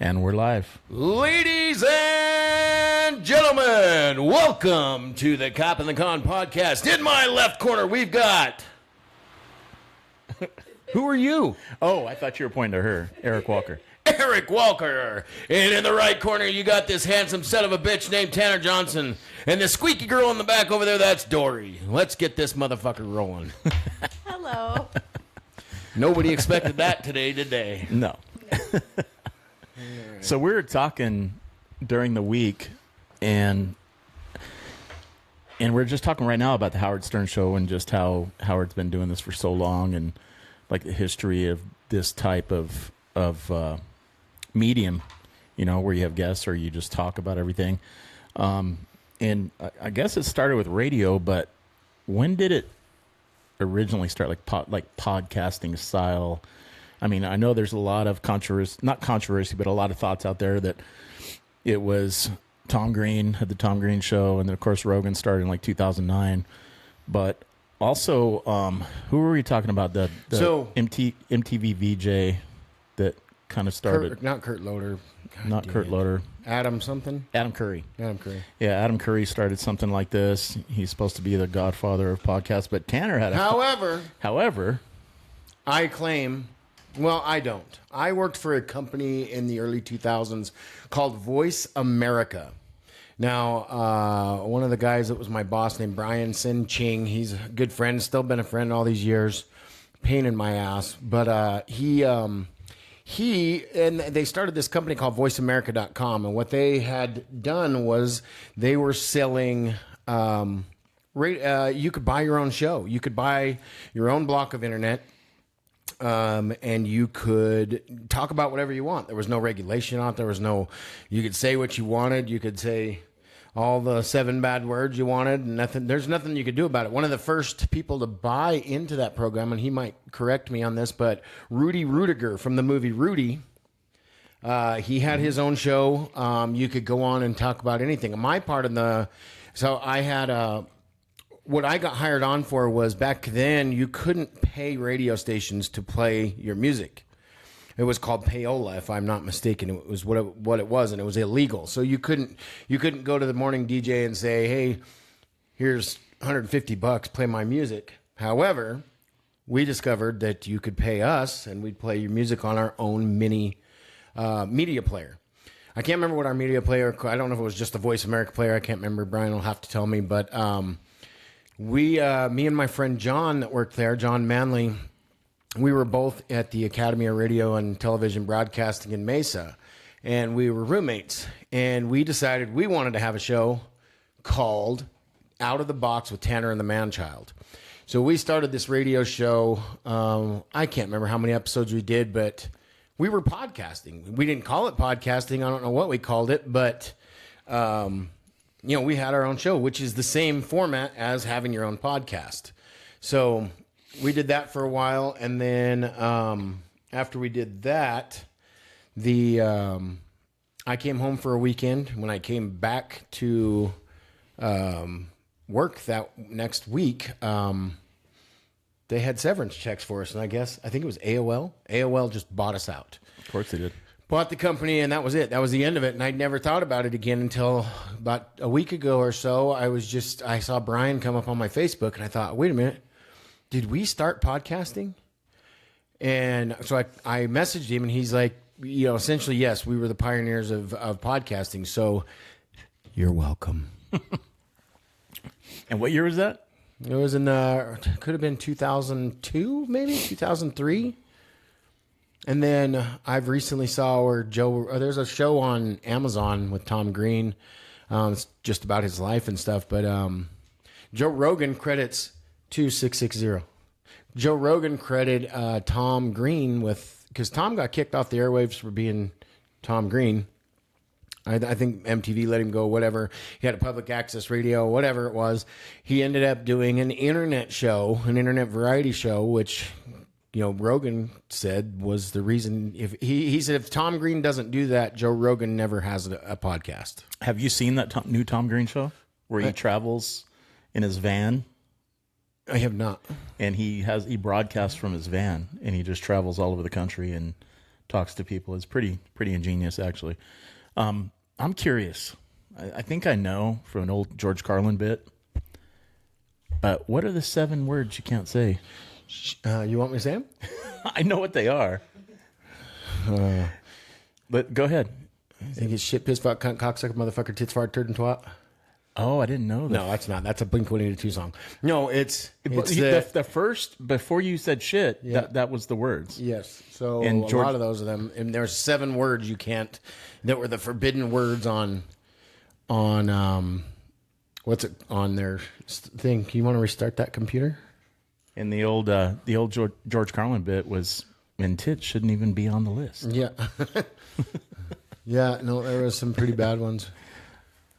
And we're live. Ladies and gentlemen, welcome to the Cop and the Con podcast. In my left corner, we've got... Who are you? Oh, I thought you were pointing to her, Eric Walker. Eric Walker. And in the right corner, you got this handsome son of a bitch named Tanner Johnson. And the squeaky girl in the back over there, that's Dory. Let's get this motherfucker rolling. Hello. Nobody expected that today, did they? No. So we were talking during the week, and we're just talking right now about the Howard Stern show and just how Howard's been doing this for so long, and like the history of this type of medium, you know, where you have guests or you just talk about everything. And I guess it started with radio, but when did it originally start, like podcasting style? I mean, I know there's a lot of not controversy, but a lot of thoughts out there that it was Tom Green had the Tom Green show, and then of course Rogan started in like 2009. But also, who were we talking about? The MTV VJ that kind of started. Not Kurt Loder. Kurt Loder. Adam something? Adam Curry. Adam Curry. Yeah, Adam Curry started something like this. He's supposed to be the godfather of podcasts, but Tanner had However, I claim... Well, I don't. I worked for a company in the early 2000s called Voice America. Now, one of the guys that was my boss named Brian Sin Ching, he's a good friend, still been a friend all these years, pain in my ass. But he and they started this company called VoiceAmerica.com, and what they had done was they were selling... you could buy your own show. You could buy your own block of internet. And you could talk about whatever you want. There was no regulation on it. You could say what you wanted. You could say all the 7 bad words you wanted. There's nothing you could do about it. One of the first people to buy into that program, and he might correct me on this, but Rudy Rudiger from the movie Rudy, he had his own show. You could go on and talk about anything. So I had what I got hired on for was back then you couldn't pay radio stations to play your music. It was called payola, if I'm not mistaken. It was what it was, and it was illegal. So you couldn't go to the morning DJ and say, "Hey, here's $150, play my music." However, we discovered that you could pay us, and we'd play your music on our own mini media player. I can't remember what our media player. I don't know if it was just the Voice America player. I can't remember. Brian will have to tell me, but. Me and my friend John that worked there, John Manley, we were both at the Academy of Radio and Television Broadcasting in Mesa, and we were roommates. And we decided we wanted to have a show called Out of the Box with Tanner and the Man-Child. So we started this radio show. I can't remember how many episodes we did, but we were podcasting. We didn't call it podcasting. I don't know what we called it, but... we had our own show, which is the same format as having your own podcast. So we did that for a while. And then after we did that, I came home for a weekend. When I came back to work that next week, they had severance checks for us. And I think it was AOL. AOL just bought us out. Of course they did. Bought the company, and that was it. That was the end of it. And I'd never thought about it again until about a week ago or so. I saw Brian come up on my Facebook, and I thought, wait a minute, did we start podcasting? And so I messaged him, and he's like, essentially, yes, we were the pioneers of podcasting. So you're welcome. And what year was that? It was could have been 2002, maybe 2003. And then I've recently saw where there's a show on Amazon with Tom Green. It's just about his life and stuff. But Joe Rogan credits 2660. Joe Rogan credited Tom Green because Tom got kicked off the airwaves for being Tom Green. I think MTV let him go, whatever. He had a public access radio, whatever it was. He ended up doing an internet show, an internet variety show, which... Rogan said was the reason. If he said if Tom Green doesn't do that, Joe Rogan never has a podcast. Have you seen that new Tom Green show where he travels in his van? I have not. And he broadcasts from his van, and he just travels all over the country and talks to people. It's pretty ingenious, actually. I'm curious. I think I know from an old George Carlin bit. But what are the 7 words you can't say? You want me to say them? I know what they are. But go ahead. I think it's shit, piss, fuck, cunt, cocksucker, motherfucker, tits, fart, turd, and twat. Oh, I didn't know that. No, that's not. That's a Blink-182 song. No, it's the first, before you said shit, that was the words. Yes. So And a George- lot of those of them, and there's 7 words you can't, that were the forbidden words on what's it, on their thing. You want to restart that computer? And the old George Carlin bit was, and tits shouldn't even be on the list. Yeah. Yeah, no, there was some pretty bad ones.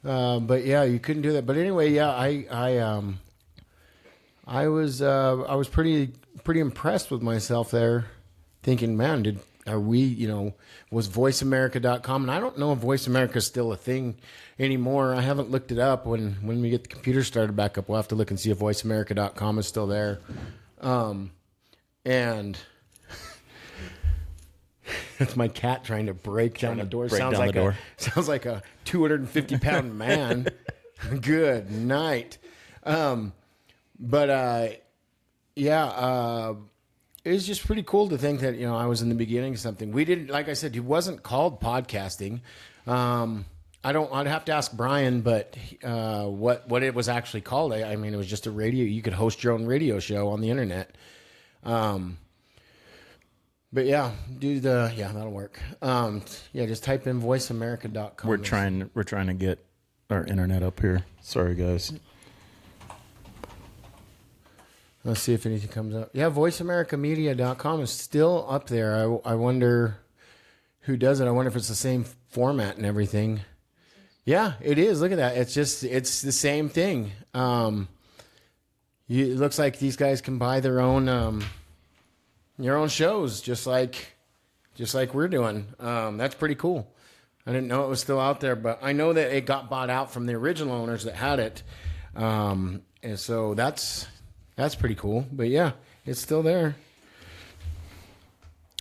But yeah, you couldn't do that. But anyway, yeah, I was pretty impressed with myself there, thinking, man, was voiceamerica.com, and I don't know if Voice America is still a thing anymore. I haven't looked it up. When we get the computer started back up, we'll have to look and see if voiceamerica.com is still there. And that's my cat trying to break down the door. Sounds like a 250-pound man. Good night. It was just pretty cool to think that, I was in the beginning of something. We didn't, like I said, it wasn't called podcasting. I'd have to ask Brian, but what it was actually called. I mean, it was just a radio. You could host your own radio show on the internet. But yeah, that'll work. Just type in voiceamerica.com. We're trying to get our internet up here. Sorry, guys. Let's see if anything comes up. Yeah, voiceamericamedia.com is still up there. I wonder who does it. I wonder if it's the same format and everything. Yeah, it is. Look at that. It's the same thing. It looks like these guys can buy their own shows, just like we're doing. That's pretty cool. I didn't know it was still out there, but I know that it got bought out from the original owners that had it. And so that's pretty cool. But yeah, it's still there.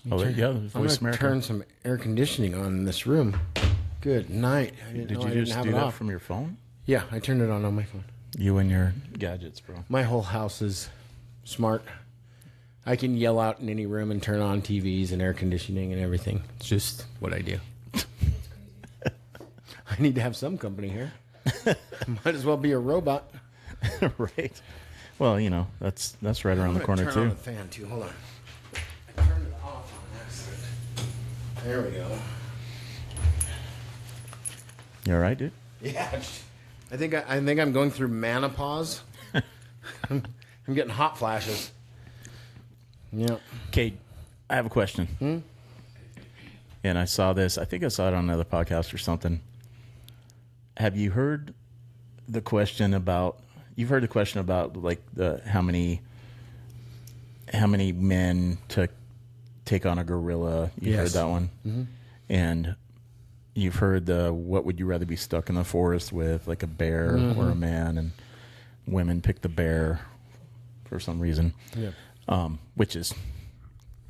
I'm going to turn some air conditioning on in this room. Good night. Did you just do that from your phone? Yeah, I turned it on my phone. You and your gadgets, bro. My whole house is smart. I can yell out in any room and turn on TVs and air conditioning and everything. It's just what I do. I need to have some company here. Might as well be a robot. Right. Well, that's right around the corner, turn too. On the fan, too. Hold on. I turned it off on accident. There we go. You all right, dude? Yeah. I think I'm going through menopause. I'm getting hot flashes. Yeah. Okay, I have a question. And I saw this. I think I saw it on another podcast or something. Have you heard the question about? You've heard the question about like how many men to take on a gorilla? You heard that one, and you've heard what would you rather be stuck in the forest with, like a bear or a man? And women pick the bear for some reason. Yeah. Which is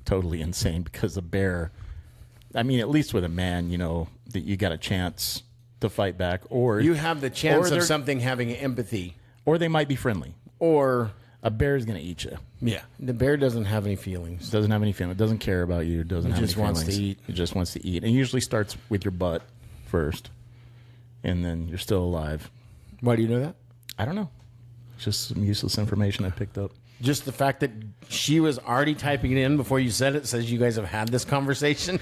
totally insane because a bear, I mean, at least with a man, that you got a chance to fight back, or you have the chance of something having empathy, or they might be friendly, or a bear is going to eat you. Yeah, the bear doesn't have any feelings. Doesn't have any feelings. Doesn't care about you. Doesn't have any feelings. It just wants to eat. It just wants to eat, and usually starts with your butt first, and then you're still alive. Why do you know that? I don't know. It's just some useless information I picked up. Just the fact that she was already typing it in before you said it says you guys have had this conversation.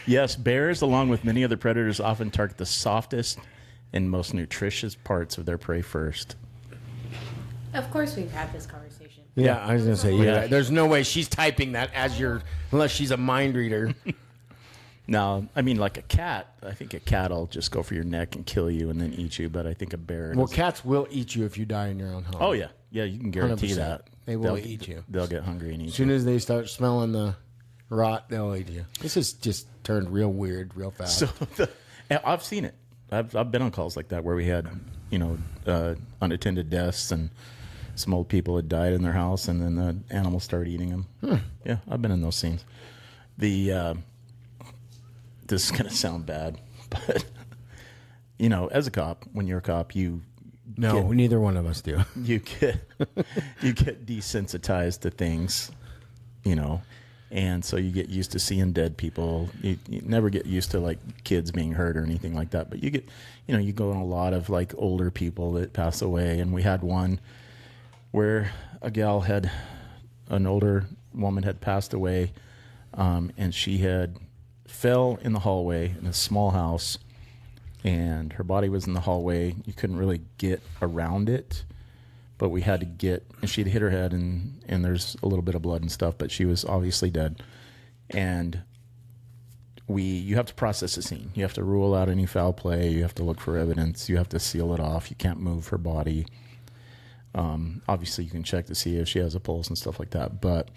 Yes, bears, along with many other predators, often target the softest and most nutritious parts of their prey first. Of course we've had this conversation. Yeah, I was going to say, yeah. There's no way she's typing that unless she's a mind reader. No, I mean, like a cat, I think a cat will just go for your neck and kill you and then eat you, but I think a bear... Well, cats will eat you if you die in your own home. Oh, yeah. Yeah, you can guarantee 100%. that. They'll eat you. They'll get hungry and eat you. As soon as they start smelling the rot, they'll eat you. This has just turned real weird real fast. So I've seen it. I've been on calls like that where we had, unattended deaths and some old people had died in their house and then the animals started eating them. Yeah, I've been in those scenes. The this is gonna sound bad, but you know, as a cop, when you're a cop, neither one of us do. you get you get desensitized to things, you know, and so you get used to seeing dead people. You never get used to like kids being hurt or anything like that, but you get, you know, you go on a lot of like older people that pass away, and we had one where an older woman had passed away, and she had fell in the hallway in a small house, and her body was in the hallway. You couldn't really get around it, but we had to get, and she'd hit her head, and there's a little bit of blood and stuff, but she was obviously dead. And you have to process the scene. You have to rule out any foul play. You have to look for evidence. You have to seal it off. You can't move her body. Obviously you can check to see if she has a pulse and stuff like that. But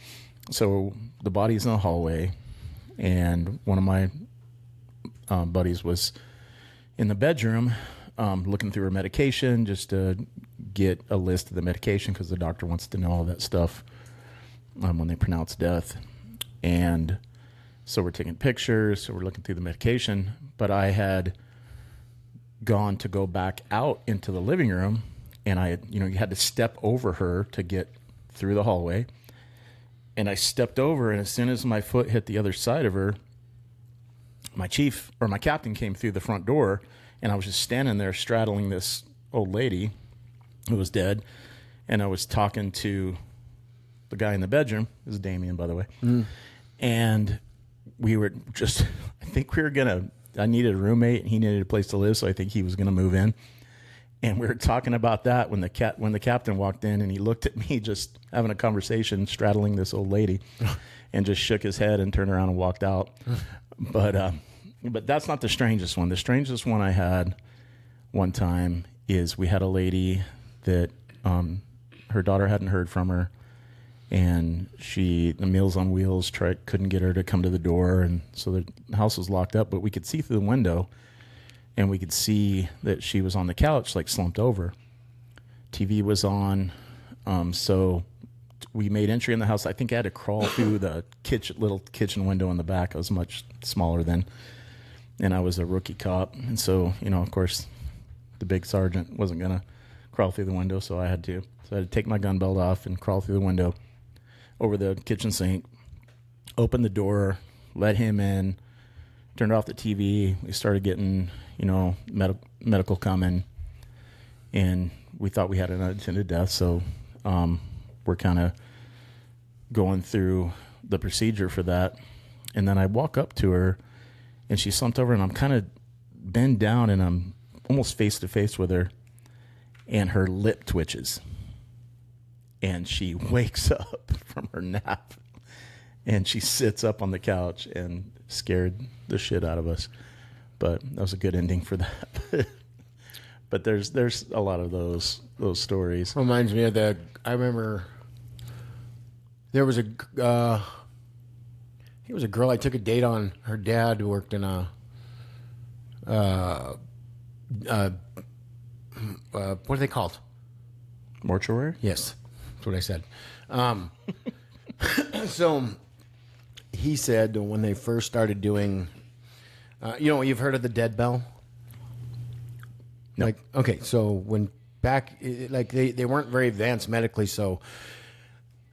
so the body's in the hallway, and one of my buddies was in the bedroom looking through her medication just to get a list of the medication, because the doctor wants to know all that stuff when they pronounce death. And so we're taking pictures, so we're looking through the medication. But I had gone to go back out into the living room, and you had to step over her to get through the hallway. And I stepped over, and as soon as my foot hit the other side of her, my captain came through the front door, and I was just standing there straddling this old lady who was dead. And I was talking to the guy in the bedroom. This is Damien, by the way. And we were just, I needed a roommate, and he needed a place to live, so I think he was going to move in. And we were talking about that when the captain walked in, and he looked at me just having a conversation, straddling this old lady, and just shook his head and turned around and walked out. But that's not the strangest one. The strangest one I had one time is we had a lady that her daughter hadn't heard from her, and the Meals on Wheels couldn't get her to come to the door, and so the house was locked up. But we could see through the window, and we could see that she was on the couch, like slumped over. TV was on, so we made entry in the house. I think I had to crawl through the little kitchen window in the back. I was much smaller then, and I was a rookie cop. And so, of course, the big sergeant wasn't going to crawl through the window, so I had to. So I had to take my gun belt off and crawl through the window over the kitchen sink, open the door, let him in, turned off the TV. We started getting, medical coming, and we thought we had an unattended death. So we're kind of going through the procedure for that. And then I walk up to her, and she's slumped over, and I'm kind of bent down, and I'm almost face to face with her, and her lip twitches. And she wakes up from her nap, and she sits up on the couch and scared the shit out of us. But that was a good ending for that. But there's a lot of those stories. Reminds me of I remember there was a girl I took a date on. Her dad worked in a what are they called? Mortuary? Yes, that's what I said. So he said when they first started doing, you've heard of the dead bell? No. So when back, they weren't very advanced medically, so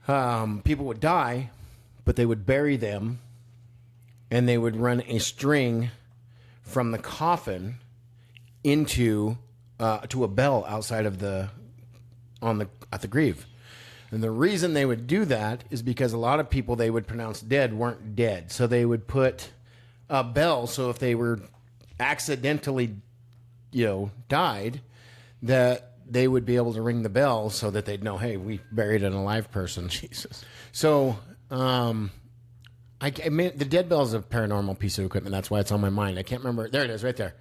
people would die, but they would bury them, and they would run a string from the coffin into to a bell outside of at the grave. And the reason they would do that is because a lot of people they would pronounce dead weren't dead. So they would put a bell, so if they were accidentally, died, that they would be able to ring the bell so that they'd know, hey, we buried an alive person. Jesus. So I mean, the dead bell is a paranormal piece of equipment. That's why it's on my mind. I can't remember. There it is, right there.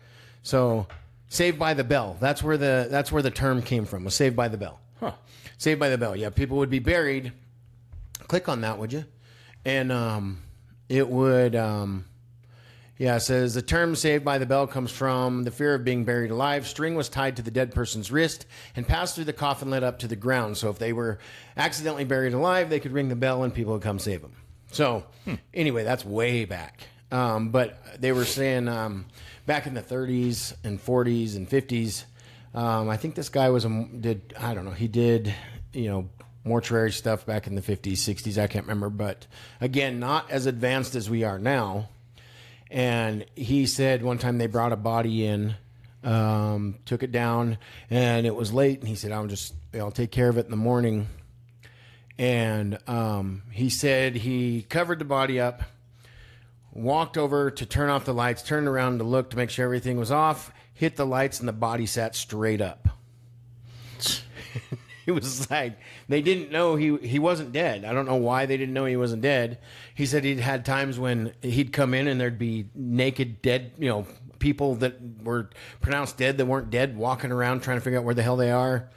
So Saved by the Bell. That's where the term came from. Was Saved by the Bell. Huh. Saved by the Bell. Yeah, people would be buried. Click on that, would you? And it would. It says the term Saved by the Bell comes from the fear of being buried alive. String was tied to the dead person's wrist and passed through the coffin lid up to the ground. So if they were accidentally buried alive, they could ring the bell and people would come save them. So anyway, that's way back. But they were saying back in the 30s and 40s and 50s, I think this guy he did, mortuary stuff back in the 50s, 60s. I can't remember. But again, not as advanced as we are now. And he said one time they brought a body in, took it down, and it was late. And he said, I'll take care of it in the morning. And he said he covered the body up, walked over to turn off the lights, turned around to look to make sure everything was off, hit the lights, and the body sat straight up. It was like they didn't know he wasn't dead. I don't know why they didn't know he wasn't dead. He said he'd had times when he'd come in and there'd be naked, dead, people that were pronounced dead that weren't dead walking around trying to figure out where the hell they are.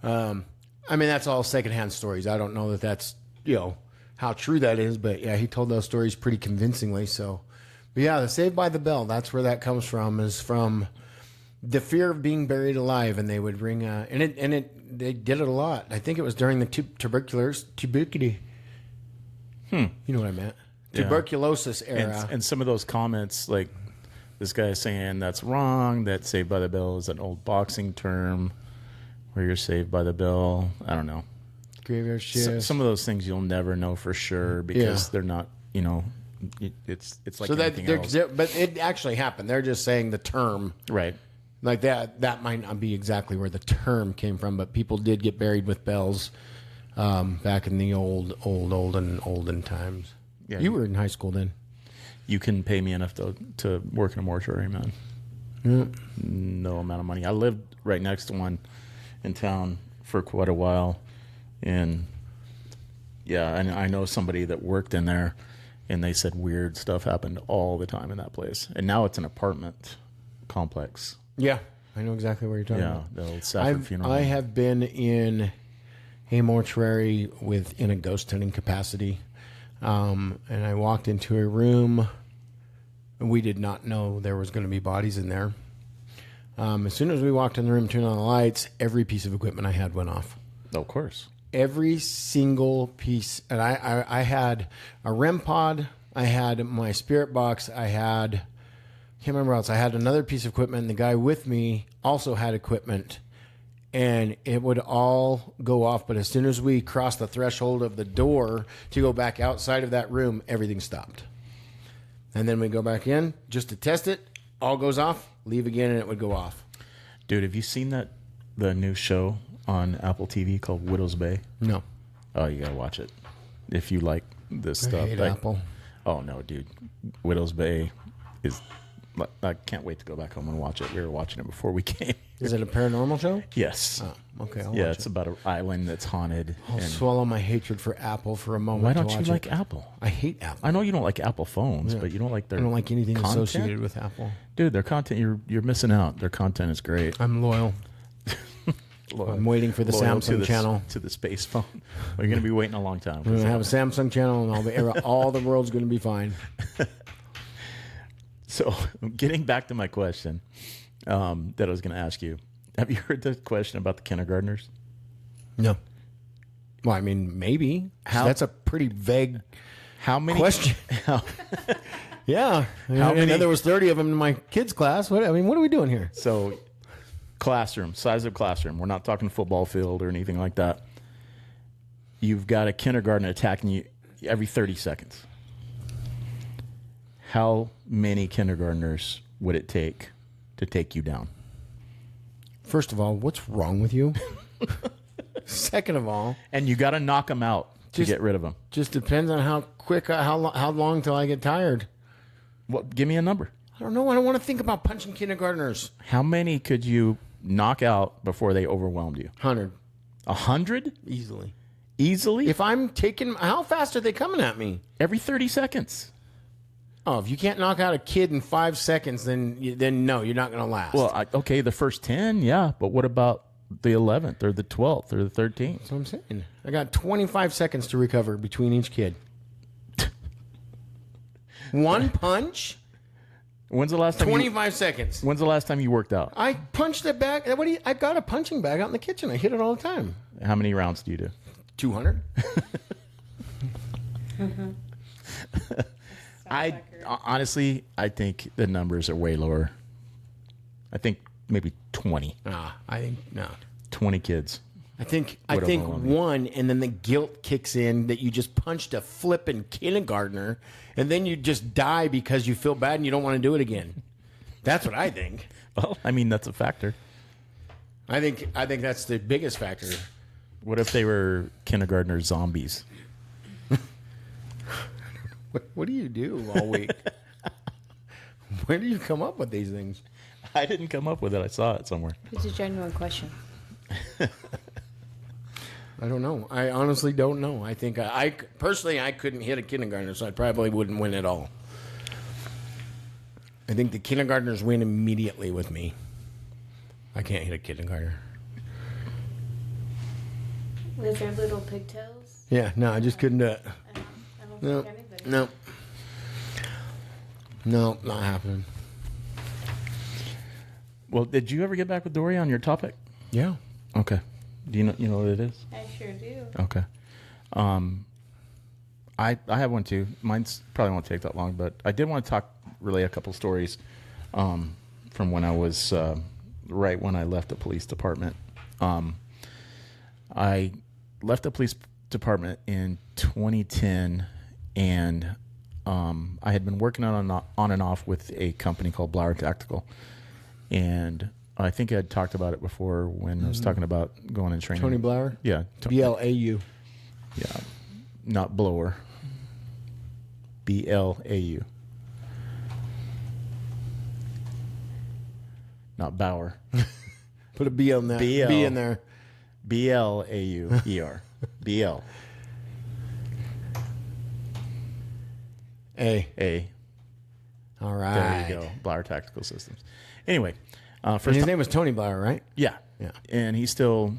That's all secondhand stories. I don't know that that's, how true that is, but yeah, he told those stories pretty convincingly. So, but yeah, the Saved by the Bell, that's where that comes from, is from the fear of being buried alive. And they would bring, they did it a lot. I think it was during the tuberculosis. You know what I meant? Yeah. Tuberculosis era. And some of those comments, like this guy saying that's wrong, that Saved by the Bell is an old boxing term where you're saved by the bell. I don't know. Graveyard shift. Some of those things you'll never know for sure because they're not, it's like so anything else. But it actually happened. They're just saying the term. Right. Like that might not be exactly where the term came from, but people did get buried with bells back in the olden times. Yeah, you were in high school then. You couldn't pay me enough to work in a mortuary, man. No amount of money. I lived right next to one in town for quite a while, and I know somebody that worked in there, and they said weird stuff happened all the time in that place. And now it's an apartment complex. Yeah, I know exactly where you're talking about. Yeah, the old Safford Funeral. I have been in a mortuary in a ghost hunting capacity, and I walked into a room, and we did not know there was going to be bodies in there. As soon as we walked in the room, turned on the lights, every piece of equipment I had went off. Of course. Every single piece. And I had a REM pod. I had my spirit box. Can't remember what else. I had another piece of equipment. And the guy with me also had equipment. And it would all go off. But as soon as we crossed the threshold of the door to go back outside of that room, everything stopped. And then we go back in just to test it. All goes off. Leave again, and it would go off. Dude, have you seen the new show on Apple TV called Widow's Bay? No. Oh, you gotta watch it if you like this I stuff. hate Apple. Oh no, dude, Widow's Bay is. I can't wait to go back home and watch it. We were watching it before we came. Is it a paranormal show? Yes. Oh, okay. I'll Yeah, watch it's it. about an island that's haunted. I'll swallow my hatred for Apple for a moment. Why don't to you watch like it. Apple? I hate Apple. I know you don't like Apple phones, but you don't like their. I don't like anything content? associated with Apple. Dude, their content, you're missing out. Their content is great. I'm loyal. I'm waiting for the Loyal Samsung channel. to the space phone. Well, you're going to be waiting a long time. We're going to have a Samsung channel, and all the world's going to be fine. So, getting back to my question that I was going to ask you, have you heard the question about the kindergartners? No. Well, I mean, maybe. That's a pretty vague question. Yeah. How many? There was 30 of them in my kids' class. What are we doing here? So, classroom, size of classroom. We're not talking football field or anything like that. You've got a kindergarten attacking you every 30 seconds. How many kindergartners would it take to take you down? First of all, what's wrong with you? Second of all, and you got to knock them out to get rid of them. Just depends on how quick, how long till I get tired. Well, give me a number. I don't know. I don't want to think about punching kindergartners. How many could you knock out before they overwhelmed you? 100. 100? Easily. Easily? If I'm taking, how fast are they coming at me? Every 30 seconds. Oh, if you can't knock out a kid in 5 seconds, then no, you're not going to last. Well, okay, the first 10, yeah, but what about the 11th or the 12th or the 13th? That's what I'm saying. I got 25 seconds to recover between each kid. One punch? When's the last time 25 seconds. When's the last time you worked out? I punched it back. I got a punching bag out in the kitchen. I hit it all the time. How many rounds do you do? 200. Honestly, I think the numbers are way lower. I think maybe 20. I think no. 20 kids. I think overwhelm me. one, and then the guilt kicks in that you just punched a flippin' kindergartner, and then you just die because you feel bad and you don't want to do it again. That's what I think. Well, I mean, that's a factor. I think that's the biggest factor. What if they were kindergartner zombies? What do you do all week? Where do you come up with these things? I didn't come up with it. I saw it somewhere. It's a genuine question. I don't know. I honestly don't know. I think I personally I couldn't hit a kindergartner, so I probably wouldn't win at all. I think the kindergartners win immediately with me. I can't hit a kindergartner. With their little pigtails? Yeah, no, I just couldn't do it. I don't No, think anybody. no, not happening. Well, did you ever get back with Dory on your topic? Yeah. Okay. Do you know what it is? I sure do. Okay. I have one too. Mine's probably won't take that long, but I did want to relay a couple stories from when I was right when I left the police department. I left the police department in 2010, and I had been working on and off with a company called Blower Tactical, and I think I had talked about it before when I was talking about going and training. Tony Blower? Yeah. BLAU. Yeah. Not blower. BLAU. Not Bauer. Put a B on that. BL. B in there. BLAUER. BL. A. All right. There you go. Blower Tactical Systems. Anyway, And first his time, name was Tony Blower, right? yeah. Yeah. And he's still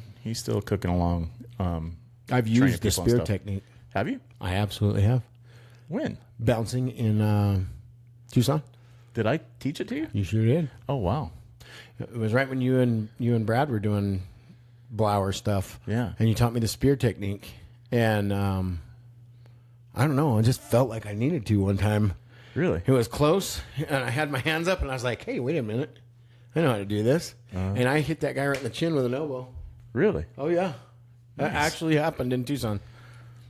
cooking along. I've training used the people and spear stuff. technique. Have you? I absolutely have. When? Bouncing in Tucson. Did I teach it to you? You sure did. Oh wow. It was right when you and Brad were doing Blower stuff. Yeah. And you taught me the spear technique. And I don't know. I just felt like I needed to one time. Really? It was close, and I had my hands up, and I was like, hey, wait a minute. I know how to do this. And I hit that guy right in the chin with an elbow. Really? Oh, yeah. That actually happened in Tucson.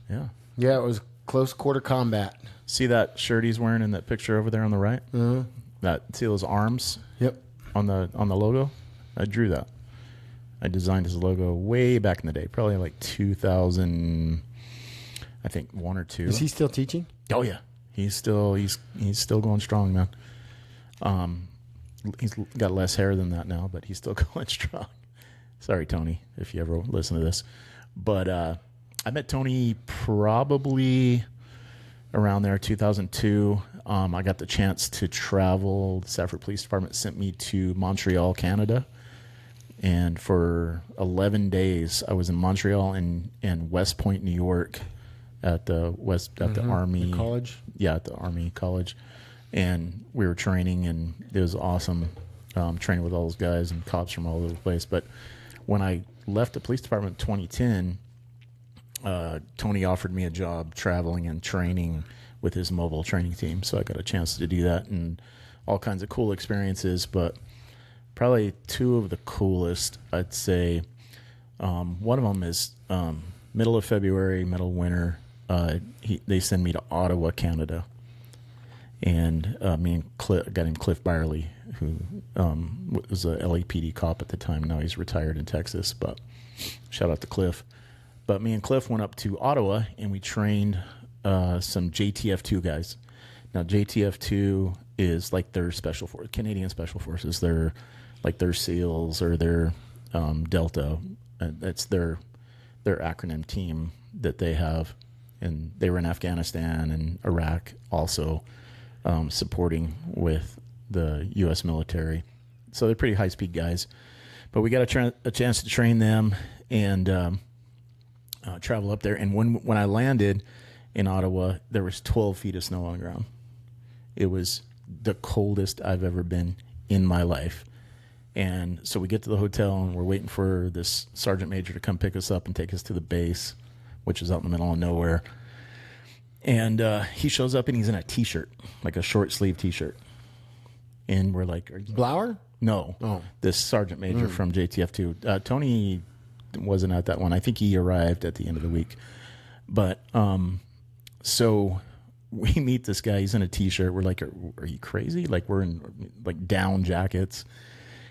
Yeah. Yeah, it was close quarter combat. See that shirt he's wearing in that picture over there on the right? Mm-hmm. See those arms Yep. on the logo? I drew that. I designed his logo way back in the day, probably like 2000, I think 1 or 2. Is he still teaching? Oh yeah, he's still going strong, man. He's got less hair than that now, but he's still going strong. Sorry, Tony, if you ever listen to this. But I met Tony probably around there, 2002. I got the chance to travel. The Safford Police Department sent me to Montreal, Canada. And for 11 days, I was in Montreal and West Point, New York at the Army. The college? Yeah, at the Army College. And we were training, and it was awesome training with all those guys and cops from all over the place. But when I left the police department in 2010, Tony offered me a job traveling and training with his mobile training team. So I got a chance to do that and all kinds of cool experiences. But probably two of the coolest, I'd say, one of them is middle of February, middle of winter. They send me to Ottawa, Canada. And me and a guy named Cliff Byerly, who was a LAPD cop at the time. Now he's retired in Texas, but shout out to Cliff. But me and Cliff went up to Ottawa, and we trained some JTF2 guys. Now, JTF2 is like their Canadian Special Forces. They're like their SEALs or their Delta. That's their acronym team that they have. And they were in Afghanistan and Iraq also, supporting with the U.S. military. So they're pretty high-speed guys. But we got a chance to train them and travel up there. And when I landed in Ottawa, there was 12 feet of snow on the ground. It was the coldest I've ever been in my life. And so we get to the hotel, and we're waiting for this sergeant major to come pick us up and take us to the base, which is out in the middle of nowhere. And he shows up and he's in a T-shirt, like a short sleeve T-shirt. And we're like, "Are you Blower? No. Oh. This sergeant major from JTF2. Tony wasn't at that one. I think he arrived at the end of the week. But so we meet this guy. He's in a T-shirt. We're like, are you crazy? Like, we're in like down jackets.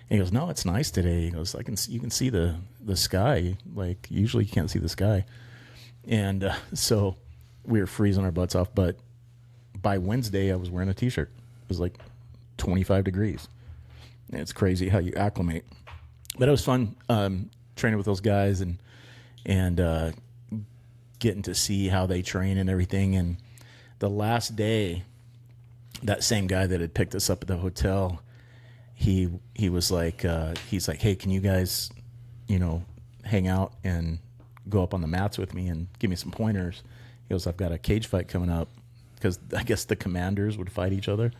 And he goes, no, it's nice today. He goes, you can see the sky. Like, usually you can't see the sky. And so we were freezing our butts off. But by Wednesday, I was wearing a T-shirt. It was like 25 degrees. And it's crazy how you acclimate. But it was fun training with those guys and getting to see how they train and everything. And the last day, that same guy that had picked us up at the hotel, he was like, he's like, hey, can you guys, hang out and go up on the mats with me and give me some pointers? He goes, I've got a cage fight coming up, because I guess the commanders would fight each other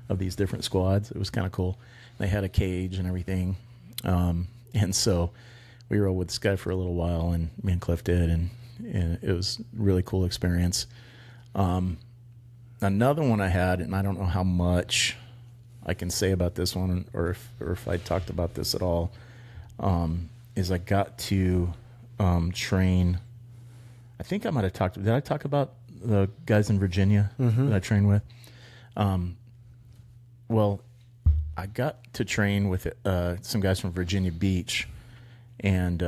of these different squads. It was kind of cool. They had a cage and everything. And so we rode with this guy for a little while, and me and Cliff did, and it was a really cool experience. Another one I had, and I don't know how much I can say about this one, or if I talked about this at all, is I got to train. I think I might have talked. Did I talk about the guys in Virginia that I trained with? Well, I got to train with some guys from Virginia Beach, and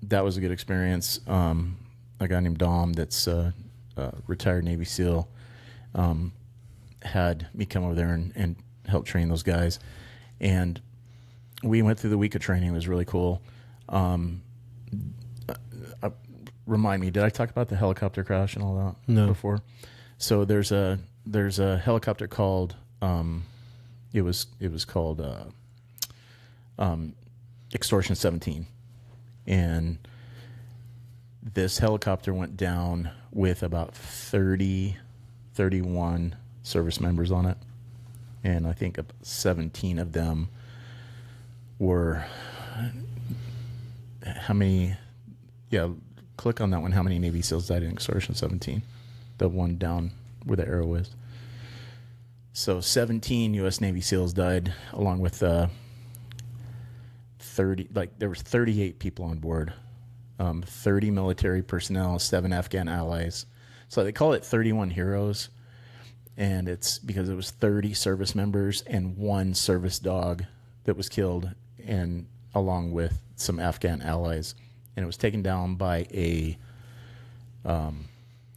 that was a good experience. A guy named Dom, that's a retired Navy SEAL, had me come over there and help train those guys. And we went through the week of training. It was really cool. Remind me, did I talk about the helicopter crash and all that before? So there's a helicopter called it was called Extortion 17, and this helicopter went down with about 31 service members on it, and I think 17 of them were how many? Yeah, click on that one. How many Navy SEALs died in Extortion 17? The one down where the arrow is. So 17 U.S. Navy SEALs died, along with 30. Like, there was 38 people on board, 30 military personnel, 7 Afghan allies. So they call it 31 heroes, and it's because it was 30 service members and 1 service dog that was killed, and along with some Afghan allies, and it was taken down by a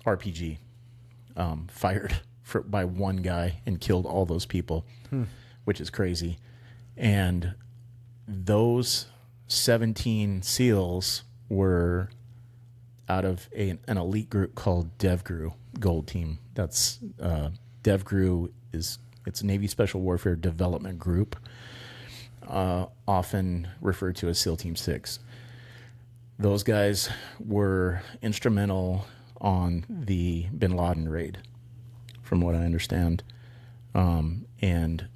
RPG fired by one guy and killed all those people, which is crazy. And those 17 SEALs were out of an elite group called DevGru Gold Team. That's DevGru it's a Navy Special Warfare Development Group, often referred to as SEAL Team 6. Those guys were instrumental on the Bin Laden raid, from what I understand, and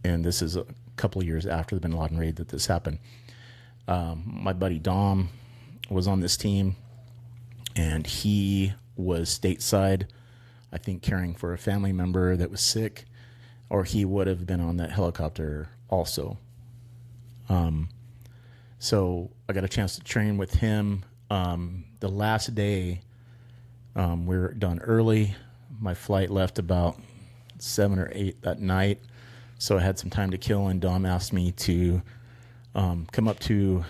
this is a couple of years after the Bin Laden raid that this happened. My buddy Dom was on this team, and he was stateside, I think, caring for a family member that was sick, or he would have been on that helicopter also. So I got a chance to train with him. The last day, we were done early. My flight left about 7 or 8 that night, so I had some time to kill, and Dom asked me to come up to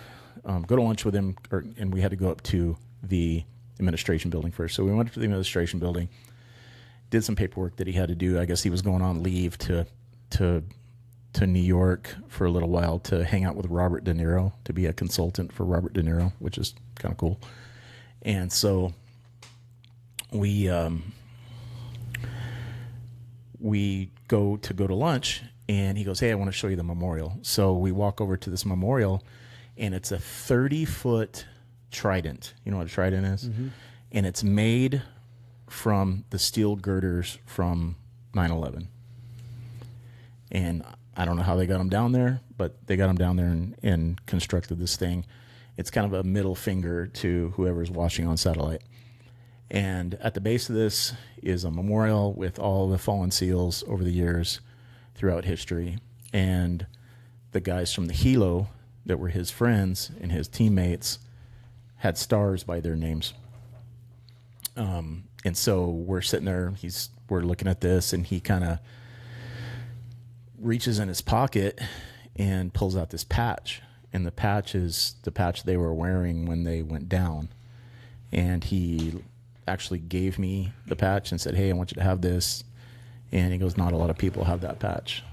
go to lunch with him, and we had to go up to the administration building first. So we went up to the administration building, did some paperwork that he had to do. I guess he was going on leave to New York for a little while to hang out with Robert De Niro, to be a consultant for Robert De Niro, which is kind of cool. And so we go to lunch, and he goes, hey, I want to show you the memorial. So we walk over to this memorial, and it's a 30-foot trident. You know what a trident is? Mm-hmm. And it's made from the steel girders from 9/11. And I don't know how they got them down there, but they got them down there and constructed this thing. It's kind of a middle finger to whoever's watching on satellite. And at the base of this is a memorial with all the fallen SEALs over the years throughout history. And the guys from the Hilo that were his friends and his teammates had stars by their names. And so we're sitting there, we're looking at this, and he kind of reaches in his pocket and pulls out this patch. And the patch is the patch they were wearing when they went down. And he actually gave me the patch and said, "Hey, I want you to have this." And he goes, "Not a lot of people have that patch,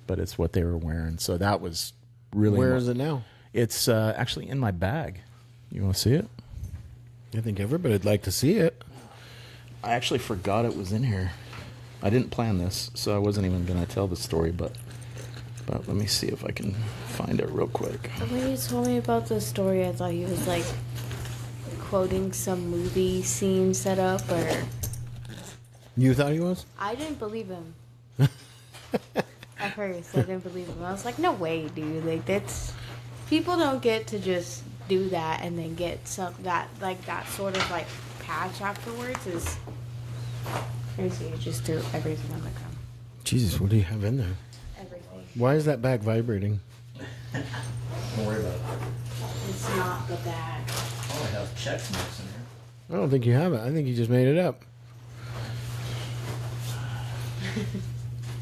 but it's what they were wearing." So that was really... Where is it now? It's actually in my bag. You want to see it? I think everybody'd like to see it. I actually forgot it was in here. I didn't plan this, so I wasn't even going to tell the story, but let me see if I can find it real quick. When you told me about the story, I thought he was like quoting some movie scene set up, or You thought he was? I didn't believe him. At first, I didn't believe him. I was like, no way, dude. Like, that's... People don't get to just do that and then get that sort of, like, patch afterwards is crazy. You just threw everything on the ground. Jesus, what do you have in there? Everything. Why is that bag vibrating? Don't worry about it. It's not the bag. Oh, I have check marks in here. I don't think you have it. I think you just made it up.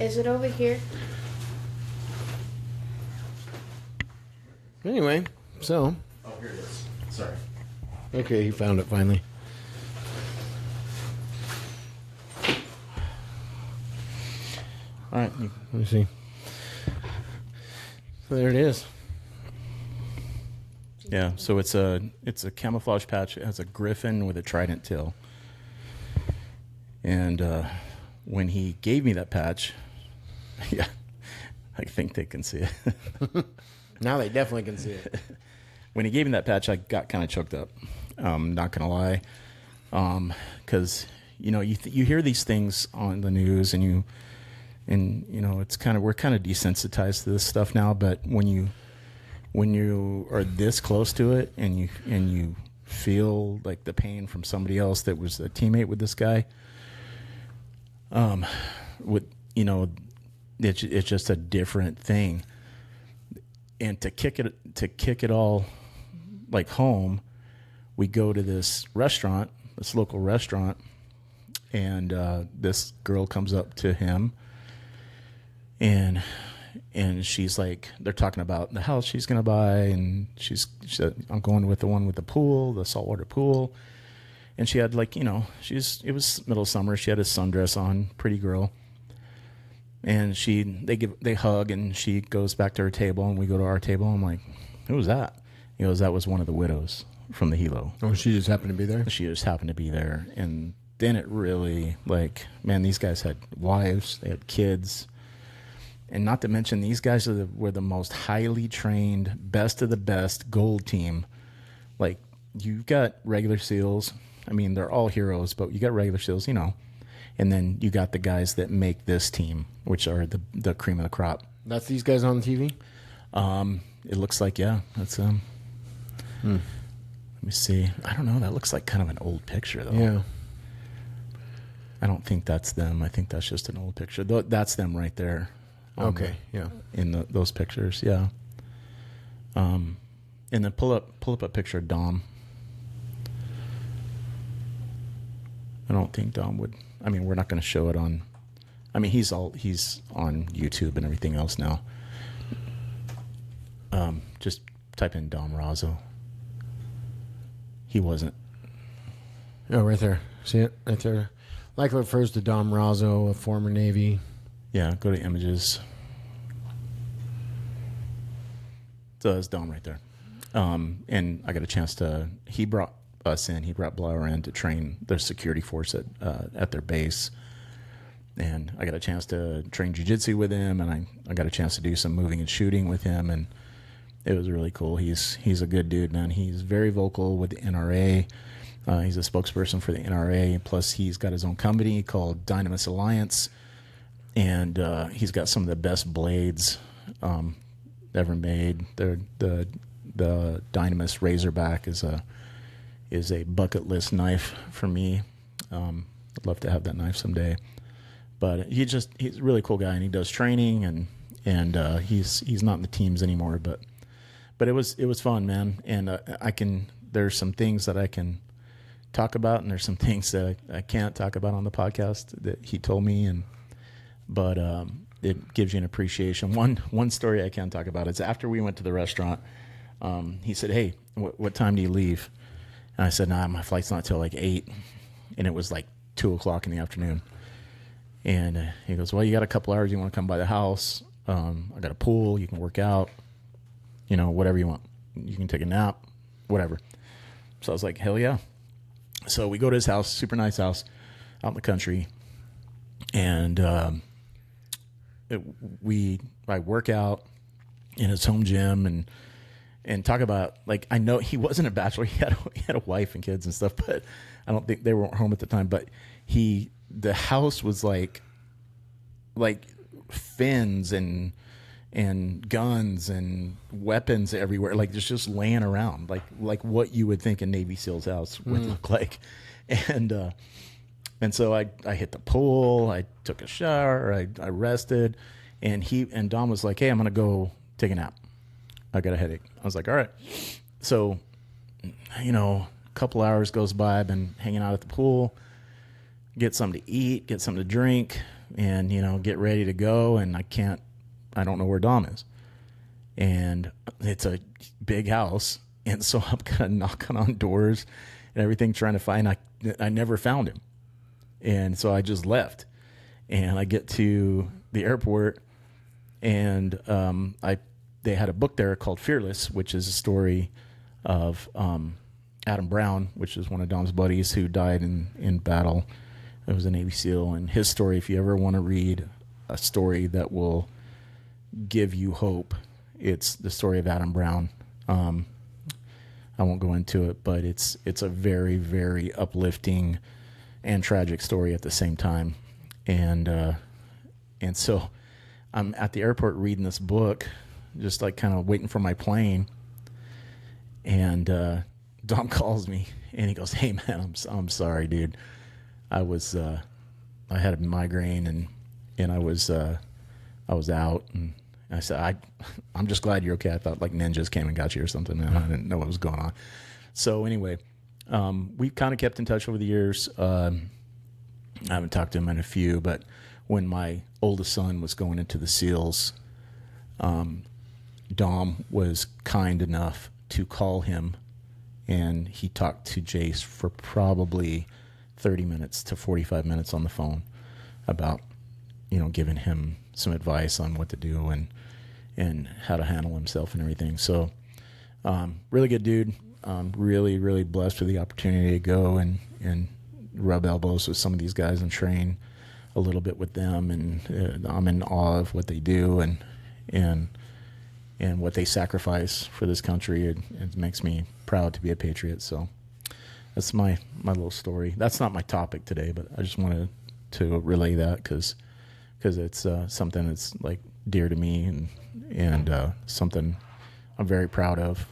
Is it over here? Anyway, so... Oh, here it is. Sorry. Okay, he found it finally. All right. Let me see. So there it is. Yeah, so it's a camouflage patch. It has a griffin with a trident tail. And when he gave me that patch, yeah, I think they can see it. Now they definitely can see it. When he gave me that patch, I got kind of choked up. Not gonna lie, because you hear these things on the news, and it's we're kind of desensitized to this stuff now. But when you are this close to it, and you feel like the pain from somebody else that was a teammate with this guy, it's just a different thing. And to kick it all like home, we go to this local restaurant, and this girl comes up to him, and she's like, they're talking about the house she's gonna buy, and she said, "I'm going with the one with the pool, the saltwater pool." And she had it was middle of summer. She had a sundress on, pretty girl. And they hug, and she goes back to her table, and we go to our table. I'm like, "Who was that?" He goes, "That was one of the widows from the Hilo." Oh, she just happened to be there? She just happened to be there. And then it really, man, these guys had wives, they had kids. And not to mention, these guys were the most highly trained, best of the best gold team. Like, you've got regular SEALs. I mean, they're all heroes, but you got regular SEALs, And then you got the guys that make this team, which are the cream of the crop. That's these guys on TV? It looks like, yeah. That's Let me see. I don't know. That looks like kind of an old picture, though. Yeah. I don't think that's them. I think that's just an old picture. That's them right there. Okay. Yeah. In those pictures, yeah. And then pull up a picture of Dom. I don't think Dom would. I mean, we're not going to show it on. I mean, he's on YouTube and everything else now. Just type in Dom Razzo. He wasn't. Oh, right there. See it? Right there. Likely refers to Dom Razzo, a former Navy. Yeah, go to images. So it's Dom right there. And I got a chance he brought us in. He brought Blauer in to train their security force at their base. And I got a chance to train jiu-jitsu with him, and I got a chance to do some moving and shooting with him, and it was really cool. He's a good dude, man. He's very vocal with the NRA. He's a spokesperson for the NRA. Plus, he's got his own company called Dynamis Alliance, and he's got some of the best blades ever made. The Dynamis Razorback is a bucket list knife for me. I'd love to have that knife someday. But he's a really cool guy, and he does training, and he's not in the teams anymore. But it was fun, man. And there's some things that I can talk about, and there's some things that I can't talk about on the podcast that he told me, but it gives you an appreciation. One story I can talk about is after we went to the restaurant. He said, "Hey, what time do you leave?" And I said, "Nah, my flight's not till like 8," and it was like 2:00 in the afternoon. And he goes, "Well, you got a couple hours. You want to come by the house? I got a pool. You can work out. Whatever you want. You can take a nap, whatever." So I was like, "Hell yeah!" So we go to his house, super nice house, out in the country, and I work out in his home gym and talk about, like, I know he wasn't a bachelor. He had a wife and kids and stuff, but I don't think they weren't home at the time. But the house was like fins and guns and weapons everywhere. Like, there's just laying around, like what you would think a Navy SEAL's house would look like. And so I hit the pool. I took a shower. I rested, and Dom was like, "Hey, I'm gonna go take a nap. I got a headache." I was like, "All right." So, a couple hours goes by. I've been hanging out at the pool, get something to eat, get something to drink, and, get ready to go. And I don't know where Dom is. And it's a big house. And so I'm kind of knocking on doors and everything, trying to find, I never found him. And so I just left, and I get to the airport, and they had a book there called Fearless, which is a story of Adam Brown, which is one of Dom's buddies who died in battle. It was a Navy SEAL, and his story, if you ever want to read a story that will give you hope, it's the story of Adam Brown. I won't go into it, but it's a very, very uplifting and tragic story at the same time. And so I'm at the airport reading this book, just like kind of waiting for my plane. And Dom calls me, and he goes, "Hey man, I'm sorry, dude. I had a migraine, and I was out." And I said, I'm just glad you're okay. I thought like ninjas came and got you or something, and I didn't know what was going on. So anyway, we've kind of kept in touch over the years. I haven't talked to him in a few, but when my oldest son was going into the SEALs, Dom was kind enough to call him, and he talked to Jace for probably 30 minutes to 45 minutes on the phone about, giving him some advice on what to do and how to handle himself and everything. So, really good dude. Really, really blessed with the opportunity to go and rub elbows with some of these guys and train a little bit with them. And I'm in awe of what they do and what they sacrifice for this country. It makes me proud to be a patriot. So that's my little story. That's not my topic today, but I just wanted to relay that because it's something that's like dear to me and something I'm very proud of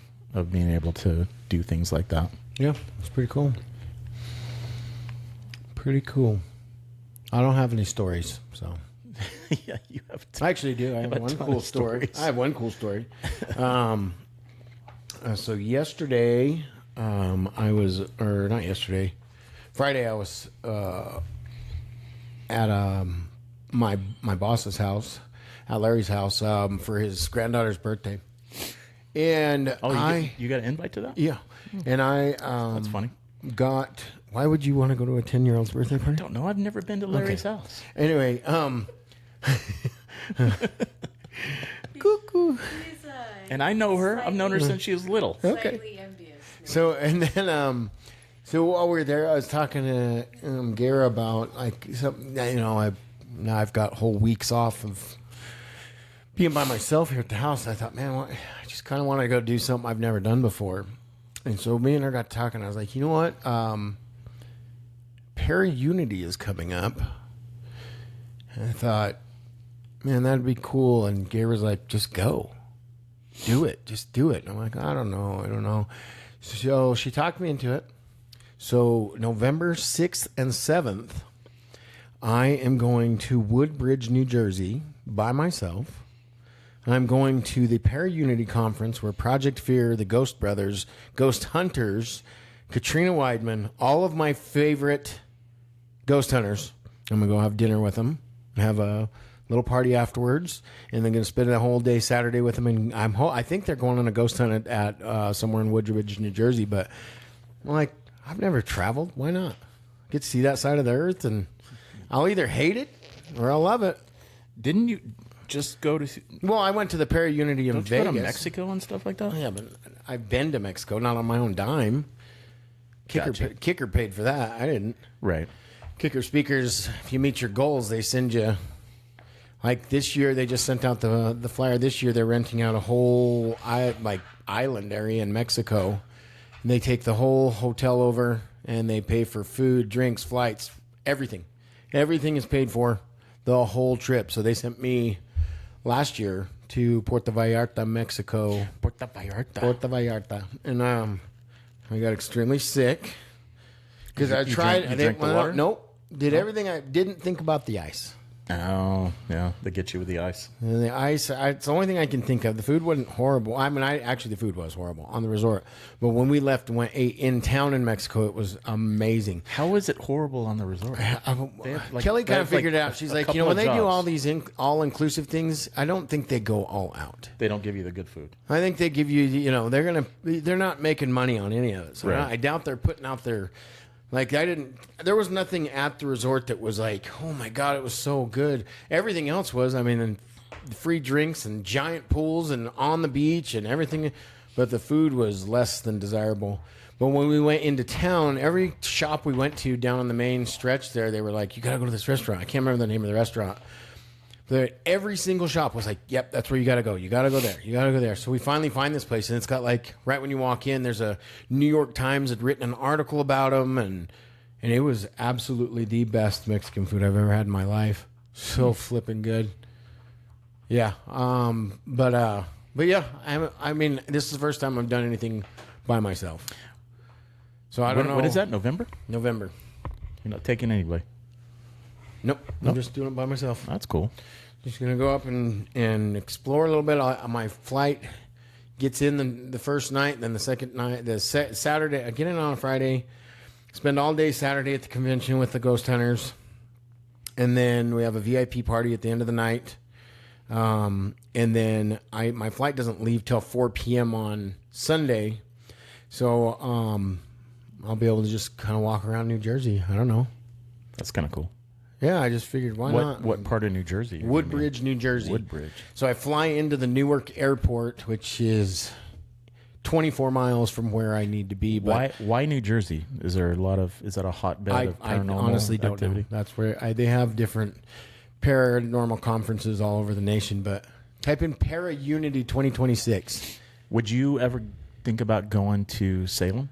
being able to do things like that. Yeah, it's pretty cool. Pretty cool. I don't have any stories, so. Yeah, you have. I actually do. I have one cool story. I have one cool story. So yesterday, not yesterday, Friday, I was at my boss's house, at Larry's house, for his granddaughter's birthday. And you got an invite to that? Yeah. And that's funny. Why would you want to go to a 10-year-old's birthday party? I don't know. I've never been to Larry's house. Anyway, cuckoo. And I know her. I've known her since she was little. Okay. So, and then, so while we were there, I was talking to Gara about like something. I've got whole weeks off of being by myself here at the house. And I thought, man, I just kind of want to go do something I've never done before. And so me and her got talking. I was like, you know what? Para-Unity is coming up. And I thought, man, that'd be cool. And Gara's like, just go. Do it. Just do it. And I'm like, I don't know. So she talked me into it. So November 6th and 7th, I am going to Woodbridge, New Jersey by myself. I'm going to the Para-Unity Conference where Project Fear, the Ghost Brothers, Ghost Hunters, Katrina Weidman, all of my favorite ghost hunters. I'm going to go have dinner with them, have a little party afterwards, and then going to spend a whole day Saturday with them. And I think they're going on a ghost hunt at somewhere in Woodbridge, New Jersey. But I'm like, I've never traveled. Why not? Get to see that side of the earth, and I'll either hate it or I'll love it. Didn't you just go to? Well, I went to the Para-Unity in Don't you Vegas. go to Mexico and stuff like that? Yeah, but I've been to Mexico, not on my own dime. Gotcha. Kicker paid for that. I didn't. Right. Kicker speakers, if you meet your goals, they send you. Like this year, they just sent out the flyer. This year, they're renting out a whole island area in Mexico. And they take the whole hotel over, and they pay for food, drinks, flights, everything. Everything is paid for, the whole trip. So they sent me last year to Puerto Vallarta, Mexico. Puerto Vallarta. Puerto Vallarta. And I got extremely sick because I You tried. drank the water? Nope. Did everything. I didn't think about the ice. Oh, yeah. They get you with the ice. And the ice, it's the only thing I can think of. The food wasn't horrible. I mean, actually, the food was horrible on the resort. But when we left and ate in town in Mexico, it was amazing. How is it horrible on the resort? Kelly kind of figured it out. She's like, when they do all these all-inclusive things, I don't think they go all out. They don't give you the good food. I think they give you, they're not making money on any of it. So Right. I doubt they're putting out their, there was nothing at the resort that was like, oh my God, it was so good. Everything else was, and free drinks and giant pools and on the beach and everything. But the food was less than desirable. But when we went into town, every shop we went to down on the main stretch there, they were like, you got to go to this restaurant. I can't remember the name of the restaurant. But every single shop was like, yep, that's where you got to go. You got to go there. You got to go there. So we finally find this place, and it's got right when you walk in, there's a New York Times had written an article about them, and it was absolutely the best Mexican food I've ever had in my life. So flipping good. Yeah. But yeah, this is the first time I've done anything by myself. So I don't know. What is that, November? November. You're not taking anybody. Nope. I'm just doing it by myself. That's cool. Just going to go up and explore a little bit. My flight gets in the first night, then the second night, Saturday. I get in on a Friday, spend all day Saturday at the convention with the ghost hunters, and then we have a VIP party at the end of the night. And then my flight doesn't leave till 4 p.m. on Sunday, so I'll be able to just kind of walk around New Jersey. I don't know. That's kind of cool. Yeah, I just figured, why not? What part of New Jersey? Woodbridge, New Jersey. Woodbridge. So I fly into the Newark airport, which is 24 miles from where I need to be. But Why New Jersey? Is that a hotbed of I paranormal honestly don't activity? know. That's where they have different paranormal conferences all over the nation. But type in Para-Unity 2026. Would you ever think about going to Salem?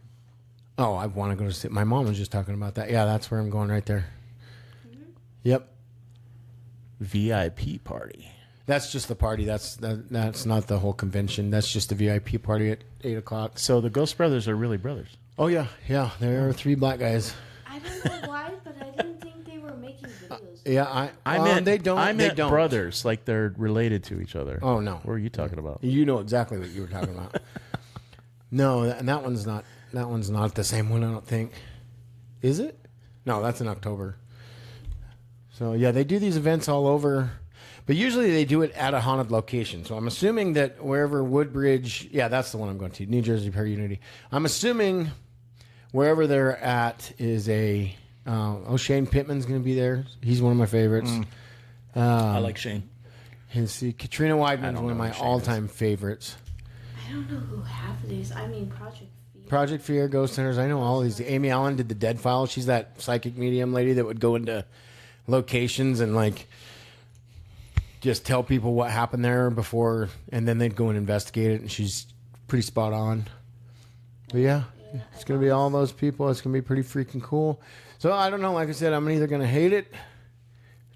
Oh, I want to go to Salem. My mom was just talking about that. Yeah, that's where I'm going right there. Yep. VIP party. That's just the party. That's not the whole convention. That's just the VIP party at 8 o'clock. So the Ghost Brothers are really brothers. Oh, yeah. Yeah. There are 3 black guys. I don't know why, but I didn't think they were making videos. Yeah. I meant they meant don't. brothers, like they're related to each other. Oh, no. What are you talking about? You know exactly what you were talking about. No, and that one's not the same one, I don't think. Is it? No, that's in October. So, yeah, they do these events all over. But usually they do it at a haunted location. So I'm assuming that wherever Woodbridge... Yeah, that's the one I'm going to. New Jersey Para-Unity. I'm assuming wherever they're at is a... Shane Pittman's going to be there. He's one of my favorites. I like Shane. And see, Katrina Weidman's one of my all-time favorites. I don't know who half of these. I mean, Project Fear, Ghost Hunters. I know all these. Amy Allen did the Dead File. She's that psychic medium lady that would go into locations and just tell people what happened there before, and then they'd go and investigate it, and she's pretty spot on. But yeah, it's going to be all those people. It's going to be pretty freaking cool. So I don't know. Like I said, I'm either going to hate it,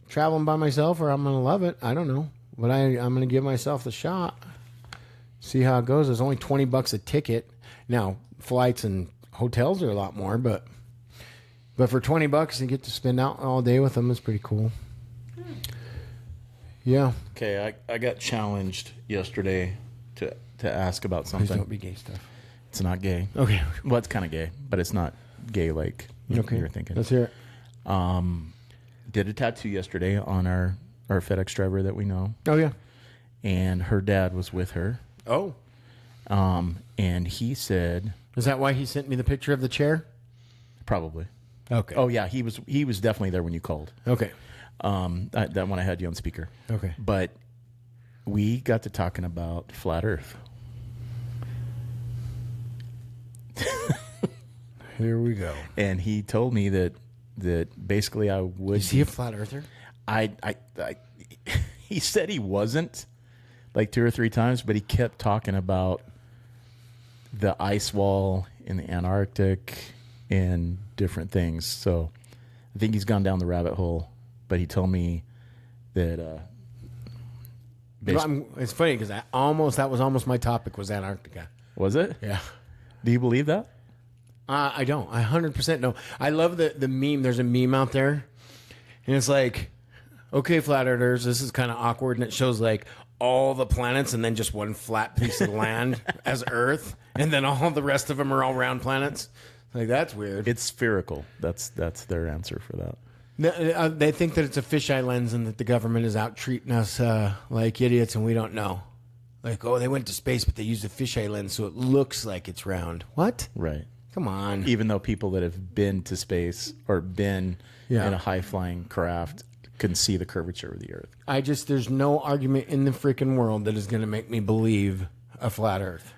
traveling by myself, or I'm going to love it. I don't know. But I'm going to give myself the shot. See how it goes. There's only $20 a ticket. Now, flights and hotels are a lot more, but But for $20, you get to spend out all day with them. It's pretty cool. Yeah. Okay, I got challenged yesterday to ask about Please something. don't be gay stuff. It's not gay. Okay. Well, it's kind of gay, but it's not gay like you're thinking. Let's hear it. Did a tattoo yesterday on our FedEx driver that we know, Oh, yeah. and her dad was with her. Oh. And he said Is that why he sent me the picture of the chair? probably. Okay. Oh yeah, he was definitely there when you called. Okay. That one I had you on speaker. Okay. But we got to talking about flat Earth. Here we go. And he told me that basically I would. Is he a flat earther? I he said he wasn't, like 2 or 3 times, but he kept talking about the ice wall in the Antarctic and different things. So I think he's gone down the rabbit hole. But he told me that. It's funny because that was almost my topic was Antarctica. Was it? Yeah. Do you believe that? I don't. I 100% know. I love the meme. There's a meme out there, and it's like, okay, flat earthers, this is kind of awkward, and it shows like all the planets and then just one flat piece of land as Earth, and then all the rest of them are all round planets. Like, that's weird. It's spherical. That's their answer for that. They think that it's a fisheye lens and that the government is out treating us like idiots, and we don't know. Like, oh, they went to space, but they used a fisheye lens, so it looks like it's round. What? Right. Come on. Even though people that have been to space or been in a high-flying craft can see the curvature of the Earth. There's no argument in the freaking world that is going to make me believe a flat Earth.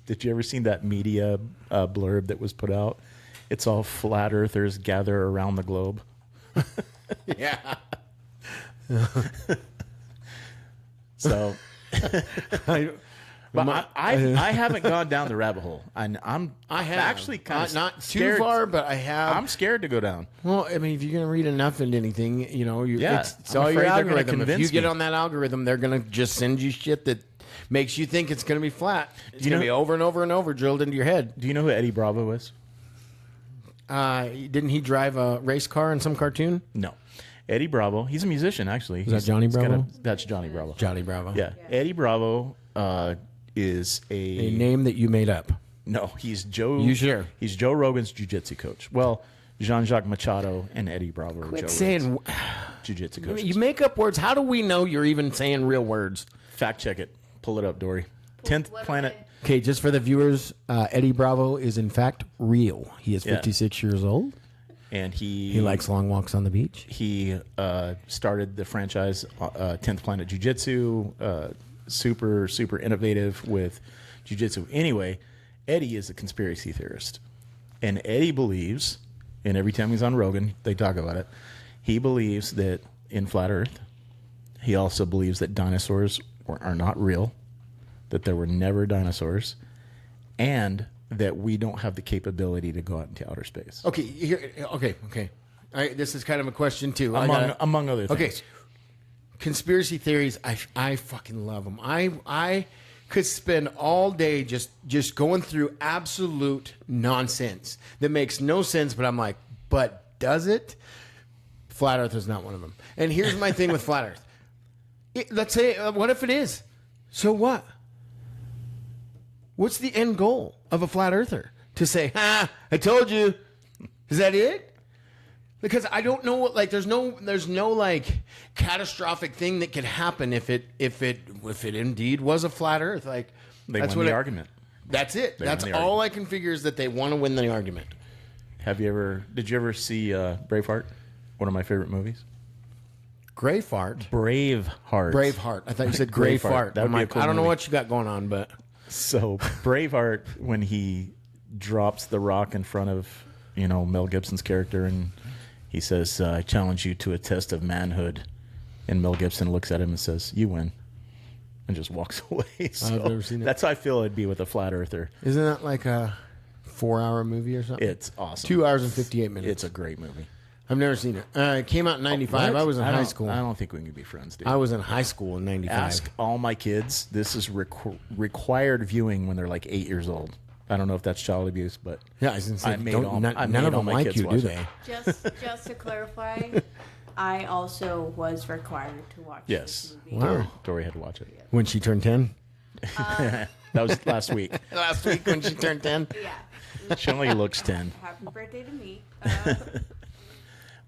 Did you ever seen that media blurb that was put out? It's all flat earthers gather around the globe. Yeah. So, but I haven't gone down the rabbit hole. I'm actually kind of not scared. too far, but I have. I'm scared to go down. Well, I mean, if you're going to read enough into anything, it's I'm all your afraid they're gonna algorithm. If you convince get me. on that algorithm, they're going to just send you shit that makes you think it's going to be flat. It's going to be over and over and over drilled into your head. Do you know who Eddie Bravo is? Didn't he drive a race car in some cartoon? No. Eddie Bravo. He's a musician, actually. Is that Johnny Bravo? That's Johnny Bravo. Johnny Bravo. Yeah. Eddie Bravo is A name that you made up. No, he's Joe. You sure? He's Joe Rogan's jiu-jitsu coach. Well, Jean-Jacques Machado and Eddie Bravo are Joe saying Rogan's jiu-jitsu coaches. You make up words. How do we know you're even saying real words? Fact check it. Pull it up, Dory. 10th What planet. are Okay, just for the viewers, Eddie Bravo is in fact real. He is 56 years old. And He likes long walks on the beach. He started the franchise 10th Planet Jiu-Jitsu. Super, super innovative with jiu-jitsu. Anyway, Eddie is a conspiracy theorist. And Eddie believes, and every time he's on Rogan, they talk about it, he believes that in Flat Earth, he also believes that dinosaurs are not real, that there were never dinosaurs, and that we don't have the capability to go out into outer space. Okay. All right, this is kind of a question too. Among other things. Okay, conspiracy theories. I fucking love them. I could spend all day just going through absolute nonsense that makes no sense. But I'm like, but does it? Flat Earth is not one of them. And here's my thing with flat Earth. Let's say, what if it is? So what? What's the end goal of a flat earther? To say, "Ha, I told you." Is that it? Because I don't know what, like, there's no like catastrophic thing that could happen if it indeed was a flat Earth. Like, They win the argument. That's it. They That's win the all I can figure is that they want to win the argument. Did you ever see Braveheart? One of my favorite movies. Braveheart. Braveheart. I thought you said gray fart. That would be a cool I don't know movie. what you got going on, but So Braveheart, when he drops the rock in front of Mel Gibson's character, and he says, "I challenge you to a test of manhood," and Mel Gibson looks at him and says, "You win," and just walks away. So I've never seen it. That's how I feel it'd be with a flat earther. isn't that like a 4-hour movie or something? It's awesome. 2 hours and 58 minutes. It's a great movie. I've never seen it. It came out in 95. What? I was in high school. I don't think we can be friends, dude. I was in high school in 95. Ask all my kids. This is required viewing when they're like 8 years old. I don't know if that's child abuse, but Yeah, I was gonna say, I made don't- all- none I none made of all them my like kids you, do watch they? it. Just to clarify, I also was required to watch Yes. this movie. Wow. Dory had to watch it. When she turned 10? That was last week. Last week when she turned 10? Yeah. She only looks 10. Happy birthday to me.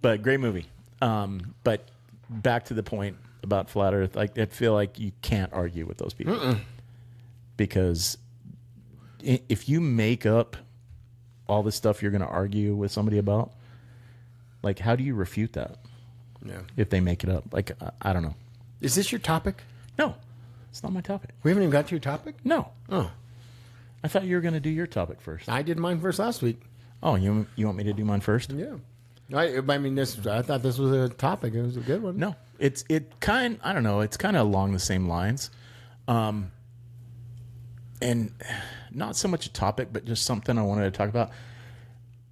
But great movie. But back to the point about Flat Earth, I feel like you can't argue with those people. Because if you make up all the stuff you're going to argue with somebody about, like, how do you refute that Yeah. if they make it up? Like, I don't know. Is this your topic? No, it's not my topic. We haven't even got to your topic? No. Oh. I thought you were going to do your topic first. I did mine first last week. Oh, you want me to do mine first? Yeah. I mean, I thought this was a topic. It was a good one. No, I don't know. It's kind of along the same lines. And not so much a topic, but just something I wanted to talk about.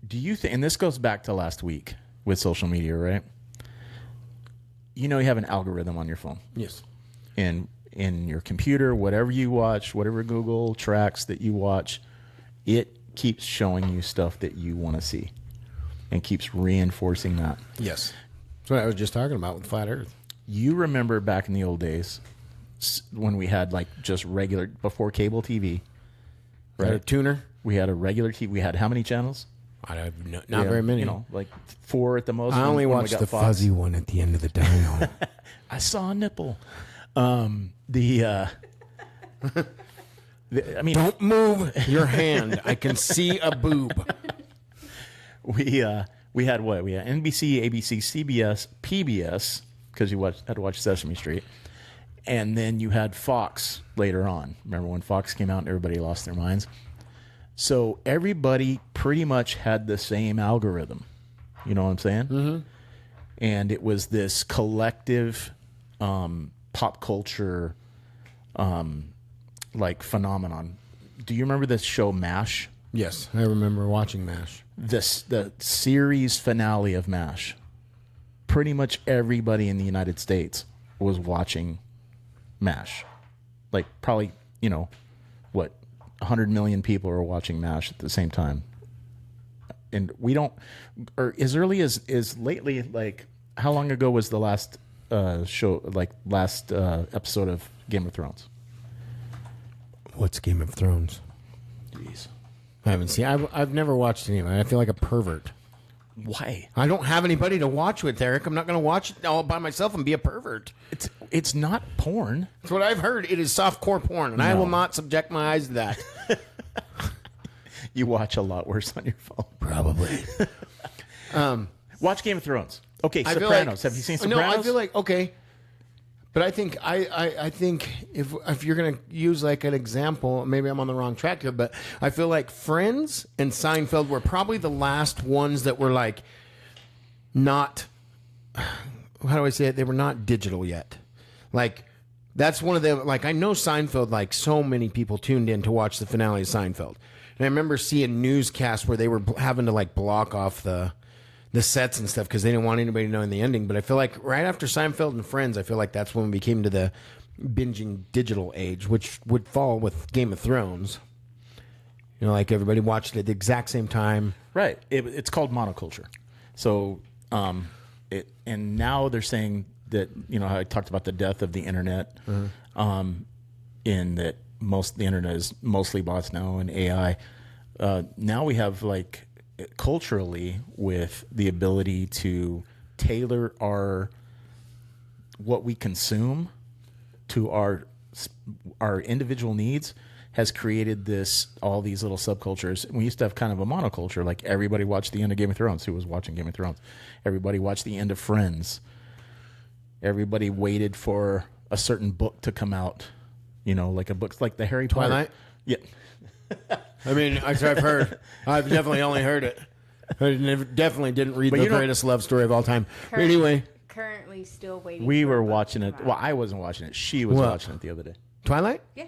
Do you think, and this goes back to last week with social media, right? You know, you have an algorithm on your phone. Yes. And in your computer, whatever you watch, whatever Google tracks that you watch, it keeps showing you stuff that you want to see and keeps reinforcing that. Yes. That's what I was just talking about with Flat Earth. You remember back in the old days when we had like just regular, before cable TV, Right. A tuner? we had a regular TV. We had how many channels? I have We not had, very many. You know, like 4 at the most. I only when we watched got the Fox. fuzzy one at the end of the dial. I saw a nipple. I mean, Don't move your hand. I can see a boob. we had what? We had NBC, ABC, CBS, PBS, because you had to watch Sesame Street. And then you had Fox later on. Remember when Fox came out and everybody lost their minds? So everybody pretty much had the same algorithm. You know what I'm saying? Mm-hmm. And it was this collective pop culture like phenomenon. Do you remember this show MASH? Yes, I remember watching MASH. The series finale of MASH. Pretty much everybody in the United States was watching MASH. Like probably, 100 million people are watching MASH at the same time. And we don't, or as early as lately, like how long ago was the last episode of Game of Thrones? What's Game of Thrones? Jeez. I haven't seen. I've never watched any of it. I feel like a pervert. Why? I don't have anybody to watch with, Eric. I'm not going to watch it all by myself and be a pervert. It's not porn. That's what I've heard. It is softcore porn, and I will not subject my eyes to that. You watch a lot worse on your phone. Probably. Watch Game of Thrones. Okay, I feel Sopranos. like- Have you seen Sopranos? No, I feel like okay, but I think I think if you're gonna use like an example, maybe I'm on the wrong track here, but I feel like Friends and Seinfeld were probably the last ones that were like not. How do I say it? They were not digital yet. Like that's one of the like I know Seinfeld. Like so many people tuned in to watch the finale of Seinfeld, and I remember seeing newscasts where they were having to like block off the sets and stuff because they didn't want anybody knowing the ending. But I feel like right after Seinfeld and Friends, I feel like that's when we came to the binging digital age, which would fall with Game of Thrones. You know, like everybody watched it at the exact same time. Right. It's called monoculture. So, and now they're saying that, how I talked about the death of the internet, in that the internet is mostly bots now and AI. Now we have like culturally with the ability to tailor what we consume to our individual needs has created all these little subcultures. We used to have kind of a monoculture, like everybody watched the end of Game of Thrones. Who was watching Game of Thrones? Everybody watched the end of Friends. Everybody waited for a certain book to come out, like a book like the Harry Potter. Twilight? Yeah. I mean, I've heard. I've definitely only heard it. I definitely didn't read the greatest love story of all time. But anyway, Currently still waiting. We for were a book watching to it. come Well, out. I wasn't watching it. She was What? watching it the other day. Twilight? Yeah.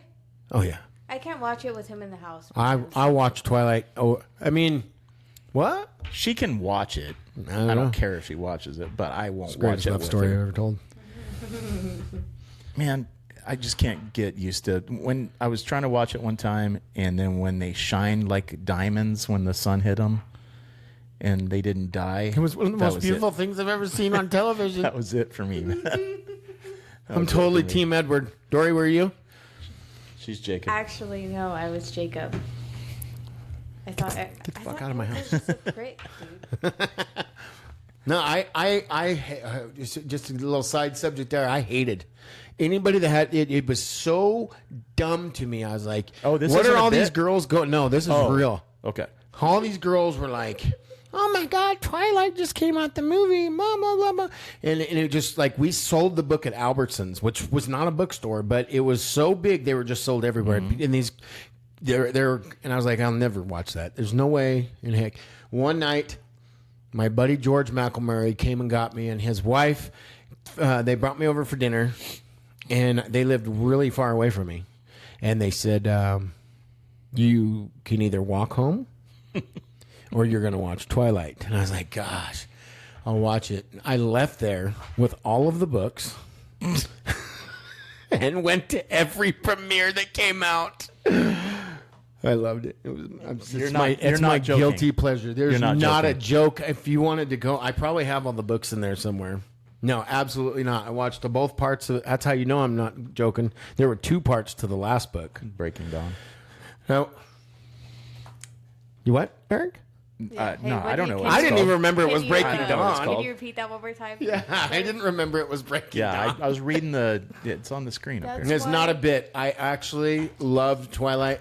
Oh yeah. I can't watch it with him in the house. I watched Twilight. Oh, I mean, what? She can watch it. I don't I know. don't care if she watches it, but I won't watch Greatest it love with story her. I've ever told. Man, I just can't get used to when I was trying to watch it one time, and then when they shined like diamonds when the sun hit them, and they didn't die. It was one of the That most was beautiful it. things I've ever seen on television. That was it for me. I'm totally Team Edward. Dory, were you? She's Jacob. Actually, no, I was Jacob. I thought. Get the fuck out of my house. Just a prick, dude. No, just a little side subject there. I hated anybody that had it. It was so dumb to me. I was like, Oh, this what isn't are a all these bit? girls going? No, this is real. Okay. All these girls were like, oh my God, Twilight just came out the movie, mama, mama. And it just like, we sold the book at Albertsons, which was not a bookstore, but it was so big, they were just sold everywhere. And these, and I was like, I'll never watch that. There's no way in heck. One night, my buddy George McElmurray came and got me, and his wife, they brought me over for dinner, and they lived really far away from me. And they said, you can either walk home or you're going to watch Twilight. And I was like, gosh, I'll watch it. I left there with all of the books and went to every premiere that came out. I loved it. It was You're it's not my joking. guilty pleasure. There's You're not not a joking. joke. If you wanted to go, I probably have all the books in there somewhere. No, absolutely not. I watched both parts of it. That's how you know I'm not joking. There were 2 parts to the last book. Breaking Dawn. No. You what, Eric? Hey, No, what I don't do know. you- what I it's didn't called. even remember it Can was you, Breaking I don't know what it's Dawn. called. Can you repeat that one more time? Yeah, I didn't remember it was Breaking Yeah, Dawn. I was reading it's on the screen up That's here. It's not a bit. I actually loved Twilight.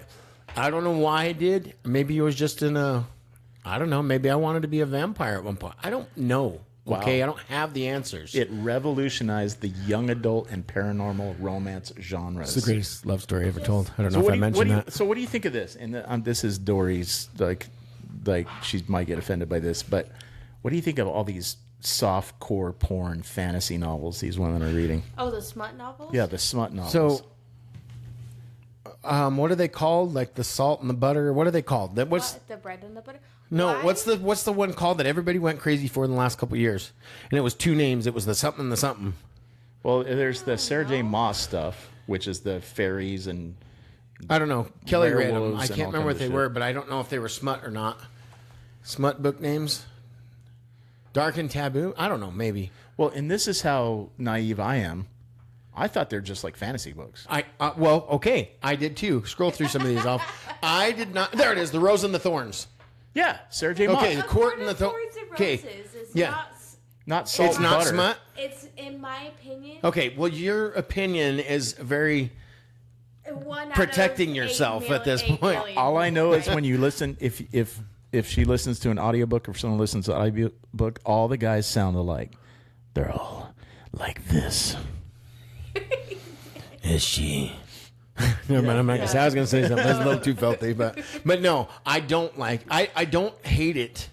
I don't know why I did. Maybe it was just I don't know. Maybe I wanted to be a vampire at one point. I don't know. Wow. Okay, I don't have the answers. It revolutionized the young adult and paranormal romance genres. It's the greatest love story ever told. I don't So know if what I do you, mentioned that. So what do you think of this? And this is Dory's like she might get offended by this, but what do you think of all these soft core porn fantasy novels these women are reading? Oh, the smut novels? Yeah, the smut novels. So, what are they called? Like the salt and the butter? What are they called? What? The bread and the butter? No, Why? what's the one called that everybody went crazy for in the last couple of years? And it was 2 names. It was the something and the something. well, there's the Sarah J. Maas stuff, which is the fairies and I don't know. Kelly read them. I Werewolves and can't all remember what kinds they of were, shit. but I don't know if they were smut or not. Smut book names? Dark and Taboo? I don't know. Maybe. well, and this is how naive I am. I thought they're just like fantasy books. Well, okay. I did too. Scroll through some of these off. I did not. There it is. The Rose and the Thorns. Yeah, Sarah J. Maas. Okay, the Court and the Thorns and Okay. Roses is Yeah. Not salt It's and not butter. smut. It's, in my opinion, Okay. Well, your opinion is very. one out Protecting of yourself 8 at this 8 point. million. All I know is when you listen, if she listens to an audiobook or someone listens to an audiobook, all the guys sound alike. They're all like this. Is she? Never mind. I'm not gonna say. I was gonna say something. That's a little too filthy, but no, I don't like. I don't hate it,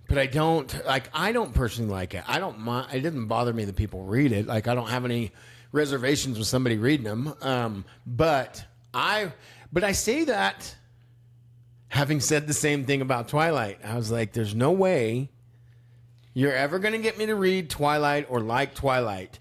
but I don't like. I don't personally like it. I don't mind. It didn't bother me that people read it. Like I don't have any reservations with somebody reading them. But I say that having said the same thing about Twilight. I was like, there's no way you're ever gonna get me to read Twilight or like Twilight.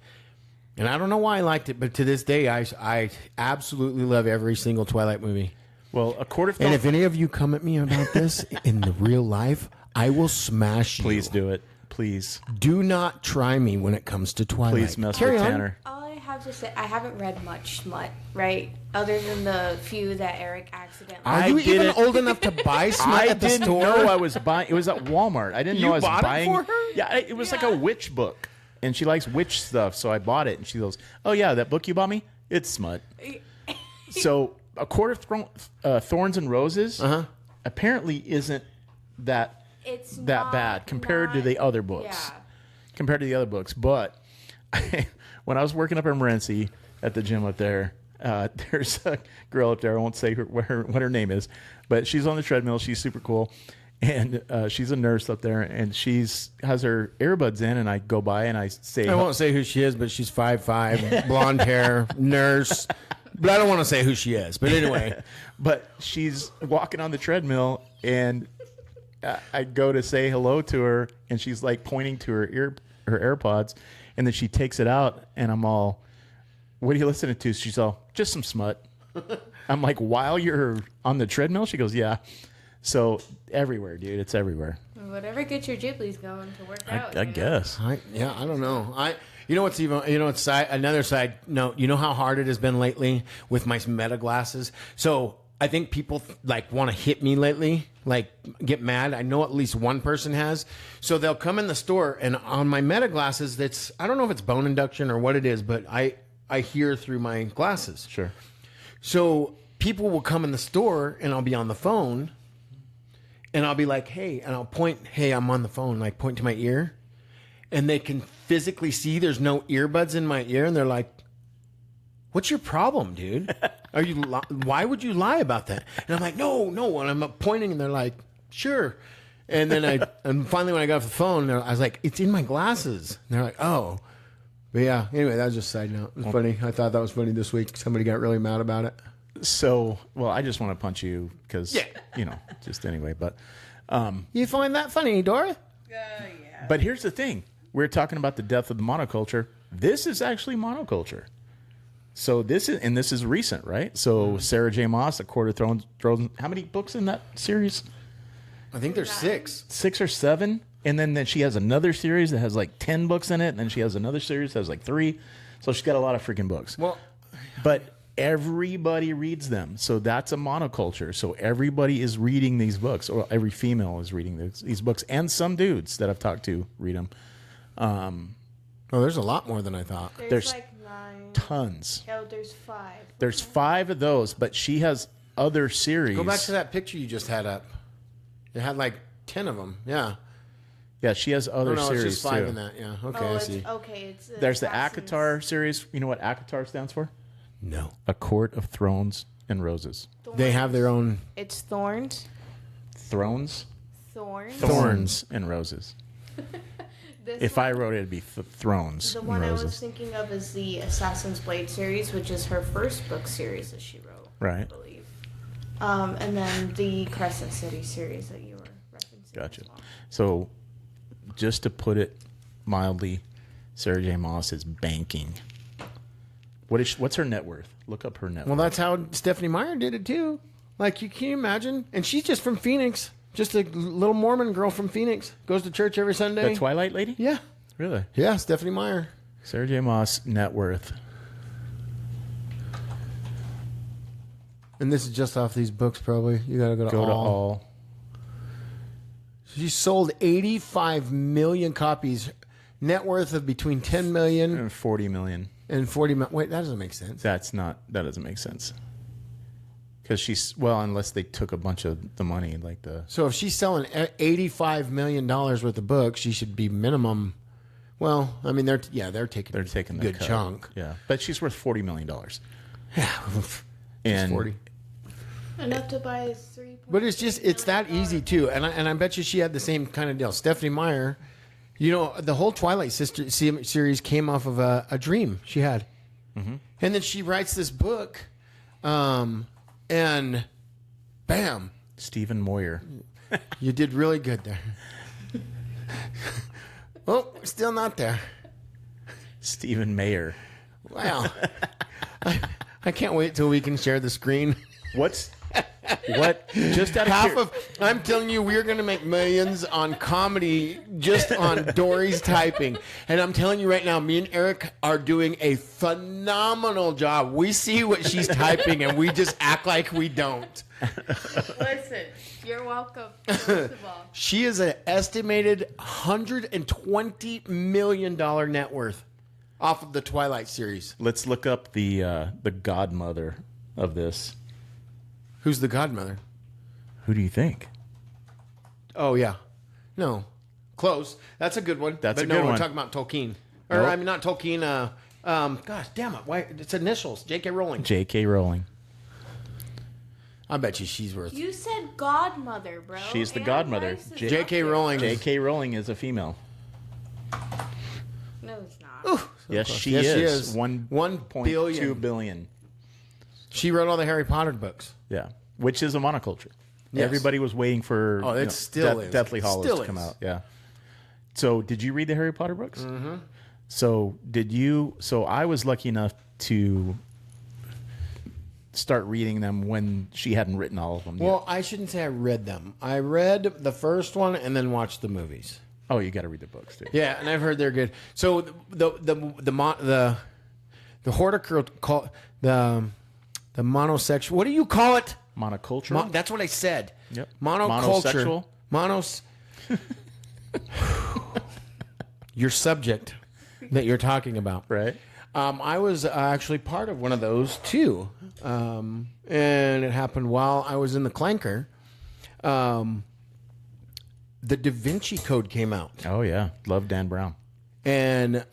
And I don't know why I liked it, but to this day, I absolutely love every single Twilight movie. Well, a Court of And Thorns. if any of you come at me about this in the real life, I will smash you. Please do it. Please. Do not try me when it comes to Twilight. Please mess Carry with on. Tanner. All I have to say, I haven't read much smut, right? Other than the few that Eric accidentally. Are I you even didn't- old enough to buy smut I at the didn't store? know I was buying. It was at Walmart. I didn't You know I was bought it buying. for her? Yeah, it was like Yeah. a witch book, and she likes witch stuff, so I bought it. And she goes, "Oh yeah, that book you bought me, it's smut." So, A Court of Thorns and Roses apparently isn't that It's that not- bad compared to not- the other books. Yeah. Compared to the other books, but when I was working up in Morenci at the gym up there, there's a girl up there. I won't say what her name is, but she's on the treadmill. She's super cool, and she's a nurse up there, and has her earbuds in. And I go by and I say, I won't say who she is, but she's 5'5", blonde hair, nurse. But I don't want to say who she is. But anyway, but she's walking on the treadmill, and I go to say hello to her, and she's like pointing to her AirPods, and then she takes it out, and I'm all, what are you listening to? She's all, just some smut. I'm like, while you're on the treadmill? She goes, yeah. So everywhere, dude. It's everywhere. Whatever gets your Ghiblis going to work out. I guess. I don't know. You know what's even, another side note, you know how hard it has been lately with my Meta glasses? So I think people like want to hit me lately, like get mad. I know at least one person has. So they'll come in the store and on my Meta glasses, I don't know if it's bone induction or what it is, but I hear through my glasses. Sure. So people will come in the store and I'll be on the phone and I'll be like, hey, and I'll point, hey, I'm on the phone, like point to my ear. And they can physically see there's no earbuds in my ear. And they're like, what's your problem, dude? Why would you lie about that? And I'm like, no. And I'm pointing and they're like, sure. And then and finally when I got off the phone, I was like, it's in my glasses. And they're like, oh. But yeah, anyway, that was just a side note. It was funny. I thought that was funny this week. Somebody got really mad about it. So, well, I just want to punch you because, just anyway. But you find that funny, Dora? Yeah. But here's the thing. We're talking about the death of the monoculture. This is actually monoculture. So this is recent, right? So Sarah J. Maas, A Court of Thrones. How many books in that series? I think there's 6. 6 or 7. And then she has another series that has like 10 books in it. And then she has another series that has like 3. So she's got a lot of freaking books. Well, but everybody reads them. So that's a monoculture. So everybody is reading these books, or every female is reading these books. And some dudes that I've talked to read them. there's a lot more than I thought. There's like 9. Tons. Oh, there's 5. There's 5 of those, but she has other series. Go back to that picture you just had up. It had like 10 of them. Yeah. Yeah, she has other series it's just 5 too. in that. Yeah. Okay, I see. It's There's the Assassins. ACOTAR series. You know what ACOTAR stands for? No. A Court of Thrones and Roses. Thorns. They have their own It's Thorns. Thrones, Thorns. and Roses. This If one, I wrote it, it'd be Thrones the and one I Roses. was thinking of is the Assassin's Blade series, which is her first book series that she wrote. Right. I believe. And then the Crescent City series that you were referencing. Gotcha. As well. So, just to put it mildly, Sarah J. Maas is banking. What's her net worth? Look up her net Well, worth. that's how Stephanie Meyer did it too. Like, can you imagine? And she's just from Phoenix. Just a little Mormon girl from Phoenix. Goes to church every Sunday. The Twilight lady? Yeah. Really? Yeah, Stephanie Meyer. Sarah J. Maas net worth. And this is just off these books, probably. You got to go to Go to all. all. She sold 85 million copies. Net worth of between 10 million And 40 million. and 40 million. Wait, that doesn't make sense. That doesn't make sense. Because unless they took a bunch of the money, like the. So if she's selling $85 million worth of books, she should be minimum. Well, I mean, they're taking They're taking a the good cut. chunk. Yeah. But she's worth $40 million. Yeah, And 40. Enough to buy 3. But it's that easy too, and I bet you she had the same kind of deal. Stephanie Meyer, the whole Twilight Sister series came off of a dream she had, and then she writes this book, and bam, Stephen Moyer. you did really good there. Oh, still not there. Stephen Mayer. Wow, I can't wait till we can share the screen. What? Just out of Half of I'm telling you, we're going to make millions on comedy just on Dory's typing. And I'm telling you right now, me and Eric are doing a phenomenal job. We see what she's typing and we just act like we don't. Listen, you're welcome. First of all. She is an estimated $120 million net worth off of the Twilight series. Let's look up the godmother of this. Who's the godmother? Who do you think? Oh, yeah. No. Close. That's a good one. That's but a no, good we're one. talking about Tolkien. Or, Nope. I mean, not Tolkien. Gosh, damn it. Why? It's initials. J.K. Rowling. J.K. Rowling. I bet you she's worth. You said godmother, bro. She's the Anne godmother. Rice is J- up J.K. there. Rowling. J.K. Rowling is a female. No, it's not. Yes, close. she Yes, she is. is. 1.2 billion. billion. She wrote all the Harry Potter books. Yeah, which is a monoculture. Yes. Everybody was waiting for Oh, it still is. Deathly Hallows Still to come is. out. Yeah. So, did you read the Harry Potter books? Mm-hmm. So, did you? So, I was lucky enough to start reading them when she hadn't written all of them yet? Well, I shouldn't say I read them. I read the first one and then watched the movies. Oh, you got to read the books too. Yeah, and I've heard they're good. So the horticulture, the monosexual. What do you call it? Monocultural. That's what I said. Yep. Monoculture. Monosexual? Your subject that you're talking about. Right. I was actually part of one of those too, and it happened while I was in the Clanker. The Da Vinci Code came out, Oh yeah, love Dan Brown. and did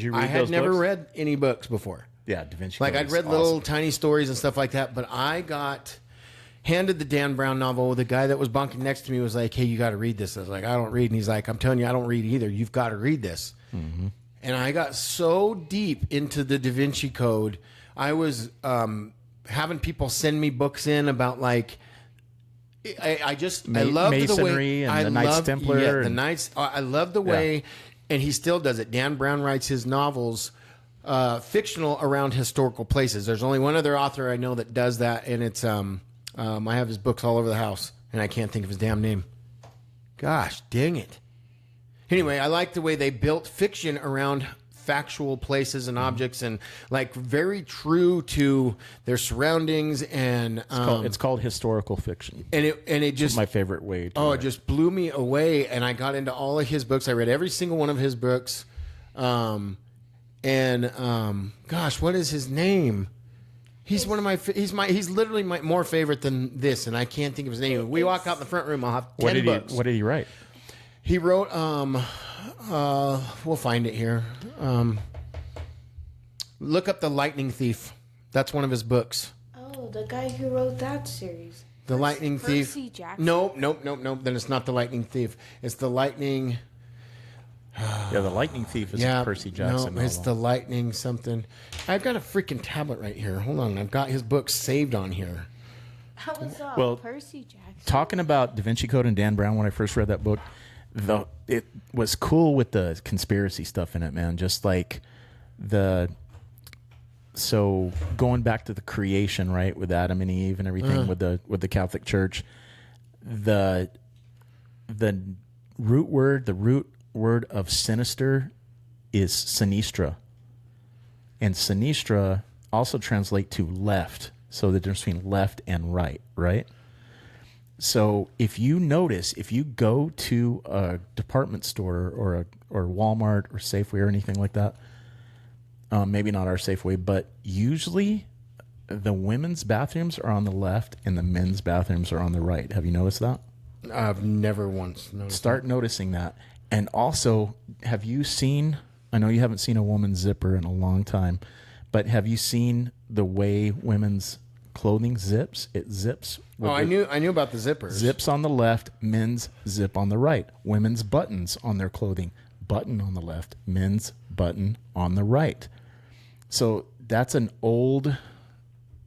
you read I had those never books? read any books before. Yeah, Da Vinci. Like Code I'd is read awesome. little tiny stories and stuff like that, but I got handed the Dan Brown novel. The guy that was bunking next to me was like, "Hey, you got to read this." I was like, "I don't read," and he's like, "I'm telling you, I don't read either. You've got to read this." Mm-hmm. And I got so deep into the Da Vinci Code, I was having people send me books in about like. I love the Masonry way and I the Knights love, Templar Yeah, the and- Knights. I love the way, and he still does it. Dan Brown writes his novels fictional around historical places. There's only one other author I know that does that, and it's I have his books all over the house, and I can't think of his damn name. Gosh, dang it. Anyway, I like the way they built fiction around factual places and objects, and like very true to their surroundings. And It's called historical fiction. and it just My favorite way. To it write. just blew me away, and I got into all of his books. I read every single one of his books. Gosh, what is his name? He's one of my. He's literally my more favorite than this, and I can't think of his name. We walk out in the front room. I'll have 10 books. What did he write? He wrote. We'll find it here. Look up The Lightning Thief. That's one of his books. Oh, the guy who wrote that series. The Lightning Thief. Percy Jackson. Nope. Then it's not The Lightning Thief. It's The Lightning. Yeah, the Lightning Thief is a Percy Jackson No, it's novel. The Lightning something. I've got a freaking tablet right here. Hold on. I've got his book saved on here. That was Well, Percy Jackson. Talking about Da Vinci Code and Dan Brown, when I first read that book, it was cool with the conspiracy stuff in it, man. Just like so going back to the creation, right, with Adam and Eve and everything, with the Catholic Church, the root word of sinister is sinistra, and sinistra also translate to left. So the difference between left and right? So if you notice, if you go to a department store or Walmart or Safeway or anything like that, maybe not our Safeway, but usually the women's bathrooms are on the left and the men's bathrooms are on the right. Have you noticed that? I've never once noticed. Start noticing that. And also, have you seen, I know you haven't seen a woman's zipper in a long time, but have you seen the way women's clothing zips? It zips. Oh, I knew about the zippers. Zips on the left, men's zip on the right. Women's buttons on their clothing, button on the left, men's button on the right. So that's an old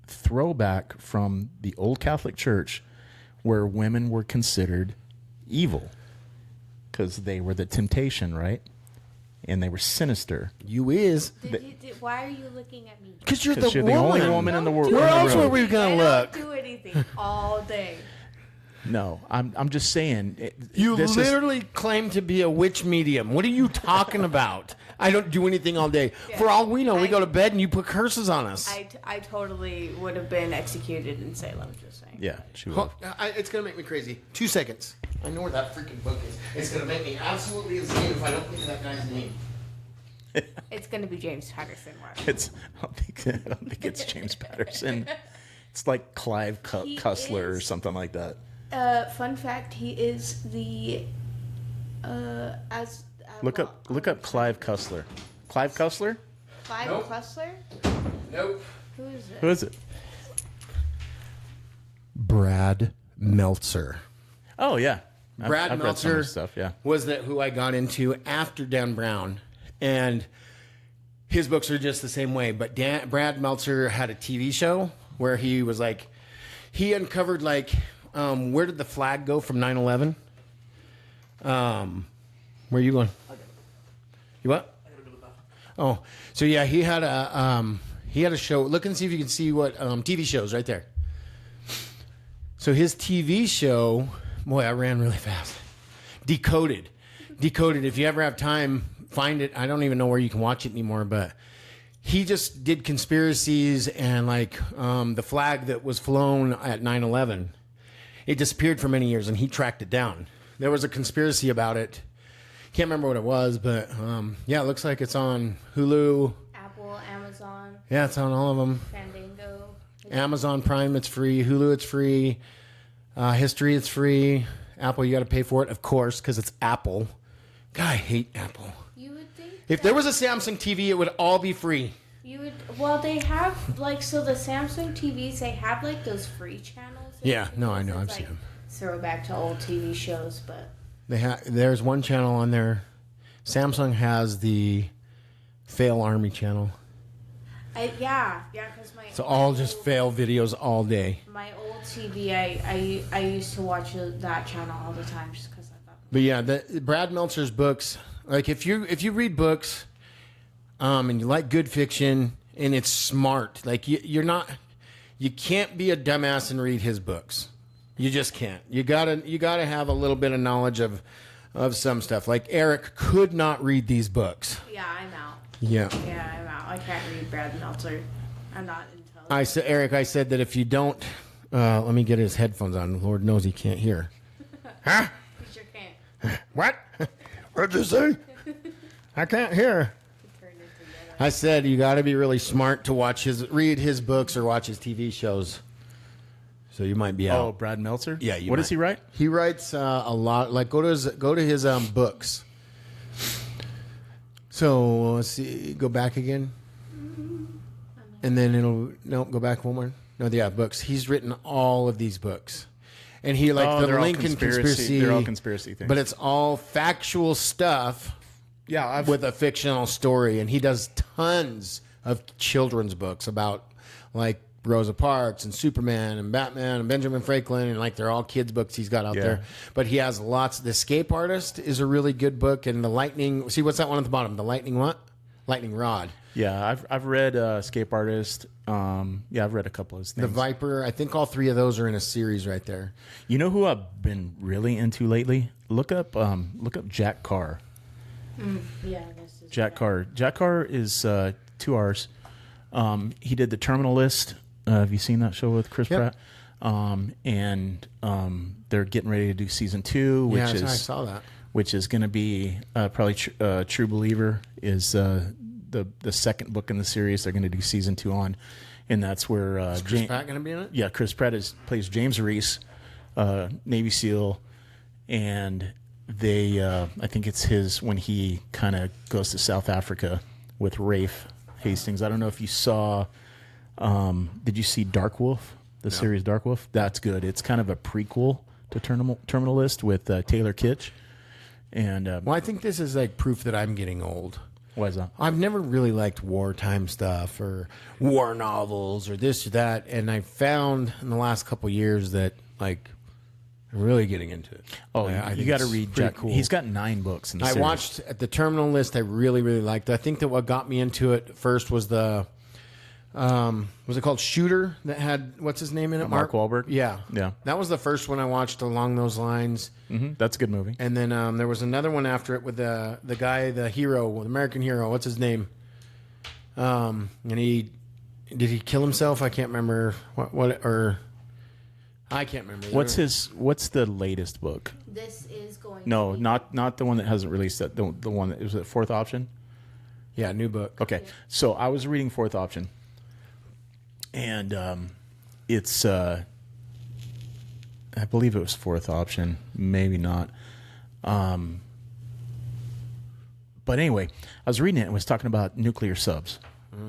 throwback from the old Catholic Church where women were considered evil because they were the temptation, right? And they were sinister. You is. Why are you looking at me? Because you're Because the you're the woman. only woman in the world. Where else were we going to I look? don't do anything all day. No, I'm just saying. You this is- literally claim to be a witch medium. What are you talking about? I don't do anything all day. For all we know, we go to bed and you put curses on us. I totally would have been executed in Salem, just saying. yeah, she was. It's going to make me crazy. 2 seconds. I know where that freaking book is. It's going to make me absolutely insane if I don't think of that guy's name. It's going to be James Patterson. Watch. I don't think it's James Patterson. It's like Clive He Cussler or is- something like that. Fun fact: he is the Look up Clive Cussler. Clive Cussler? Clive Nope. Cussler. Nope. Who is it? Who is it? Brad Meltzer. Oh yeah, Brad I've read some of Meltzer his stuff. Yeah, was that who I got into after Dan Brown, and his books are just the same way. But Brad Meltzer had a TV show where he was like, he uncovered like, where did the flag go from 9/11? Where are you going? You what? Oh, so yeah, he had a show. Look and see if you can see what TV shows right there. So his TV show, boy, I ran really fast. Decoded. If you ever have time, find it. I don't even know where you can watch it anymore, but he just did conspiracies and like the flag that was flown at 9/11. It disappeared for many years, and he tracked it down. There was a conspiracy about it. Can't remember what it was, but yeah, it looks like it's on Hulu. Apple, Amazon. Yeah, it's on all of them. Fandango. Amazon Prime, it's free. Hulu, it's free. History, it's free. Apple, you got to pay for it, of course, because it's Apple. God, I hate Apple. You would think If there was a Samsung TV, it would all be free. well, they have like, so the Samsung TVs, they have like those free channels. Yeah, no, I know, I've It's seen them. Throwback to old TV shows, but There's one channel on there. Samsung has the Fail Army channel. because my So all just fail videos all day. my old TV, I used to watch that channel all the time just because I thought. But yeah, Brad Meltzer's books. Like if you read books, and you like good fiction and it's smart, like you can't be a dumbass and read his books. You just can't. You gotta have a little bit of knowledge of some stuff. Like Eric could not read these books. Yeah, I'm out. Yeah. Yeah, I'm out. I can't read Brad Meltzer. I'm not intelligent. I said that if you don't, let me get his headphones on. Lord knows he can't hear. Huh? You sure can't. What? What'd you say? I can't hear. Turn it together. I said you got to be really smart to read his books or watch his TV shows. So you might be out. Oh, Brad Meltzer? Yeah. What does he write? He writes a lot. Like go to his books. So let's see. Go back again, and then go back one more. No, yeah, books. He's written all of these books, and he the they're all Lincoln conspiracy. They're all conspiracy things. But it's all factual stuff. Yeah, with a fictional story, and he does tons of children's books about like Rosa Parks and Superman and Batman and Benjamin Franklin, and like they're all kids books he's got out there. But he has lots. The Escape Artist is a really good book, and the Lightning. See, what's that one at the bottom? The Lightning what? Lightning Rod. Yeah, I've read Escape Artist. I've read a couple of his things. The Viper. I think all three of those are in a series right there. You know who I've been really into lately? Look up Jack Carr. Yeah, this is Jack Carr. Jack Carr is 2 R's. He did The Terminal List. Have you seen that show with Chris Pratt? And they're getting ready to do season 2, which I is saw that. Which is going to be probably True Believer is the second book in the series. They're going to do season 2 on, and that's where Is Chris Pratt going to be in it? Yeah, Chris Pratt plays James Reese, Navy SEAL, and they I think it's his when he kind of goes to South Africa with Rafe Hastings. I don't know if you saw. Did you see Dark Wolf? The series Dark Wolf? That's good. It's kind of a prequel to Terminal List with Taylor Kitsch. And Well, I think this is like proof that I'm getting old. why is that? I've never really liked wartime stuff or war novels or this or that, and I found in the last couple years that like I'm really getting into it. Oh, I you think got to it's read pretty Jack. cool. He's got 9 books in the I series. watched at the Terminal List. I really, really liked it. I think that what got me into it first was the was it called Shooter that had what's his name in it? Mark Wahlberg? Yeah, Yeah. That was the first one I watched along those lines. That's a good movie. And then there was another one after it with the guy, the hero, the American hero. What's his name? And did he kill himself? I can't remember I can't remember. What's the latest book? This is going. No, to be, not the one that hasn't released yet. The one that is it Fourth Option. Yeah, new book. Okay, so I was reading Fourth Option, and it's I believe it was Fourth Option, maybe not. But anyway, I was reading it and it was talking about nuclear subs.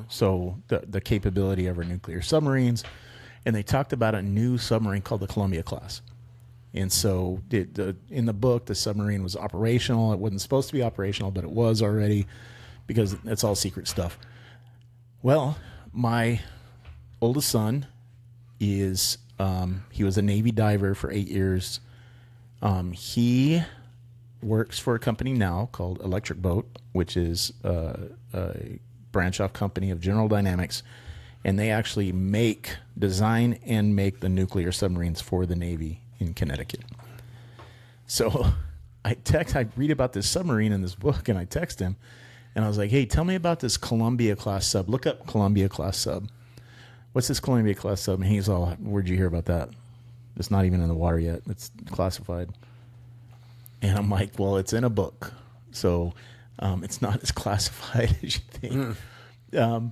So the capability of our nuclear submarines, and they talked about a new submarine called the Columbia class. And so in the book, the submarine was operational. It wasn't supposed to be operational, but it was already because it's all secret stuff. Well, my oldest son is he was a Navy diver for 8 years. He works for a company now called Electric Boat, which is a branch off company of General Dynamics, and they actually design and make the nuclear submarines for the Navy in Connecticut. So I read about this submarine in this book, and I text him, and I was like, hey, tell me about this Columbia class sub. Look up Columbia class sub. What's this Columbia class sub? And he's all, where'd you hear about that? It's not even in the water yet. It's classified. And I'm like, well, it's in a book. So it's not as classified as you think.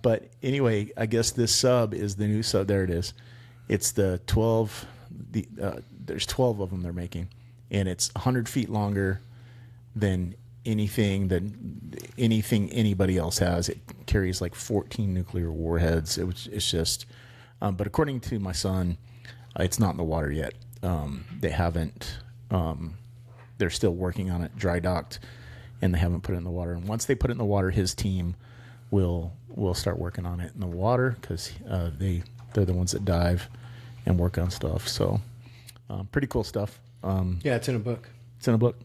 But anyway, I guess this sub is the new sub. There it is. It's the 12. There's 12 of them they're making. And it's 100 feet longer than anything anybody else has. It carries like 14 nuclear warheads. It's just, but according to my son, it's not in the water yet. They haven't. They're still working on it, dry docked, and they haven't put it in the water. And once they put it in the water, his team will start working on it in the water because they're the ones that dive and work on stuff. So pretty cool stuff. Yeah, it's in a book. It's in a book.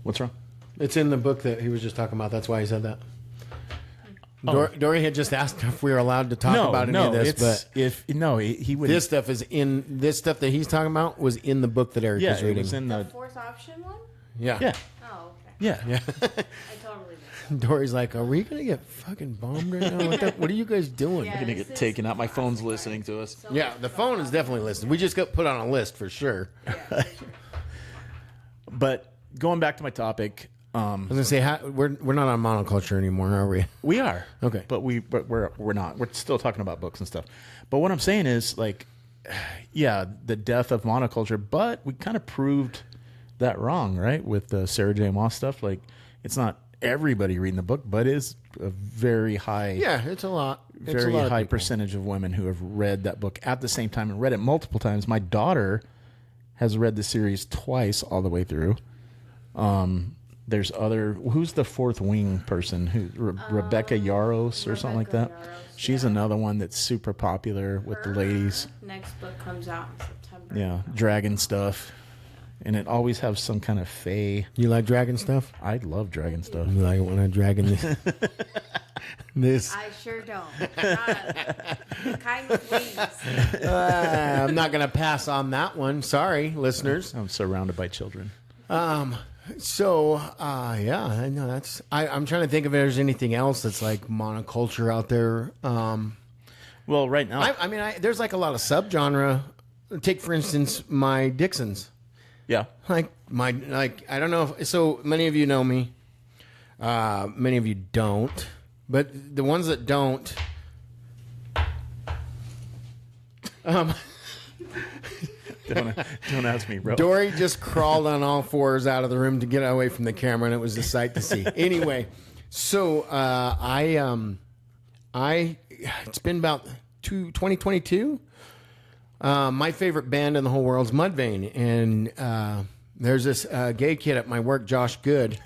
What's wrong? It's in the book that he was just talking about. That's why he said that. Dory had just asked if we were allowed to talk about any of this, but he would. This stuff that he's talking about was in the book that Eric was reading. It was in The fourth option one? Yeah. Oh, okay. Yeah. Yeah. I totally missed. Dory's like, are we going to get fucking bombed right now? What are you guys doing? Yeah. We're gonna This get is taken out. My phone's listening to us. So Yeah, the phone is definitely listening. We just got put on a list for sure. Yeah, for sure. But going back to my topic, I was gonna say we're not on monoculture anymore, are we? we are Okay. but we're not. We're still talking about books and stuff. But what I'm saying is, like, yeah, the death of monoculture. But we kind of proved that wrong, right? With the Sarah J. Maas stuff. Like, it's not everybody reading the book, but it is a very high, Yeah, it's a lot. It's very a lot of high people. percentage of women who have read that book at the same time and read it multiple times. My daughter has read the series twice all the way through. There's who's the Fourth Wing person? Rebecca Yaros or something like that? Rebecca Yaros, She's another one that's super popular with the ladies. Next book comes out in September. Yeah, dragon stuff. And it always has some kind of fae. You like dragon stuff? I love dragon stuff. You like it when I dragon this? I sure don't. Not the kind with wings. I'm not gonna pass on that one. Sorry, listeners. I'm surrounded by children. So, yeah, I know that's. I'm trying to think if there's anything else that's like monoculture out there. Well, right now, I mean, there's like a lot of subgenre. Take for instance my Dixons. yeah. I don't know if so many of you know me. Many of you don't, but the ones that don't. Don't ask me, bro. Dory just crawled on all fours out of the room to get away from the camera, and it was a sight to see. Anyway, so it's been about 2022. My favorite band in the whole world's Mudvayne, and there's this gay kid at my work, Josh Good.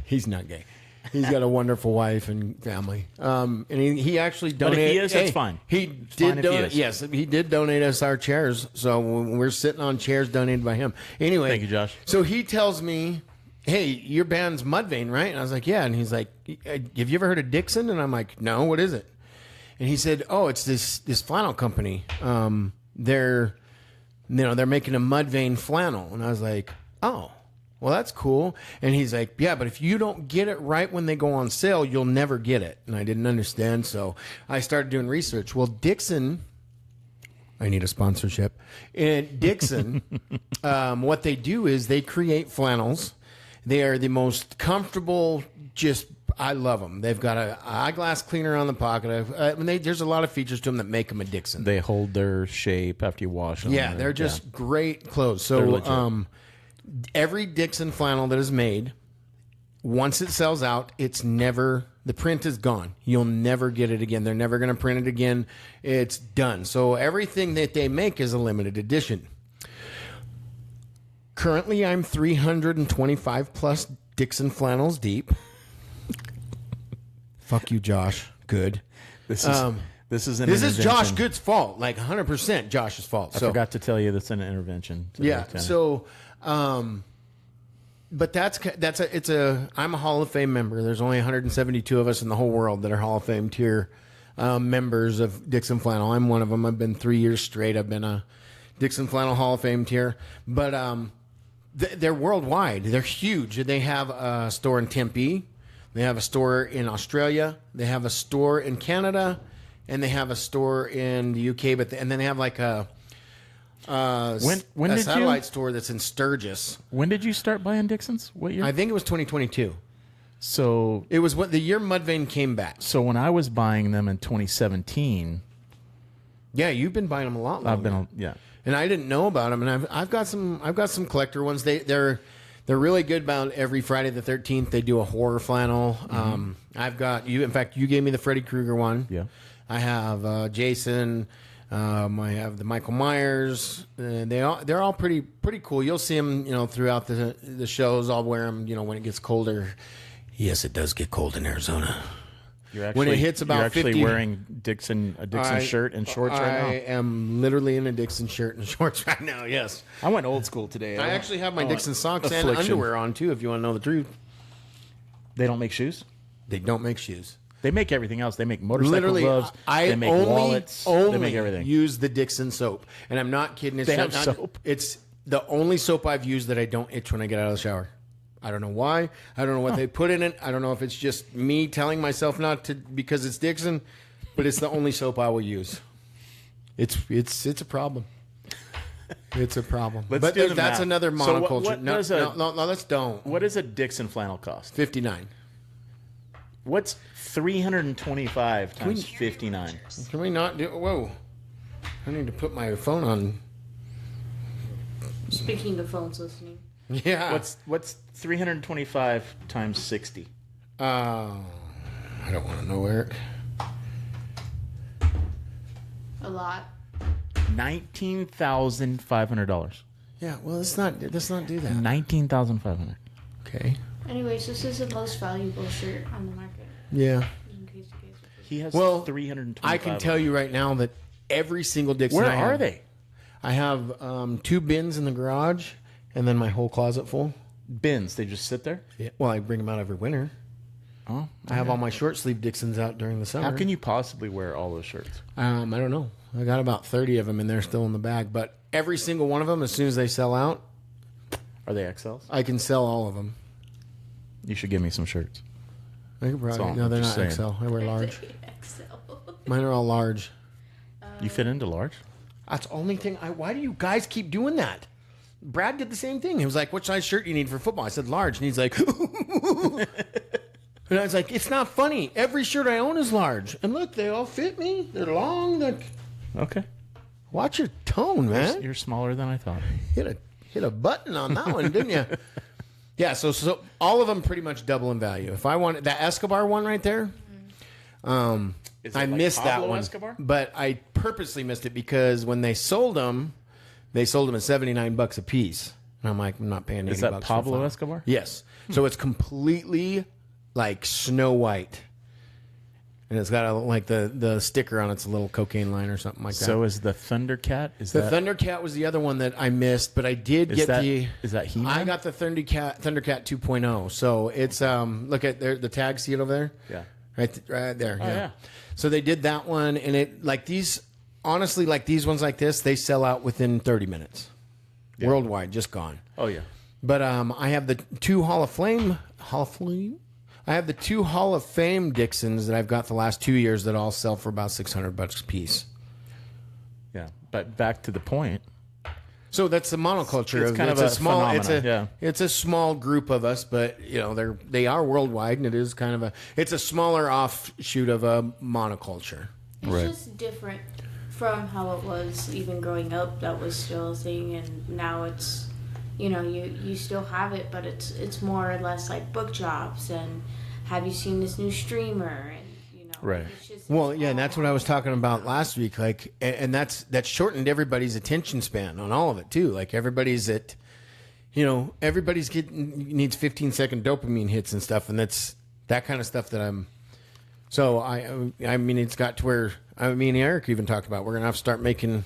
He's not gay. He's got a wonderful wife and family. And he actually donated. But if he is, that's fine. He It's did fine if he donate. is. Yes, he did donate us our chairs. So we're sitting on chairs donated by him. Anyway, Thank you, Josh. So he tells me, "Hey, your band's Mudvayne, right?" And I was like, "Yeah." And he's like, "Have you ever heard of Dixon?" And I'm like, "No, what is it?" And he said, "Oh, it's this flannel company. They're making a Mudvayne flannel." And I was like, "Oh, well, that's cool." And he's like, "Yeah, but if you don't get it right when they go on sale, you'll never get it." And I didn't understand, so I started doing research. Well, Dixon, I need a sponsorship. And Dixon, what they do is they create flannels. They are the most comfortable, I love them. They've got an eyeglass cleaner on the pocket. There's a lot of features to them that make them a Dixon. They hold their shape after you wash them. Yeah, they're just great clothes. They're So legit. every Dixon flannel that is made, once it sells out, the print is gone. You'll never get it again. They're never going to print it again. It's done. So everything that they make is a limited edition. Currently, I'm 325 plus Dixon flannels deep. Fuck you, Josh. Good. This is This is Josh Good's fault, like 100% Josh's fault. I forgot to tell you that's an intervention. Yeah. So, but I'm a Hall of Fame member. There's only 172 of us in the whole world that are Hall of Fame tier members of Dixon Flannel. I'm one of them. I've been 3 years straight. I've been a Dixon Flannel Hall of Fame tier, but they're worldwide. They're huge. They have a store in Tempe. They have a store in Australia. They have a store in Canada, and they have a store in the UK. And then they have like a satellite store that's in Sturgis. When did you start buying Dixons? What year? I think it was 2022. So it was the year Mudvayne came back. So when I was buying them in 2017, yeah, you've been buying them a lot longer. And I didn't know about them. And I've got some collector ones. They're really good. About every Friday the 13th, they do a horror flannel. I've got you. In fact, you gave me the Freddy Krueger one. Yeah. I have Jason. I have the Michael Myers. They're all pretty cool. You'll see them, throughout the shows. I'll wear them, when it gets colder. Yes, it does get cold in Arizona. When it hits about you're actually 50, wearing a Dixon shirt and shorts right now. I am literally in a Dixon shirt and shorts right now. Yes, I went old school today. I actually have my Dixon socks and underwear on too. If you want to know the truth, they don't make shoes. They don't make shoes. They make everything else. They make motorcycle gloves. They make wallets. They make everything. Use the Dixon soap, and I'm not kidding. They have soap. It's the only soap I've used that I don't itch when I get out of the shower. I don't know why. I don't know what they put in it. I don't know if it's just me telling myself not to because it's Dixon, but it's the only soap I will use. It's a problem. It's a problem. That's another monoculture. So let's don't. What does a Dixon flannel cost? $59. What's 325 times 59? Can we not do? Whoa! I need to put my phone on. Speaking of phones listening. Yeah. What's 325 times 60? I don't want to know, Eric. A lot. $19,500. Yeah. Well, let's not do that. $19,500. Okay. Anyways, this is the most valuable shirt on the market. Yeah. He has 325. I can tell you right now that every single Dixon. Where are they? I have 2 bins in the garage, and then my whole closet full. Bins? They just sit there? Yeah. Well, I bring them out every winter. Oh. Okay. I have all my short sleeve Dixons out during the summer. How can you possibly wear all those shirts? I don't know. I got about 30 of them, and they're still in the bag. But every single one of them, as soon as they sell out, are they XLs? I can sell all of them. You should give me some shirts. I could probably. No, they're not XL. I wear large. Mine are all large. You fit into large? That's the only thing. Why do you guys keep doing that? Brad did the same thing. He was like, "What size shirt do you need for football?" I said large, and he's like, and I was like, "It's not funny. Every shirt I own is large, and look, they all fit me. They're long. Okay. Watch your tone, man. You're smaller than I thought. Hit a button on that one, didn't you?" Yeah. So all of them pretty much double in value. If I wanted that Escobar one right there, I missed that one, Escobar? But I purposely missed it because when they sold them at $79 a piece. And I'm like, I'm not paying $80. Is that Pablo Escobar? Yes. So it's completely like Snow White. And it's got the sticker on it's a little cocaine line or something like that. So is the Thundercat? Thundercat was the other one that I missed, but I did Is that He-Man? I got the Thundercat 2.0. So it's look at the tag, see it over there? Yeah. Right there. Oh, yeah. So they did that one, and it honestly, these ones like this, they sell out within 30 minutes. Yeah. Worldwide, just gone. Oh, yeah. But I have the 2 Hall of Fame. I have the 2 Hall of Fame Dixons that I've got the last 2 years that all sell for about $600 a piece. Yeah, but back to the point. So that's the monoculture. It's kind of a small. It's a small group of us, but they are worldwide, and it is kind of it's a smaller offshoot of a monoculture. It's just different from how it was even growing up. That was still a thing, and now it's you still have it, but it's more or less like book drops and have you seen this new streamer and. Right. And that's what I was talking about last week. Like, and that's shortened everybody's attention span on all of it too. Like everybody's needs 15-second dopamine hits and stuff, and that's that kind of stuff that I'm. So I mean, it's got to where I mean, Eric even talked about we're going to have to start making,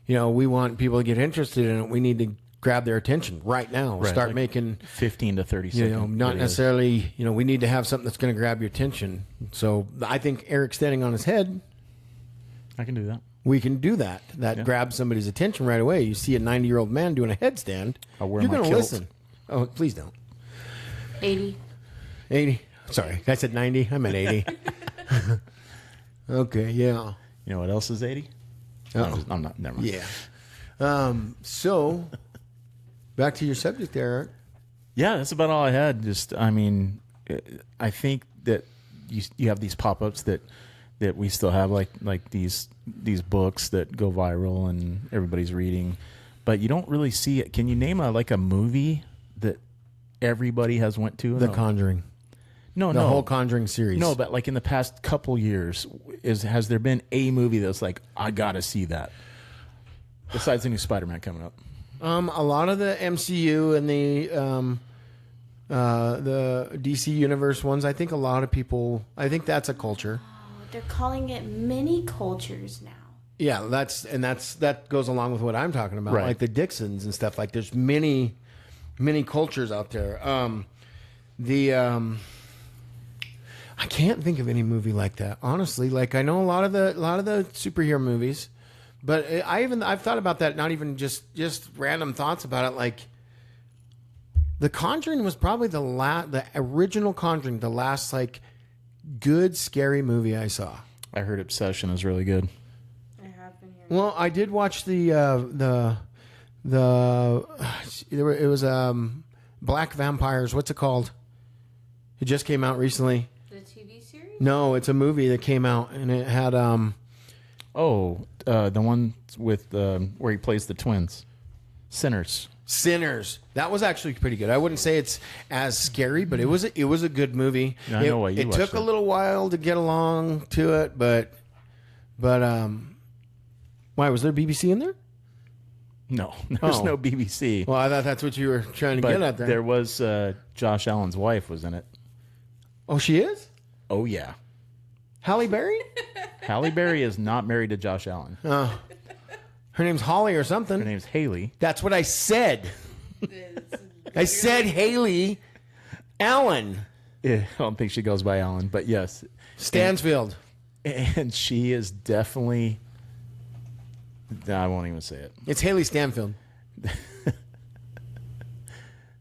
we want people to get interested in it. We need to grab their attention right now. Right, Start like making 15 to 30 seconds. not necessarily, we need to have something that's going to grab your attention. So I think Eric standing on his head, I can do that. we can do that. That grabs somebody's attention right away. You see a 90-year-old man doing a headstand, I'll wear you're my going to kilt. listen. Oh, please don't. 80. 80. Sorry, I said 90. I meant 80. Okay, yeah. You know what else is 80? I'm not. Never mind. Yeah. So, back to your subject there, Eric. Yeah, that's about all I had. Just, I mean, I think that you have these pop-ups that we still have, like these books that go viral and everybody's reading, but you don't really see it. Can you name a movie that everybody has went to? The Conjuring. No, The whole Conjuring series. No, but like in the past couple years, has there been a movie that's like, I gotta see that? Besides the new Spider-Man coming up. A lot of the MCU and the DC Universe ones, I think a lot of people, I think that's a culture. Oh, they're calling it mini cultures now. Yeah, that goes along with what I'm talking about, Right. like the Dixons and stuff. Like there's many cultures out there. I can't think of any movie like that, honestly. Like I know a lot of the superhero movies, but I've thought about that. Not even just random thoughts about it. Like The Conjuring was probably the original Conjuring, the last like good scary movie I saw. I heard Obsession is really good. I have been here. Well, I did watch it was Black Vampires. What's it called? It just came out recently. The TV series? No, it's a movie that came out and it had the one with where he plays the twins, Sinners. Sinners. That was actually pretty good. I wouldn't say it's as scary, but it was a good movie. Yeah, I know why you it watched took it. a little while to get along to it, but why was there BBC in there? No, there's no BBC. Well, I thought that's what you were trying to get at But there. there was Josh Allen's wife was in it. Oh, she is? Oh yeah, Halle Berry? Halle Berry is not married to Josh Allen. Oh. Her name's Holly or something. Her name's Haley. That's what I said. I said Haley Allen. I don't think she goes by Allen, but yes, Stansfield. and she is definitely. I won't even say it. It's Haley Stanfield.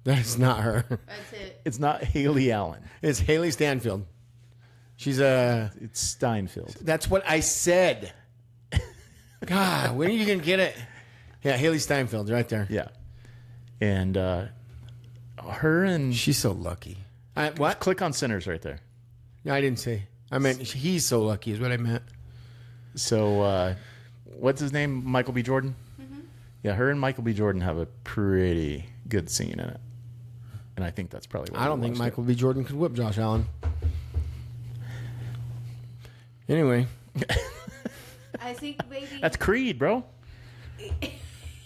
That's not her. That's it. It's not Haley Allen. It's Haley Stanfield. She's It's Steinfeld. That's what I said. God, when are you gonna get it? Yeah, Haley Steinfeld, right there. Yeah, and her and She's so lucky. What? click on Sinners right there. I didn't say. I meant he's so lucky is what I meant. So what's his name? Michael B. Jordan. Mm-hmm. Yeah, her and Michael B. Jordan have a pretty good scene in it, and I think that's probably why I don't we think watched Michael B. Jordan could whip Josh Allen. Anyway, I think maybe it. That's Creed, bro.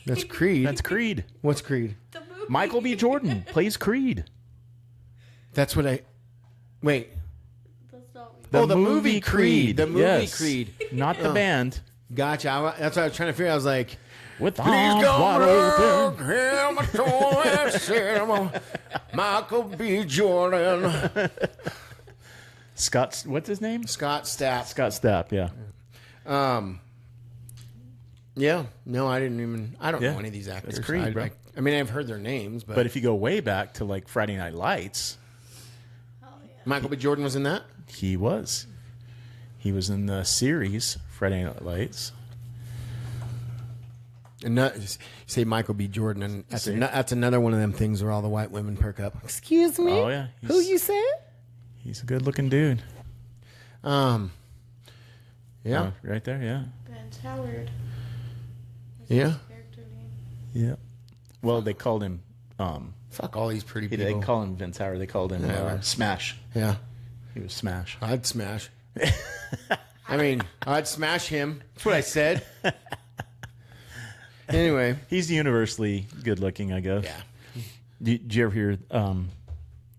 that's Creed. That's Creed. What's Creed? the movie. Michael B. Jordan plays Creed. That's what I. Wait. That's not what The Oh, the movie Creed. The movie yes. Creed. Not the band. Gotcha. That's what I was trying to figure out. I was like, With please arms wide don't open. hear my toy cinema. Michael B. Jordan. Scott, what's his name? Scott Stapp. Scott Stapp, yeah. Yeah. No, I didn't even. I don't Yeah. know any of these actors. That's Creed, bro. I mean, I've heard their names, but, But if you go way back to like Friday Night Lights, Oh yeah. Michael B. Jordan was in that. he was. He was in the series Friday Night Lights. And not, you say Michael B. Jordan, and that's, See? that's another one of them things where all the white women perk up. Excuse me. Oh, yeah. Who you said? He's a good looking dude. Yeah. Right there, yeah. Vance Howard. That's Yeah. his character name. Yeah. Well, they called him Fuck all these pretty people. they call him Vince Howard. They called him Yeah. Smash. Yeah. He was Smash. I'd smash. I mean, I'd smash him. That's what I said. Anyway. He's universally good looking, I guess. Yeah. Did you ever hear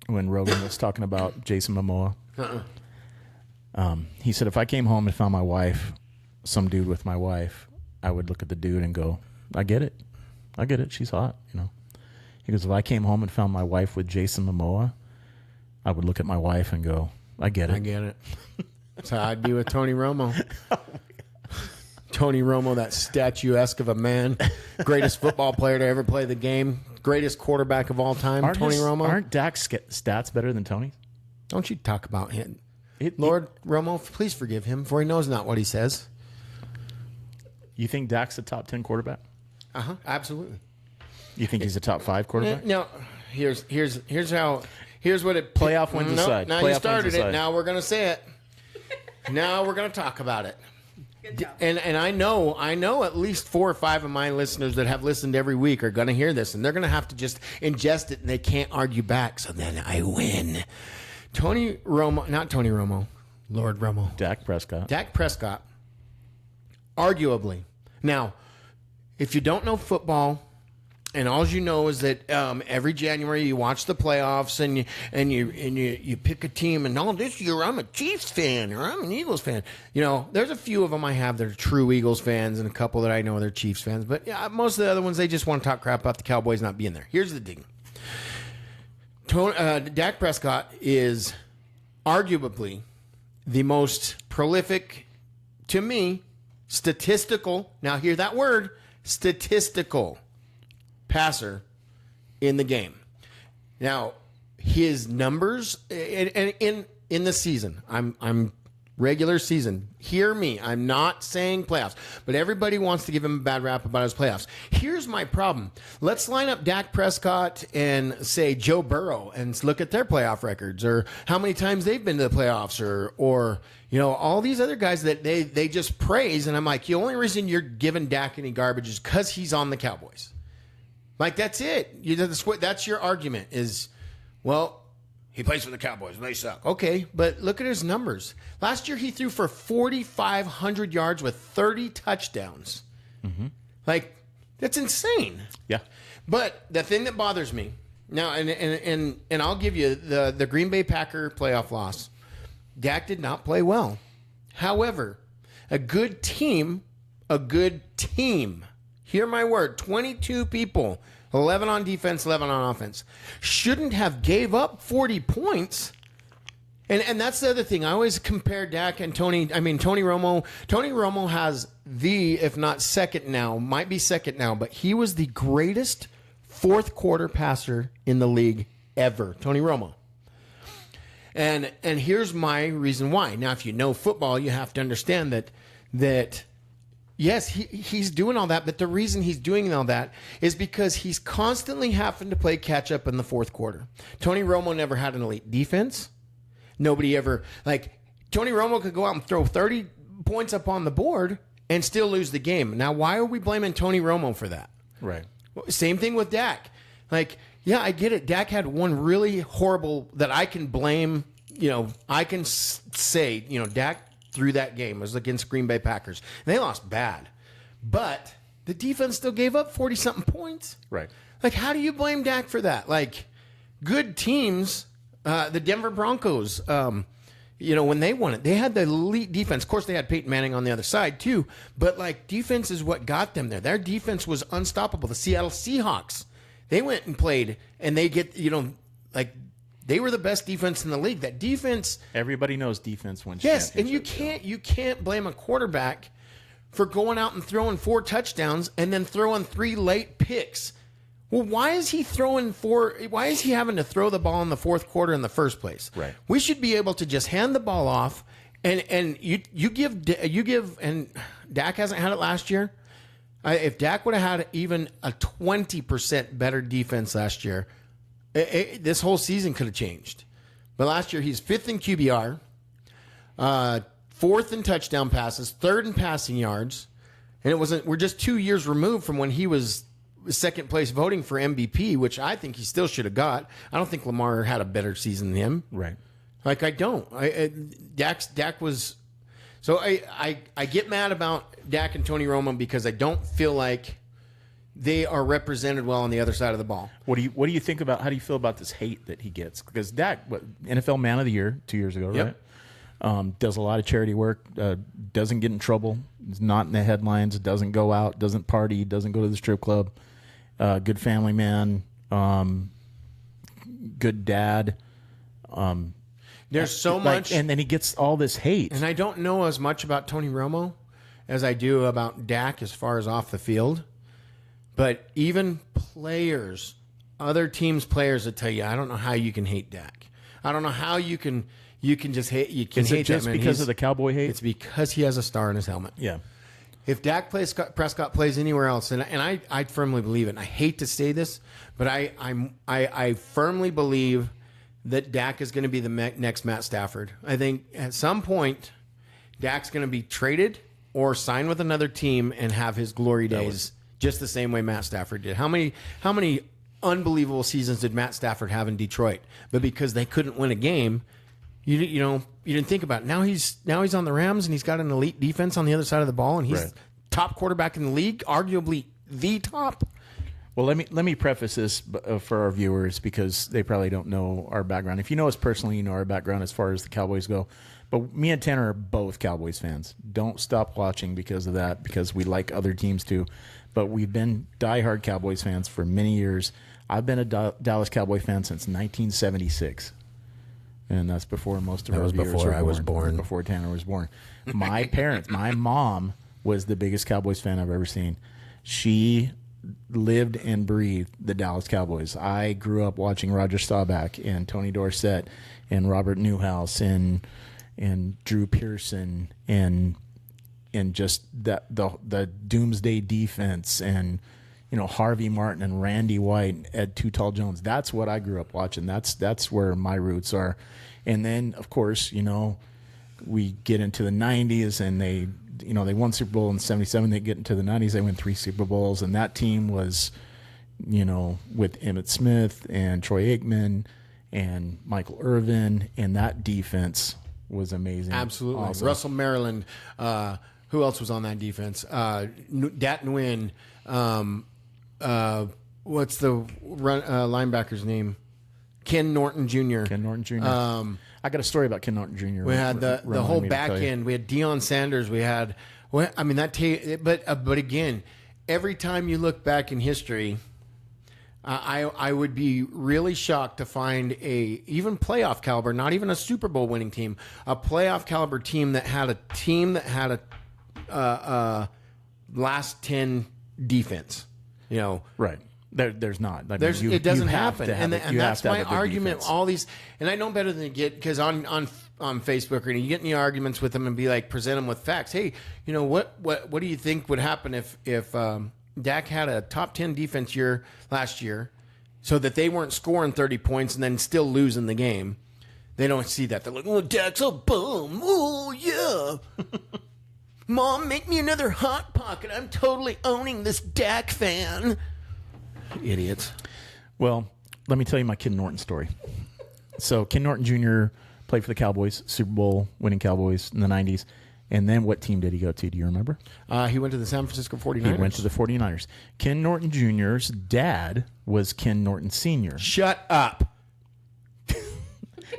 when Rogan was talking about Jason Momoa? He said, if I came home and found my wife, some dude with my wife, I would look at the dude and go, I get it. I get it. She's hot, you know. He goes, if I came home and found my wife with Jason Momoa, I would look at my wife and go, I get it. I get it. That's how I'd be with Tony Romo. Tony Romo, that statuesque of a man, greatest football player to ever play the game, greatest quarterback of all time, Tony Romo. Aren't Dak's stats better than Tony's? Don't you talk about him. Lord Romo, please forgive him, for he knows not what he says. You think Dak's a top 10 quarterback? Absolutely. You think he's a top 5 quarterback? No, here's what it Playoff wins aside. Now Playoff you started wins it. aside. Now we're gonna say it. Now we're gonna talk about it. Good job. And I know at least 4 or 5 of my listeners that have listened every week are gonna hear this, and they're gonna have to just ingest it, and they can't argue back. So then I win. Lord Romo. Dak Prescott. Dak Prescott, arguably. Now, if you don't know football, and all you know is that every January you watch the playoffs and you pick a team, and this year I'm a Chiefs fan or I'm an Eagles fan. You know, there's a few of them I have that are true Eagles fans, and a couple that I know they're Chiefs fans. But yeah, most of the other ones, they just want to talk crap about the Cowboys not being there. Here's the thing. Dak Prescott is arguably the most prolific, to me, statistical, now hear that word, statistical passer in the game. Now, his numbers in the season, I'm regular season. Hear me. I'm not saying playoffs, but everybody wants to give him a bad rap about his playoffs. Here's my problem. Let's line up Dak Prescott and say Joe Burrow and look at their playoff records, or how many times they've been to the playoffs, or you know, all these other guys that they just praise. And I'm like, the only reason you're giving Dak any garbage is because he's on the Cowboys. Like, that's it. That's your argument is, well, he plays for the Cowboys and they suck. Okay, but look at his numbers. Last year he threw for 4,500 yards with 30 touchdowns. Mm-hmm. Like, that's insane. Yeah. But the thing that bothers me now, and I'll give you the Green Bay Packer playoff loss. Dak did not play well. However, a good team, hear my word, 22 people, 11 on defense, 11 on offense, shouldn't have gave up 40 points. And that's the other thing. I always compare Dak and Tony. I mean, Tony Romo. Tony Romo has if not second now, might be second now, but he was the greatest fourth quarter passer in the league ever. Tony Romo. And here's my reason why. Now, if you know football, you have to understand that yes, he's doing all that, but the reason he's doing all that is because he's constantly having to play catch up in the fourth quarter. Tony Romo never had an elite defense. Nobody ever, Tony Romo could go out and throw 30 points up on the board and still lose the game. Now, why are we blaming Tony Romo for that? Right. Same thing with Dak. Yeah, I get it. Dak had one really horrible that I can blame. You know, I can say, Dak threw that game. It was against Green Bay Packers. And they lost bad. But the defense still gave up 40-something points. Right. How do you blame Dak for that? Good teams, the Denver Broncos, when they won it, they had the elite defense. Of course, they had Peyton Manning on the other side, too. But, defense is what got them there. Their defense was unstoppable. The Seattle Seahawks, they went and played, and they get, they were the best defense in the league. That defense. Everybody knows defense wins. Yes, and you can't blame a quarterback for going out and throwing 4 touchdowns and then throwing 3 late picks. Well, why is he having to throw the ball in the fourth quarter in the first place? Right. We should be able to just hand the ball off, and you give, and Dak hasn't had it last year. If Dak would have had even a 20% better defense last year, this whole season could have changed. But last year, he's 5th in QBR, 4th in touchdown passes, 3rd in passing yards. And we're just 2 years removed from when he was second place voting for MVP, which I think he still should have got. I don't think Lamar had a better season than him. Right. I don't. Dak was. So I get mad about Dak and Tony Romo because I don't feel like they are represented well on the other side of the ball. What do you think about? How do you feel about this hate that he gets? Because Dak, NFL Man of the Year 2 years ago, Yep. right? Does a lot of charity work. Doesn't get in trouble. Is not in the headlines. Doesn't go out. Doesn't party. Doesn't go to the strip club. Good family man. Good dad. There's so much, and then he gets all this hate. and I don't know as much about Tony Romo as I do about Dak as far as off the field. But even players, other teams' players will tell you, I don't know how you can hate Dak. I don't know how you can just hate. You can Is hate it just that man. because of the cowboy hate? It's because he has a star in his helmet. Yeah. If Dak Prescott plays anywhere else, and I firmly believe it. And I hate to say this, but I firmly believe that Dak is going to be the next Matt Stafford. I think at some point, Dak's going to be traded or sign with another team and have his glory days just the same way Matt Stafford did. How many unbelievable seasons did Matt Stafford have in Detroit? But because they couldn't win a game, you didn't think about it. Now he's on the Rams and he's got an elite defense on the other side of the ball, and he's top quarterback in the league, arguably the top. Well, let me preface this for our viewers because they probably don't know our background. If you know us personally, you know our background as far as the Cowboys go. But me and Tanner are both Cowboys fans. Don't stop watching because of that, because we like other teams too. But we've been diehard Cowboys fans for many years. I've been a Dallas Cowboy fan since 1976. And that's before most of our viewers before were I was born. Before Tanner was born. My parents, my mom was the biggest Cowboys fan I've ever seen. She lived and breathed the Dallas Cowboys. I grew up watching Roger Staubach and Tony Dorsett and Robert Newhouse and Drew Pearson and just the doomsday defense and Harvey Martin and Randy White and Ed Too Tall Jones. That's what I grew up watching. That's where my roots are. And then of course, we get into the 90s and they won Super Bowl in 77. They get into the 90s. They win 3 Super Bowls. And that team was, with Emmitt Smith and Troy Aikman and Michael Irvin. And that defense was amazing. Absolutely. Awesome. Russell Maryland. Who else was on that defense? Dat Nguyen. What's the linebacker's name? Ken Norton Jr. Ken Norton Jr. I got a story about Ken Norton Jr. We had the whole back end. We had Deion Sanders. We had, but again, every time you look back in history, I would be really shocked to find even playoff caliber, not even a Super Bowl winning team, a playoff caliber team that had a last 10 defense. Right. There's not. It doesn't happen, and that's my argument. Defense. All these, and I know better than to get, because on Facebook, or you get in the arguments with them and be like, present them with facts. Hey, what do you think would happen if Dak had a top 10 defense last year, so that they weren't scoring 30 points and then still losing the game? They don't see that. They're like, oh, Dak's a bum. Oh yeah. Mom, make me another Hot Pocket. I'm totally owning this Dak fan. Idiots. Well, let me tell you my Ken Norton story. So Ken Norton Jr. played for the Cowboys, Super Bowl winning Cowboys in the 90s. And then what team did he go to? Do you remember? He went to the San Francisco 49ers. He went to the 49ers. Ken Norton Jr.'s dad was Ken Norton Sr. Shut up.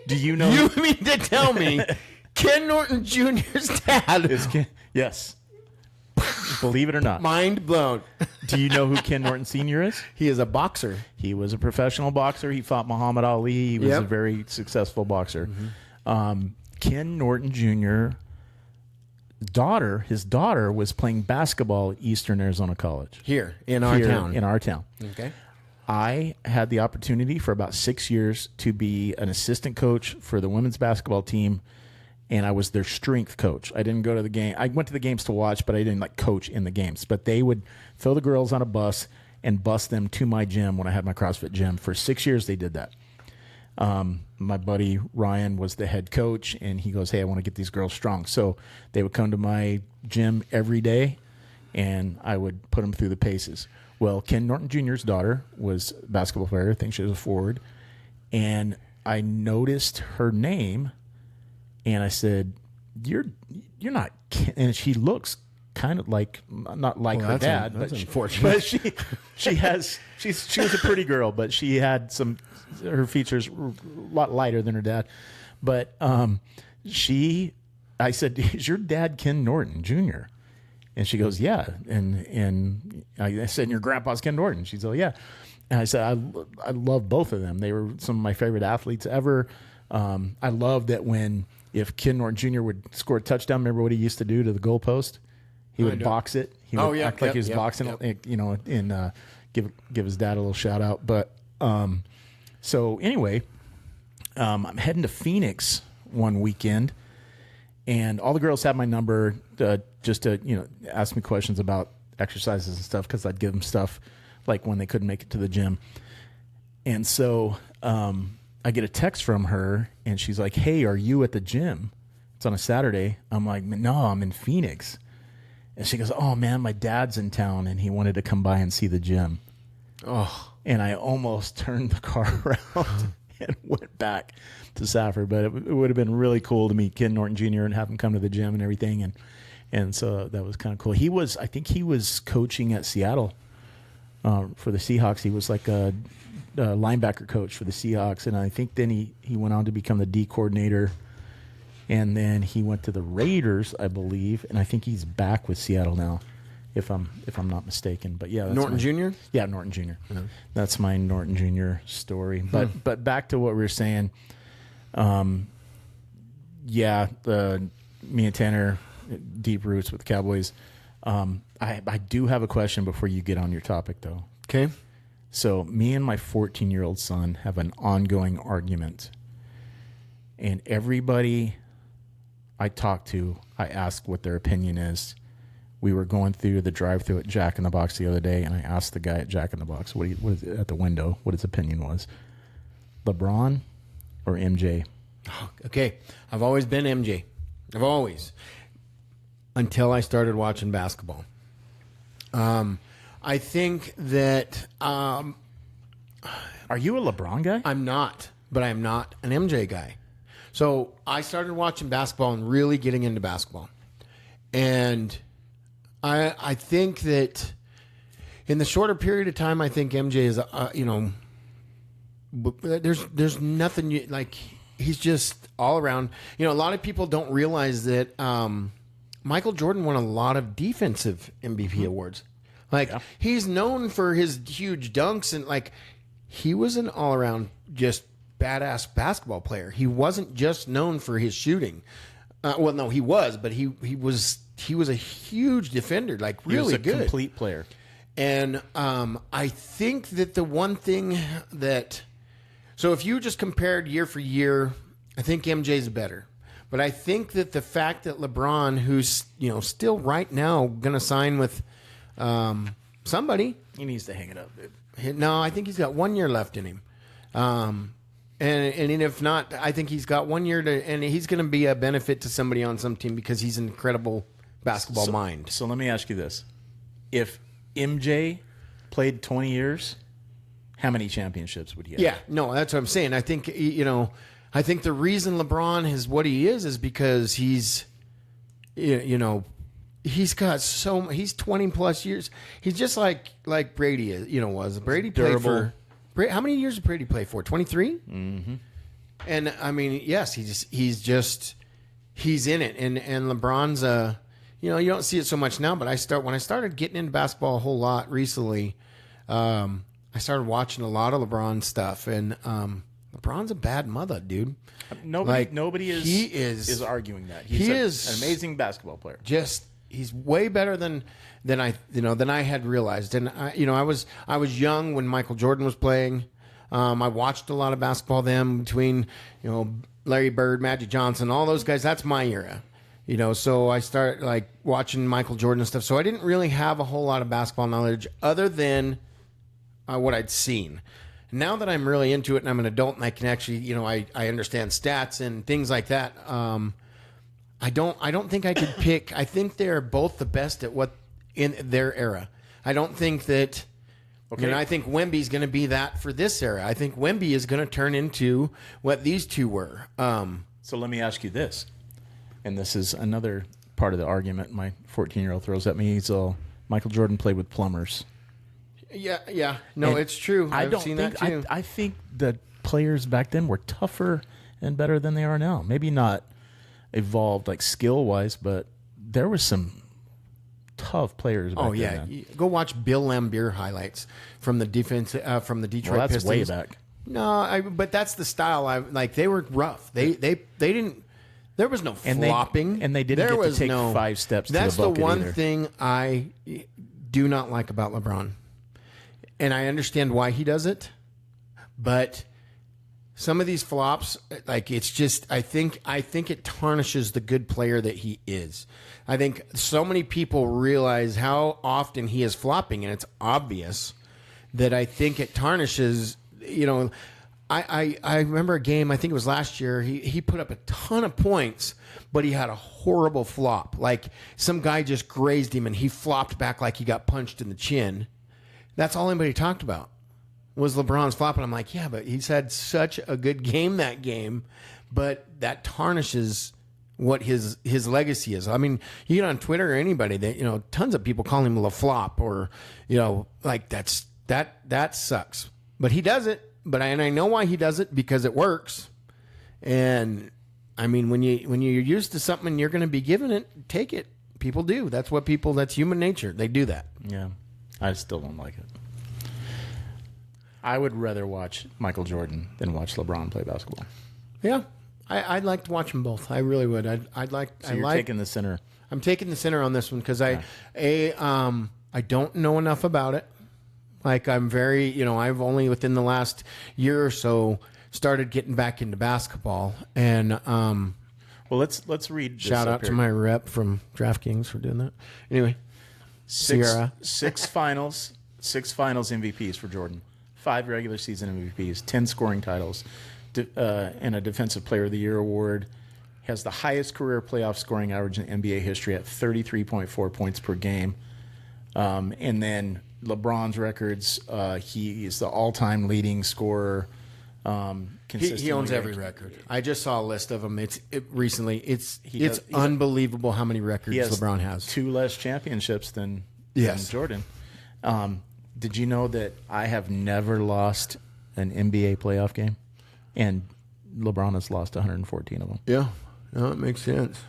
Do you know? You mean to tell me Ken Norton Jr.'s dad is Ken? Yes. Believe it or not. Mind blown. Do you know who Ken Norton Sr. is? He is a boxer. He was a professional boxer. He fought Muhammad Ali. He was a very successful boxer. Mm-hmm. Ken Norton Jr. His daughter was playing basketball at Eastern Arizona College. Here in our town. In our town. Okay. I had the opportunity for about 6 years to be an assistant coach for the women's basketball team, and I was their strength coach. I didn't go to the game. I went to the games to watch, but I didn't coach in the games. But they would throw the girls on a bus and bus them to my gym when I had my CrossFit gym. For 6 years, they did that. My buddy Ryan was the head coach, and he goes, hey, I want to get these girls strong. So they would come to my gym every day, and I would put them through the paces. Well, Ken Norton Jr.'s daughter was a basketball player. I think she was a forward. And I noticed her name, and I said, you're not Ken. And she looks kind of like, not like her dad, that's but unfortunate. She was a pretty girl, but she had her features were a lot lighter than her dad. But I said, is your dad Ken Norton Jr.? And she goes, yeah. And I said, and your grandpa's Ken Norton? She said, yeah. And I said, I love both of them. They were some of my favorite athletes ever. I love that if Ken Norton Jr. would score a touchdown, remember what he used to do to the goalpost? He would box it. He would act like he was boxing it, and give his dad a little shout out. But so anyway, I'm heading to Phoenix one weekend, and all the girls had my number just to ask me questions about exercises and stuff, because I'd give them stuff like when they couldn't make it to the gym. And so I get a text from her, and she's like, hey, are you at the gym? It's on a Saturday. I'm like, no, I'm in Phoenix. And she goes, oh, man, my dad's in town, and he wanted to come by and see the gym. Oh. And I almost turned the car around and went back to Safford. But it would have been really cool to meet Ken Norton Jr. and have him come to the gym and everything. And so that was kind of cool. I think he was coaching at Seattle for the Seahawks. He was like a linebacker coach for the Seahawks. And I think then he went on to become the D coordinator. And then he went to the Raiders, I believe. And I think he's back with Seattle now, if I'm not mistaken. But yeah, that's Norton Jr.? Yeah, Norton Jr. Mm-hmm. That's my Norton Jr. story. But back to what we were saying. Me and Tanner, deep roots with the Cowboys. I do have a question before you get on your topic, though. Okay. So me and my 14-year-old son have an ongoing argument. And everybody I talk to, I ask what their opinion is. We were going through the drive-thru at Jack in the Box the other day, and I asked the guy at Jack in the Box what is at the window, what his opinion was. LeBron or MJ? Okay. I've always been MJ. I've always. Until I started watching basketball. I think that... Are you a LeBron guy? I'm not, but I'm not an MJ guy. So I started watching basketball and really getting into basketball. And I think that in the shorter period of time, I think MJ is, there's nothing like, he's just all around. A lot of people don't realize that Michael Jordan won a lot of defensive MVP awards. He's known for his huge dunks, and he was an all around just badass basketball player. He wasn't just known for his shooting. Well, no, he was, but he was a huge defender, really good. He was a complete player. And I think that the one thing that, so if you just compared year for year, I think MJ's better. But I think that the fact that LeBron, who's still right now going to sign with somebody, he needs to hang it up, dude. No, I think he's got 1 year left in him. And if not, I think he's got 1 year and he's going to be a benefit to somebody on some team because he's an incredible basketball mind. So let me ask you this. If MJ played 20 years, how many championships would he have? Yeah, no, that's what I'm saying. I think, I think the reason LeBron is what he is because he's, he's got he's 20 plus years. He's just like Brady is, was. Brady played for, how many years did Brady play for? 23? Mm-hmm. And I mean, yes, he's in it. And LeBron's you don't see it so much now, but when I started getting into basketball a whole lot recently, I started watching a lot of LeBron stuff, and LeBron's a bad mother, dude. Nobody is arguing that. He's an amazing basketball player. He's way better than I had realized. And I was young when Michael Jordan was playing. I watched a lot of basketball then between Larry Bird, Magic Johnson, all those guys. That's my era. So I started watching Michael Jordan and stuff. So I didn't really have a whole lot of basketball knowledge other than what I'd seen. Now that I'm really into it and I'm an adult and I can actually, I understand stats and things like that. I don't think I could pick. I think they're both the best at what in their era. I don't think that. Okay. I think Wemby's going to be that for this era. I think Wemby is going to turn into what these two were. So let me ask you this, and this is another part of the argument my 14-year-old throws at me. So Michael Jordan played with plumbers. Yeah. No, it's true. I've seen that too. I think the players back then were tougher and better than they are now. Maybe not evolved like skill wise, but there was some tough players. Back Oh yeah, then, man. go watch Bill Laimbeer highlights from the defense from the Detroit Well, that's Pistons. way back. No, but that's the style. Like they were rough. They didn't. There was no And flopping, and they didn't there get to was take 5 steps to the That's bucket the one either. thing I do not like about LeBron, and I understand why he does it, but some of these flops, like it's just, I think it tarnishes the good player that he is. I think so many people realize how often he is flopping, and it's obvious that I think it tarnishes. You know, I remember a game, I think it was last year. He put up a ton of points, but he had a horrible flop. Like some guy just grazed him, and he flopped back like he got punched in the chin. That's all anybody talked about was LeBron's flop. And I'm like, yeah, but he's had such a good game that game, but that tarnishes what his legacy is. I mean, you get on Twitter or anybody that, you know, tons of people call him LaFlop or, you know, like that sucks. But he does it. And I know why he does it, because it works. And I mean, when you're used to something, you're going to be given it, take it. People do. That's human nature. They do that. Yeah, I still don't like it. I would rather watch Michael Jordan than watch LeBron play basketball. Yeah. I'd like to watch them both. I really would. So you're taking the center. I'm taking the center on this one because I don't know enough about it. Like I'm very, you know, I've only within the last year or so started getting back into basketball, and Well, let's read. This shout up out to here. my rep from DraftKings for doing that. Anyway, Six Sierra. finals MVPs for Jordan, 5 regular season MVPs, 10 scoring titles, and a Defensive Player of the Year award. Has the highest career playoff scoring average in NBA history at 33.4 points per game. And then LeBron's records, he is the all-time leading scorer. He owns every record. I just saw a list of them. It's unbelievable how many records LeBron has. 2 less championships than Jordan. Did you know that I have never lost an NBA playoff game? And LeBron has lost 114 of them. Yeah, no, it makes sense.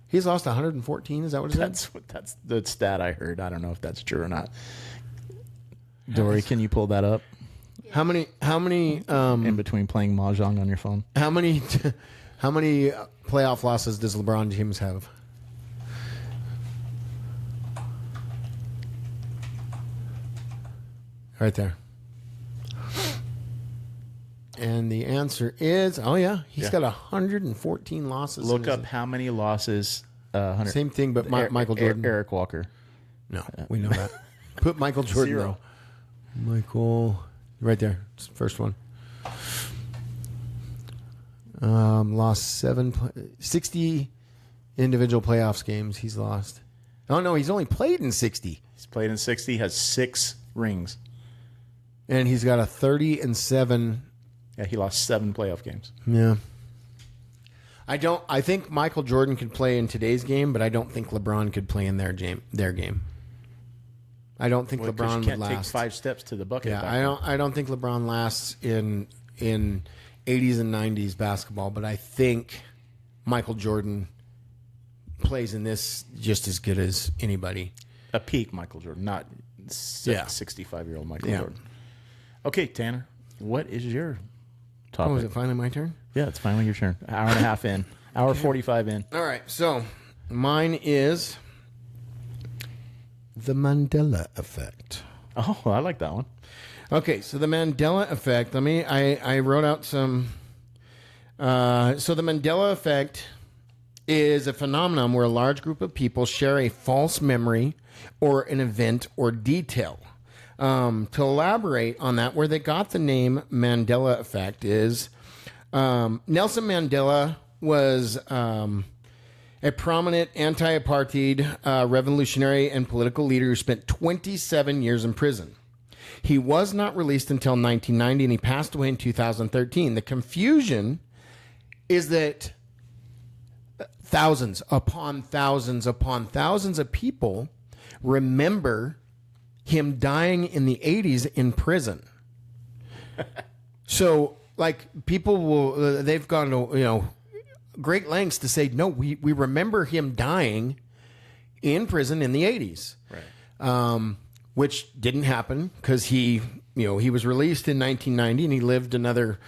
He's lost 114. Is that what it is? That's the stat I heard. I don't know if that's true or not. Dory, can you pull that up? How many In between playing mahjong on your phone. how many playoff losses does LeBron James have? Right there. And the answer is, he's got 114 losses. Look up how many losses. Same thing, but Michael Jordan. Eric Walker. No, we know that. Put Michael Jordan. 0. Though. Michael, right there, first one. Lost 60 individual playoffs games. He's lost. Oh no, he's only played in 60. He's played in 60. Has 6 rings. And he's got a 30-7. Yeah, he lost 7 playoff games. Yeah. I think Michael Jordan could play in today's game, but I don't think LeBron could play in their game. I don't think Well, 'cause LeBron you can't would take last. 5 steps to the bucket. Yeah, back then. I don't think LeBron lasts in 80s and 90s basketball, but I think Michael Jordan plays in this just as good as anybody. A peak Michael Jordan, not 65-year-old Michael Yeah. Jordan. Okay, Tanner, what is your topic? Oh, is it finally my turn? Yeah, it's finally your turn. Hour and a half in. Hour 45 in. All right, so mine is the Mandela Effect. Oh, I like that one. Okay, so the Mandela Effect. I wrote out some. So the Mandela Effect is a phenomenon where a large group of people share a false memory or an event or detail. To elaborate on that, where they got the name Mandela Effect is Nelson Mandela was a prominent anti-apartheid revolutionary and political leader who spent 27 years in prison. He was not released until 1990, and he passed away in 2013. The confusion is that thousands upon thousands upon thousands of people remember him dying in the 80s in prison. So, like, people will, they've gone to, great lengths to say, no, we remember him dying in prison in the 80s. Right. Which didn't happen because he was released in 1990 and he lived another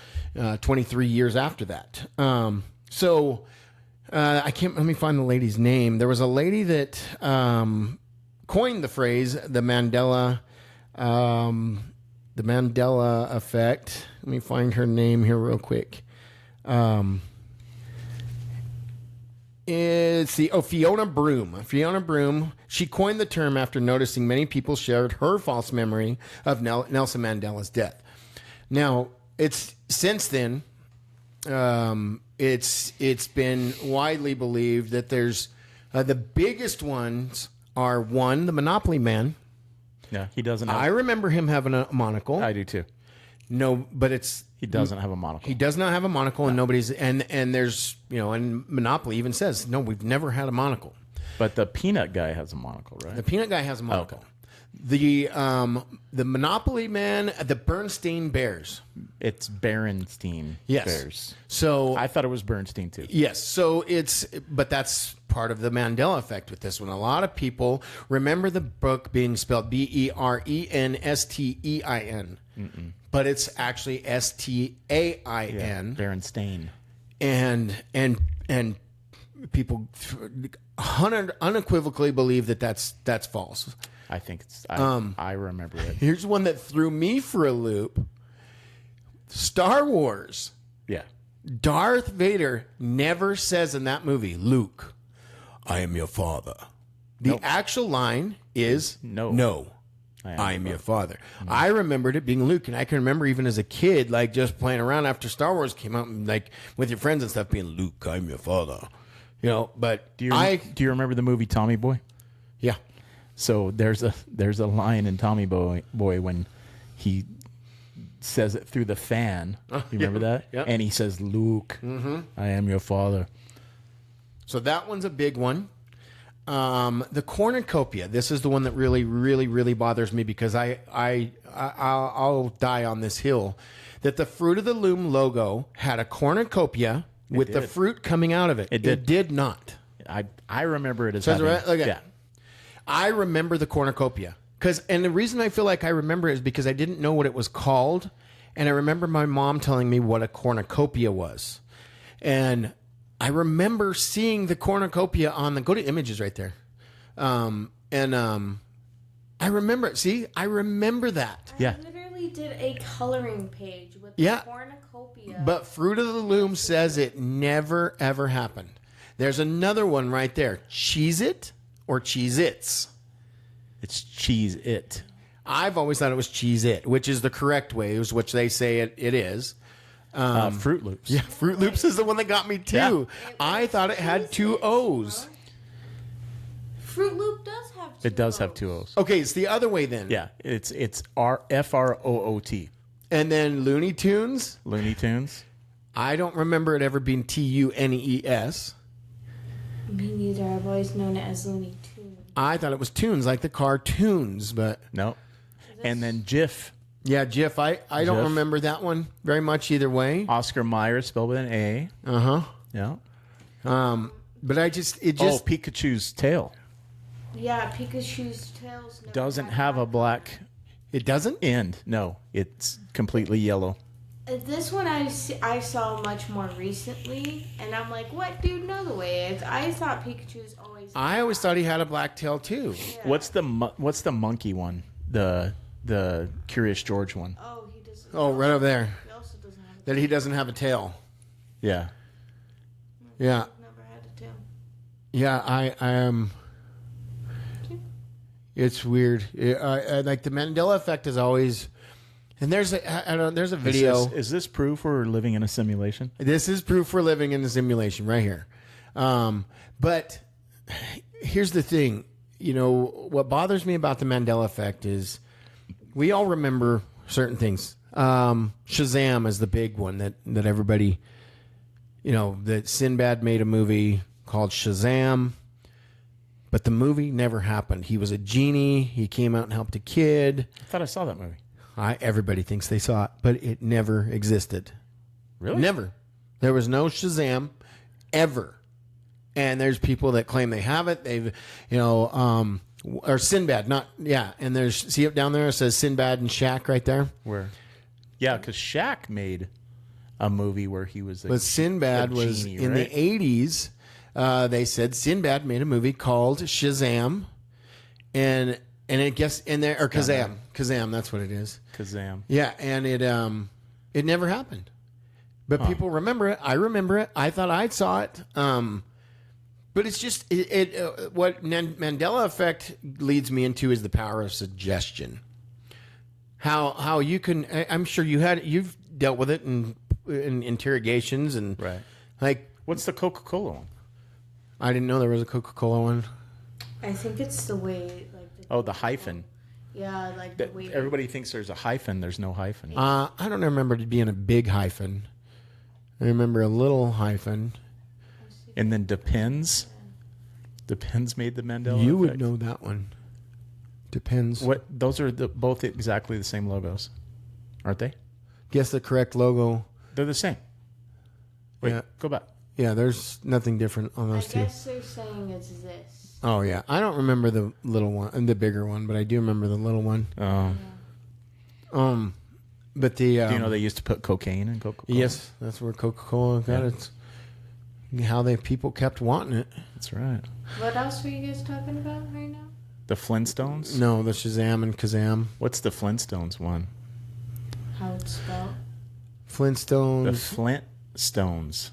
23 years after that. I can't, let me find the lady's name. There was a lady that coined the phrase, the Mandela Effect. Let me find her name here real quick. Fiona Broom. Fiona Broom. She coined the term after noticing many people shared her false memory of Nelson Mandela's death. Now, it's since then, it's been widely believed that there's the biggest ones are one, the Monopoly Man. Yeah, he doesn't have. I remember him having a monocle. I do too. No, but He doesn't have a monocle. he does not have a monocle, and nobody's and there's and Monopoly even says no, we've never had a monocle. But the peanut guy has a monocle, right? The peanut guy has a monocle. Okay. The Monopoly Man, the Bernstein Bears. It's Berenstein Yes. Bears. So I thought it was Bernstein too. yes, so but that's part of the Mandela effect with this one. A lot of people remember the book being spelled Brenstein, but it's actually Stain. Berenstain. And people unequivocally believe that that's false. I think it's. I remember it. Here's one that threw me for a loop. Star Wars. Yeah. Darth Vader never says in that movie, Luke, I am your father. The actual line is, no, I am your father. I remembered it being Luke, and I can remember even as a kid, like just playing around after Star Wars came out, and like with your friends and stuff, being Luke, I'm your father. But Do you remember the movie Tommy Boy? Yeah. So there's a line in Tommy Boy when he says it through the fan. You remember that? Yeah. And he says, Luke, I am your father. So that one's a big one. The cornucopia. This is the one that really, really, really bothers me because I'll die on this hill. That the Fruit of the Loom logo had a cornucopia with the fruit coming out of it. It did not. I remember it as Says it having, right? Okay. yeah. I remember the cornucopia. And the reason I feel like I remember it is because I didn't know what it was called. And I remember my mom telling me what a cornucopia was. And I remember seeing the cornucopia go to images right there. I remember it. See, I remember that. Yeah. I literally did a coloring page with Yeah. the cornucopia. But Fruit of the Loom says it never, ever happened. There's another one right there. Cheez-It or Cheez-Its? It's Cheese It. I've always thought it was Cheez-It, which is the correct way, which they say it is. Fruit Loops. Yeah, Fruit Loops is the one that got me too. Yeah. I thought it had two O's. Fruit Loop does have two It does have O's. two O's. Okay, it's the other way then. Yeah. It's FROOT. And then Looney Tunes. Looney Tunes. I don't remember it ever being TUNES. Me neither. I've always known it as Looney Tunes. I thought it was tunes, like the cartoons, but No. And then Jif. yeah, Jif. I don't Jif. remember that one very much either way. Oscar Mayer spelled with an A. Yeah. But it just Pikachu's tail Yeah, Pikachu's tails never doesn't had have a black. black it doesn't. end. No, it's completely yellow. This one I saw much more recently, and I'm like, what, dude? No, the way it's. I thought Pikachu's always. I always thought he had a black tail too. Yeah. What's the monkey one? The Curious George one. Oh, he doesn't. Oh, right over there. He also doesn't have. That he doesn't have a tail. Yeah. Yeah. Never had a tail. Yeah, I am. It's weird. I like the Mandela effect is always, and there's a video. Is this proof we're living in a simulation? This is proof we're living in a simulation right here. But here's the thing. What bothers me about the Mandela effect is we all remember certain things. Shazam is the big one that everybody, that Sinbad made a movie called Shazam, but the movie never happened. He was a genie. He came out and helped a kid. I thought I saw that movie. Everybody thinks they saw it, but it never existed. Really? Never. There was no Shazam. ever. And there's people that claim they have it. They've, or Sinbad, and there's, see it down there? It says Sinbad and Shaq right there. Where? Yeah, because Shaq made a movie where he was But Sinbad was genie, in right? the 80s. They said Sinbad made a movie called Shazam. And it gets in there, or Kazam. Kazam, that's what it is. Kazam. Yeah, and it never happened. But people remember it. I remember it. I thought I saw it. But it's just what Mandela Effect leads me into is the power of suggestion. How you can, I'm sure you've dealt with it in interrogations and Right. like, What's the Coca-Cola one? I didn't know there was a Coca-Cola one. I think it's the way, like. Oh, the hyphen. Yeah, like the way. Everybody thinks there's a hyphen. There's no hyphen. I don't remember it being a big hyphen. I remember a little hyphen. And then Depends. Depends made the Mandela You Effect. would know that one. Depends. What? Those are both exactly the same logos, aren't they? Guess the correct logo. They're the same. Wait, Yeah. go back. Yeah, there's nothing different on I those two. guess they're saying it's this. Oh yeah, I don't remember the little one and the bigger one, but I do remember the little one. But the Do you know they used to put cocaine in Coca-Cola? yes, that's where Coca-Cola got its. How people kept wanting it. That's right. What else were you guys talking about right now? The Flintstones? No, the Shazam and Kazam. What's the Flintstones one? How it's spelled? The Flintstones. Flintstones.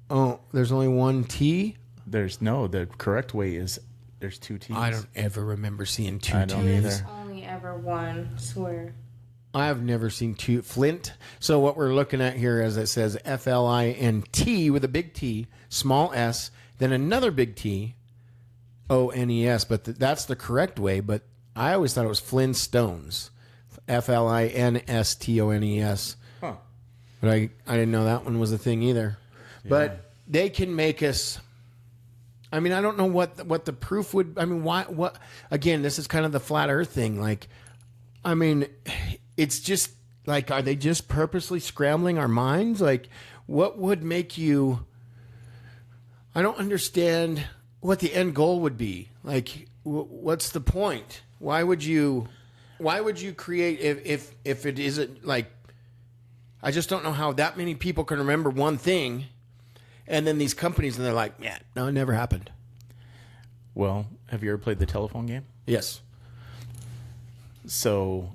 Oh, there's only one T. The correct way is there's two T's. I don't ever remember seeing two I don't T's. either. There's only ever one. Swear. I've never seen two Flint. So what we're looking at here is it says Flint with a big T, small s, then another big T, ONES. But that's the correct way. But I always thought it was Flintstones, Flintstones. Huh. But I didn't know that one was a thing either. Yeah. But they can make us. I mean, I don't know what the proof would. I mean, why? What? Again, this is kind of the flat Earth thing. Like, I mean, it's just like, are they just purposely scrambling our minds? Like, what would make you? I don't understand what the end goal would be. Like, what's the point? Why would you create if it isn't like? I just don't know how that many people can remember one thing. And then these companies, and they're like, yeah, no, it never happened. Well, have you ever played the telephone game? Yes. So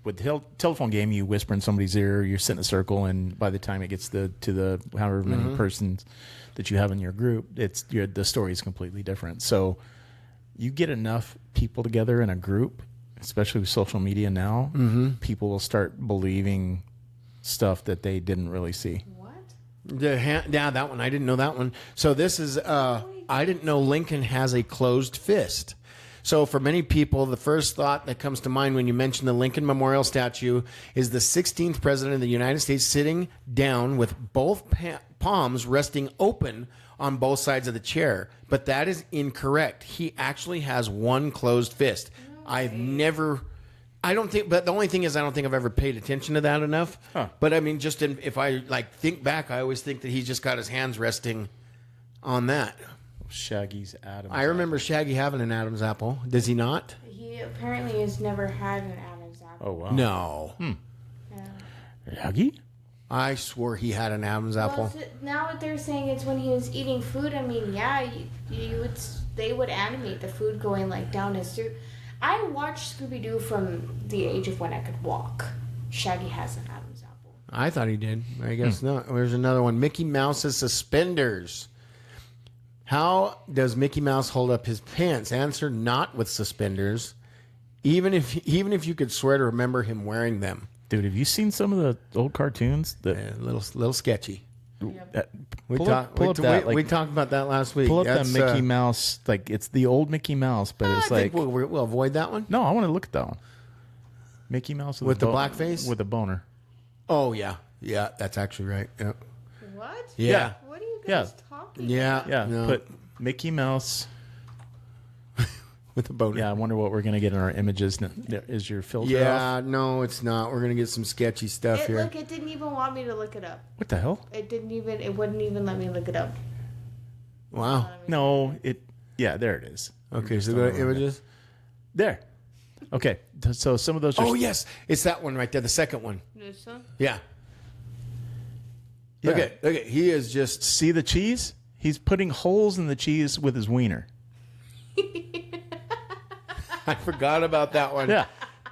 with the telephone game, you whisper in somebody's ear, you sit in a circle, and by the time it gets to the however many persons that you have in your group, the story is completely different. So you get enough people together in a group, especially with social media now, people will start believing stuff that they didn't really see. Yeah, that one. I didn't know that one. So this is, I didn't know Lincoln has a closed fist. So for many people, the first thought that comes to mind when you mention the Lincoln Memorial statue is the 16th president of the United States sitting down with both palms resting open on both sides of the chair. But that is incorrect. He actually has one closed fist. I don't think, but the only thing is I don't think I've ever paid attention to that enough. Huh. But I mean, if I think back, I always think that he's just got his hands resting on that. Shaggy's Adam's I remember Shaggy having an Adam's apple. Does he not? He apparently has never had an Adam's apple. Oh, wow. No. Yeah. Shaggy? I swore he had an Adam's apple. Well, now what they're saying is when he was eating food. I mean, yeah, they would animate the food going like down his throat. I watched Scooby-Doo from the age of when I could walk. Shaggy has an Adam's apple. I thought he did. I guess not. There's another one. Mickey Mouse's suspenders. How does Mickey Mouse hold up his pants? Answer: not with suspenders. Even if you could swear to remember him wearing them. Dude, have you seen some of the old cartoons? A little sketchy. We Pull talked about that last week. Pull up that That's, Mickey Mouse. Like, it's the old Mickey Mouse, but it's I think like... we'll avoid that one. No, I want to look at that one. Mickey Mouse With the a black face? With a boner. Oh, yeah. Yeah, that's actually right. Yeah. What? Yeah. What are you guys talking Yeah. Yeah, No. put Mickey Mouse with a boner. Yeah, I wonder what we're going to get in our images. Is your filter Yeah, off? no, it's not. We're gonna get some sketchy stuff here. Look, it didn't even want me to look it up. What the hell? It wouldn't even let me look it up. Wow. No, yeah, there it is. Okay, so go to images. There. Okay, so some of those are... Oh, yes. It's that one right there, the second one. This one? Yeah. Yeah. Look at. He is just... See the cheese? He's putting holes in the cheese with his wiener. I forgot about that one. Yeah.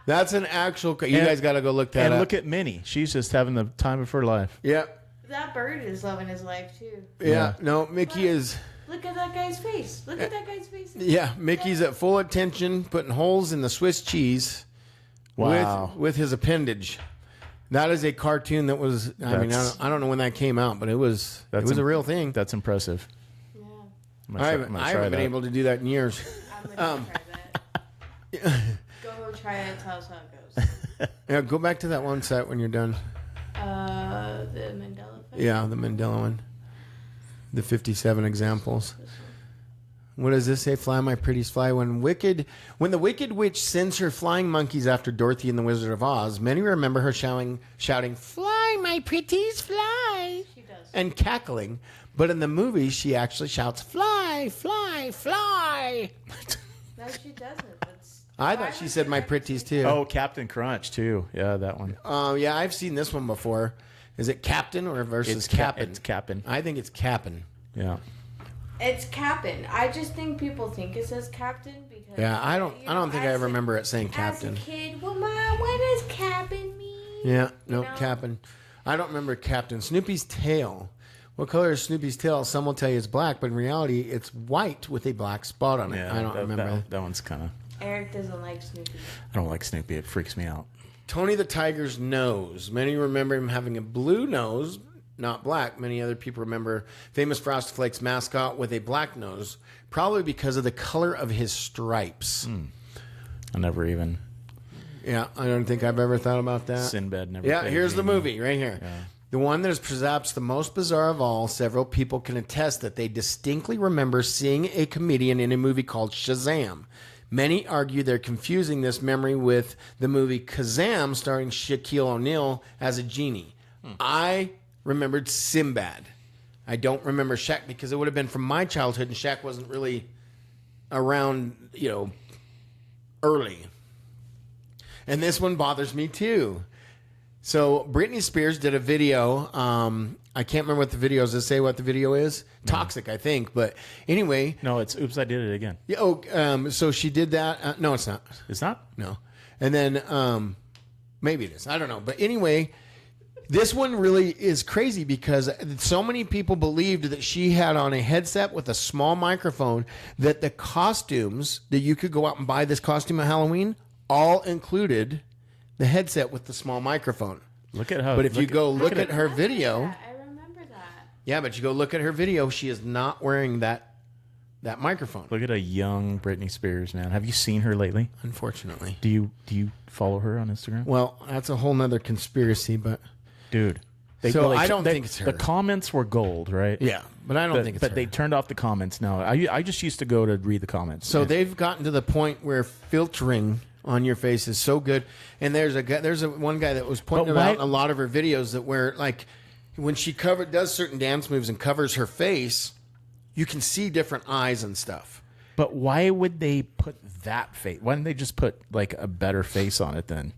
That's an actual... You guys got to go look that And up. look at Minnie. She's just having the time of her life. Yeah. That bird is loving his life, too. Yeah. No, Mickey is... Look at that guy's face. Look at that guy's face. Yeah, Mickey's at full attention, putting holes in the Swiss cheese Wow. with his appendage. That is a cartoon that was... I mean, I don't know when that came out, but it was a real thing. That's impressive. Yeah. I haven't been able to do that in years. I'm going to try that. Go try it. Tell us how it goes. Yeah, go back to that one set when you're done. The Mandela Effect? Yeah, the Mandela one. The 57 examples. What does this say? Fly, my pretties, fly. When the wicked witch sends her flying monkeys after Dorothy and the Wizard of Oz, many remember her shouting, "Fly, my pretties, fly!" She does. and cackling. But in the movie, she actually shouts, "Fly, fly, fly!" No, she doesn't. I thought she said "my pretties" too. Oh, Captain Crunch, too. Yeah, that one. Yeah, I've seen this one before. Is it Captain or versus It's Cap'n? It's Cap'n. I think it's Cap'n. Yeah. It's Captain. I just think people think it says Captain because... Yeah, I don't think I ever remember it saying Captain. As a kid, well, Mom, what does Captain mean? Yeah, no, You know? Cap'n. I don't remember Captain. Snoopy's tail. What color is Snoopy's tail? Some will tell you it's black, but in reality, it's white with a black spot on it. Yeah, I don't remember. That one's kind of... Eric doesn't like Snoopy. I don't like Snoopy. It freaks me out. Tony the Tiger's nose. Many remember him having a blue nose, not black. Many other people remember famous Frosted Flakes mascot with a black nose, probably because of the color of his stripes. I never even... Yeah, I don't think I've ever thought about that. Sinbad never... Yeah, paid here's the me. movie right here. Yeah. The one that is perhaps the most bizarre of all. Several people can attest that they distinctly remember seeing a comedian in a movie called Shazam. Many argue they're confusing this memory with the movie Kazam starring Shaquille O'Neal as a genie. I remembered Sinbad. I don't remember Shaq because it would have been from my childhood and Shaq wasn't really around, early. And this one bothers me too. So Britney Spears did a video. I can't remember what the video is. Does it say what the video is? Toxic, I think. But anyway. No, it's Oops, I Did It Again. Yeah, so she did that. No, it's not. It's not? No. And then maybe it is. I don't know. But anyway, this one really is crazy because so many people believed that she had on a headset with a small microphone that the costumes that you could go out and buy this costume at Halloween all included the headset with the small microphone. Look at how... But if you go look at her video... I remember that. Yeah, but you go look at her video, she is not wearing that microphone. Look at a young Britney Spears, man. Have you seen her lately? Unfortunately. Do you follow her on Instagram? Well, that's a whole nother conspiracy, but... Dude. I don't think it's her. The comments were gold, right? Yeah, but I don't think it's her. But they turned off the comments now. I just used to go to read the comments. So they've gotten to the point where filtering on your face is so good. And there's one guy that was pointing out in a lot of her videos that where like when she does certain dance moves and covers her face, you can see different eyes and stuff. But why would they put that face? Why didn't they just put like a better face on it then?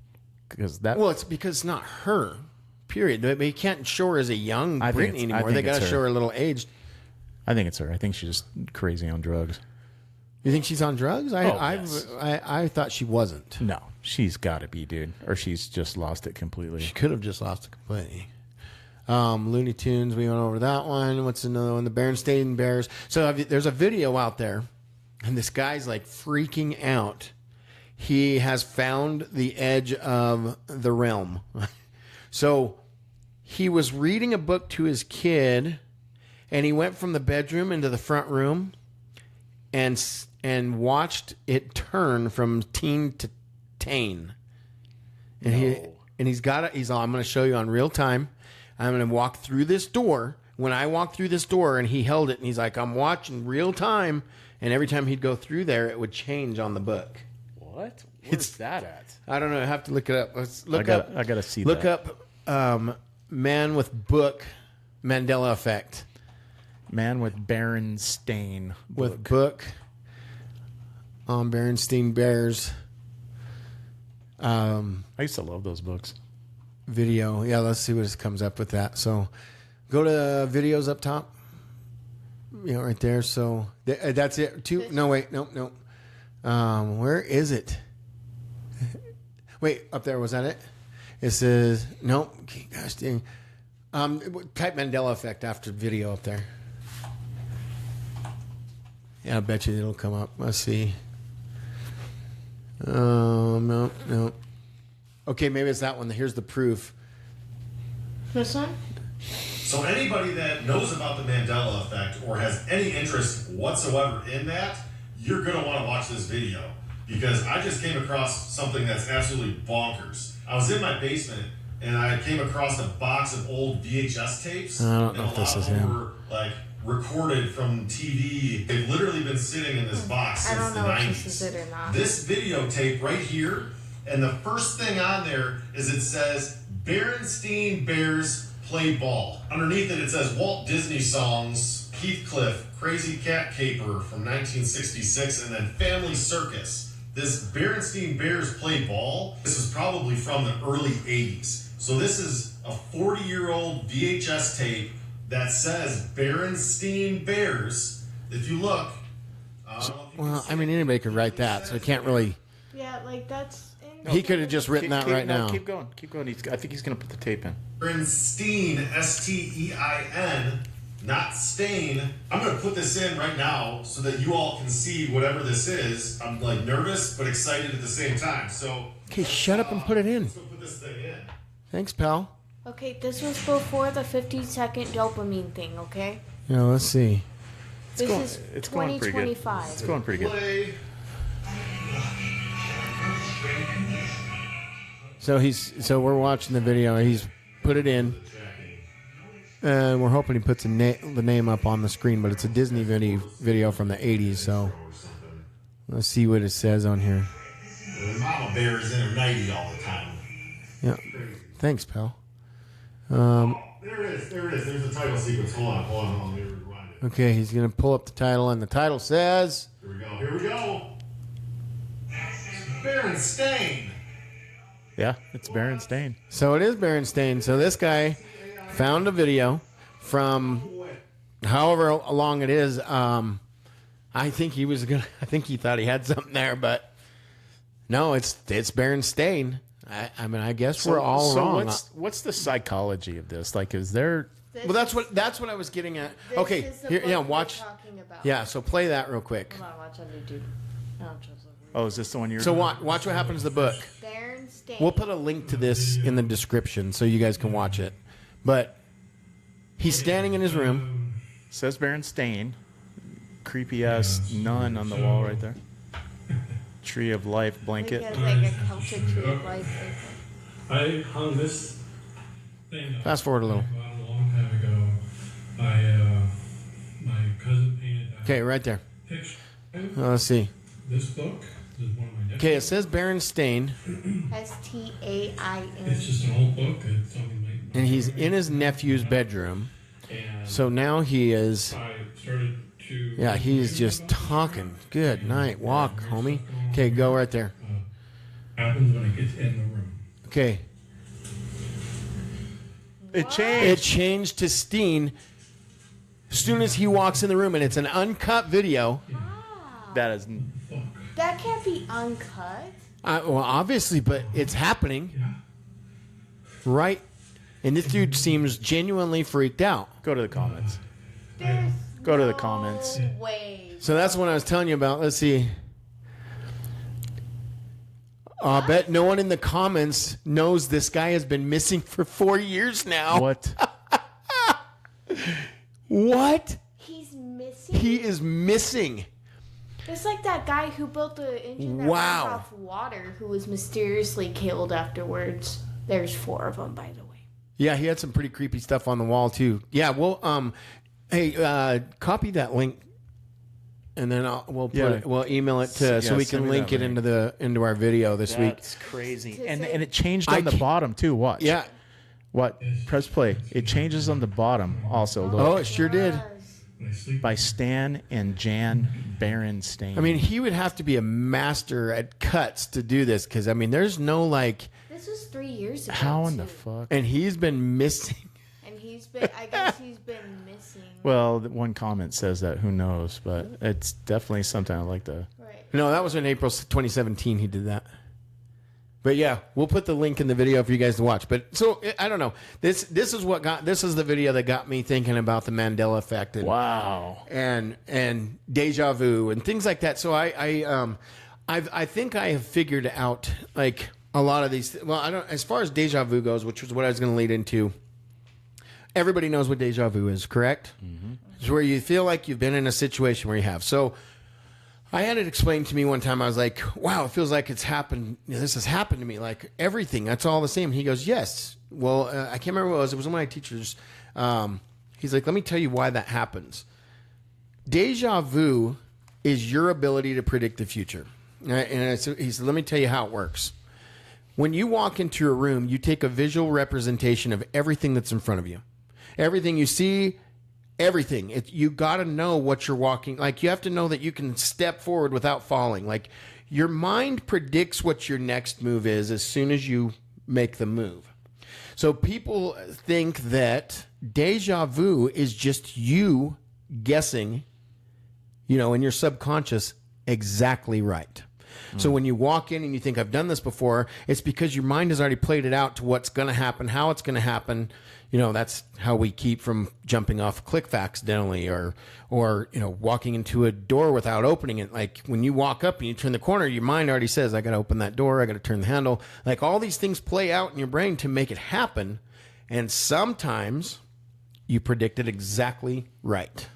Because it's because it's not her. Period. They can't show her as a young Britney anymore. They got to show her a little aged. I think it's her. I think she's just crazy on drugs. You think she's on drugs? Yes. I thought she wasn't. No, she's got to be, dude. Or she's just lost it completely. She could have just lost it completely. Looney Tunes, we went over that one. What's another one? The Berenstain Bears. So there's a video out there, and this guy's like freaking out. He has found the edge of the realm. So he was reading a book to his kid, and he went from the bedroom into the front room and watched it turn from teen to tain. And I'm going to show you on real time. I'm going to walk through this door when I walked through this door and he held it and he's like, I'm watching real time. And every time he'd go through there, it would change on the book. What? Where's that at? I don't know. I have to look it up. Let's look I up. gotta see Look that. up man with book Mandela Effect. Man with Berenstain. With book Berenstain Bears. I used to love those books. Video. Yeah, let's see what comes up with that. So go to videos up top. You know, right there. So that's it. No, wait. No. Where is it? Wait, up there. Was that it? It says, nope. Gosh dang. Type Mandela Effect after video up there. Yeah, I bet you it'll come up. Let's see. No. Okay, maybe it's that one. Here's the proof. This one? So anybody that knows about the Mandela Effect or has any interest whatsoever in that, you're going to want to watch this video. Because I just came across something that's absolutely bonkers. I was in my basement and I came across a box of old VHS tapes. I don't know if this is him. Were, like, recorded from TV. They've literally been sitting in this box I since don't the know 90s. if this is it or not. This videotape right here, and the first thing on there is it says Berenstain Bears play ball. Underneath it says Walt Disney songs, Heathcliff, Crazy Cat Caper from 1966, and then Family Circus. This Berenstain Bears play ball, this is probably from the early 80s. So this is a 40-year-old VHS tape that says Berenstain Bears. If you look, Well, I mean, anybody could write that, so I can't really. Yeah, like that's. He could have just written that right now. Keep going. I think he's going to put the tape in. Berenstain, S-T-E-I-N, not stain. I'm going to put this in right now so that you all can see whatever this is. I'm like nervous but excited at the same time. So Okay, shut up and put it in. let's go put this thing in. Thanks, pal. Okay, this was before the 50-second dopamine thing, okay? Yeah, let's see. This is It's going pretty good. 2025. It's going pretty good. Play. So we're watching the video. He's put it in, and we're hoping he puts the name up on the screen. But it's a Disney video from the '80s. So let's see what it says on here. Mama Bear is in her nightie all the time. Yeah, thanks, pal. There it is. There's the title sequence. Hold on. Let me rewind it. Okay, he's gonna pull up the title, and the title says. Here we go. Berenstain. Yeah, it's Berenstain. So it is Berenstain. So this guy found a video from however long it is. I think he thought he had something there, but no, it's Berenstain. I mean, I guess we're all wrong. What's the psychology of this? Like, is there? Well, that's what I was getting at. This Okay, is the here, book yeah, we're watch. talking about. Yeah, so play that real quick. Come on, watch on YouTube. I don't trust it. Oh, is this the one you're? So watch what happens to the book. Berenstain. We'll put a link to this in the description so you guys can watch it. But he's standing in his room. Says Berenstain. Creepy ass nun on the wall right there. Tree of Life blanket. Like a Celtic tree of life. I hung this thing up Fast forward a little. about a long time ago. My cousin painted that Okay, right there. picture. Let's see. This book is one of my nephews. Okay, it says Berenstain, Stain. It's just an old book. It's something like. and he's in his nephew's bedroom. And So now he is. I started to. Yeah, he's just talking. Good night, walk, homie. Okay, go right there. Happens when it gets in the room. Okay, It changed. it changed to Steen as soon as he walks in the room, and it's an uncut video. That is. Fuck. That can't be uncut. Well, obviously, but it's happening, Yeah. right? And this dude seems genuinely freaked out. Go to the comments. There's Go to the no comments. way. So that's what I was telling you about. Let's see. I bet no one in the comments knows this guy has been missing for 4 years now. What? What? He's missing. He is missing. It's like that guy who built the engine that Wow. runs off water, who was mysteriously killed afterwards. There's 4 of them, by the way. Yeah, he had some pretty creepy stuff on the wall too. Yeah, well, hey, copy that link, and then we'll email it to so we send can me link that it into our video this week. That's crazy. To And say- it changed on the bottom too. Watch. Yeah. What? Press play. It changes on the bottom also. Look. Oh, it sure did. When I sleep, By Stan and Jan Berenstain. I mean, he would have to be a master at cuts to do this because I mean, there's no like, This was 3 years ago. how in the too. fuck? and he's been missing. And I guess he's been missing. Well, one comment says that. Who knows? But it's definitely something I like to. Right. No, that was in April 2017. He did that. But yeah, we'll put the link in the video for you guys to watch. But so I don't know. This is the video that got me thinking about the Mandela Effect and Wow. and deja vu and things like that. So I think I have figured out like a lot of these. Well, I don't. As far as deja vu goes, which was what I was going to lead into. Everybody knows what deja vu is, correct? Mm-hmm. It's where you feel like you've been in a situation where you have. So I had it explained to me one time. I was like, wow, it feels like it's happened. This has happened to me. Like everything, that's all the same. He goes, yes. Well, I can't remember what it was. It was one of my teachers. He's like, let me tell you why that happens. Deja vu is your ability to predict the future. And he said, let me tell you how it works. When you walk into a room, you take a visual representation of everything that's in front of you. Everything you see, everything. You got to know what you're walking. Like you have to know that you can step forward without falling. Like your mind predicts what your next move is as soon as you make the move. So people think that deja vu is just you guessing, in your subconscious exactly right. So when you walk in and you think, I've done this before, it's because your mind has already played it out to what's going to happen, how it's going to happen. That's how we keep from jumping off a cliff accidentally or walking into a door without opening it. Like when you walk up and you turn the corner, your mind already says, I got to open that door. I got to turn the handle. Like all these things play out in your brain to make it happen. And sometimes you predict it exactly right.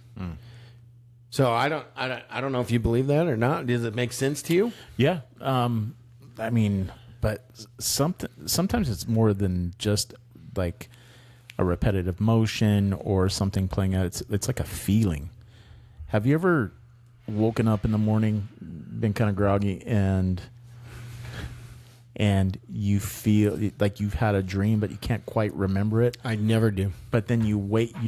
So I don't know if you believe that or not. Does it make sense to you? Yeah. I mean, but sometimes it's more than just like a repetitive motion or something playing out. It's like a feeling. Have you ever woken up in the morning, been kind of groggy, and you feel like you've had a dream, but you can't quite remember it? I never do. But then you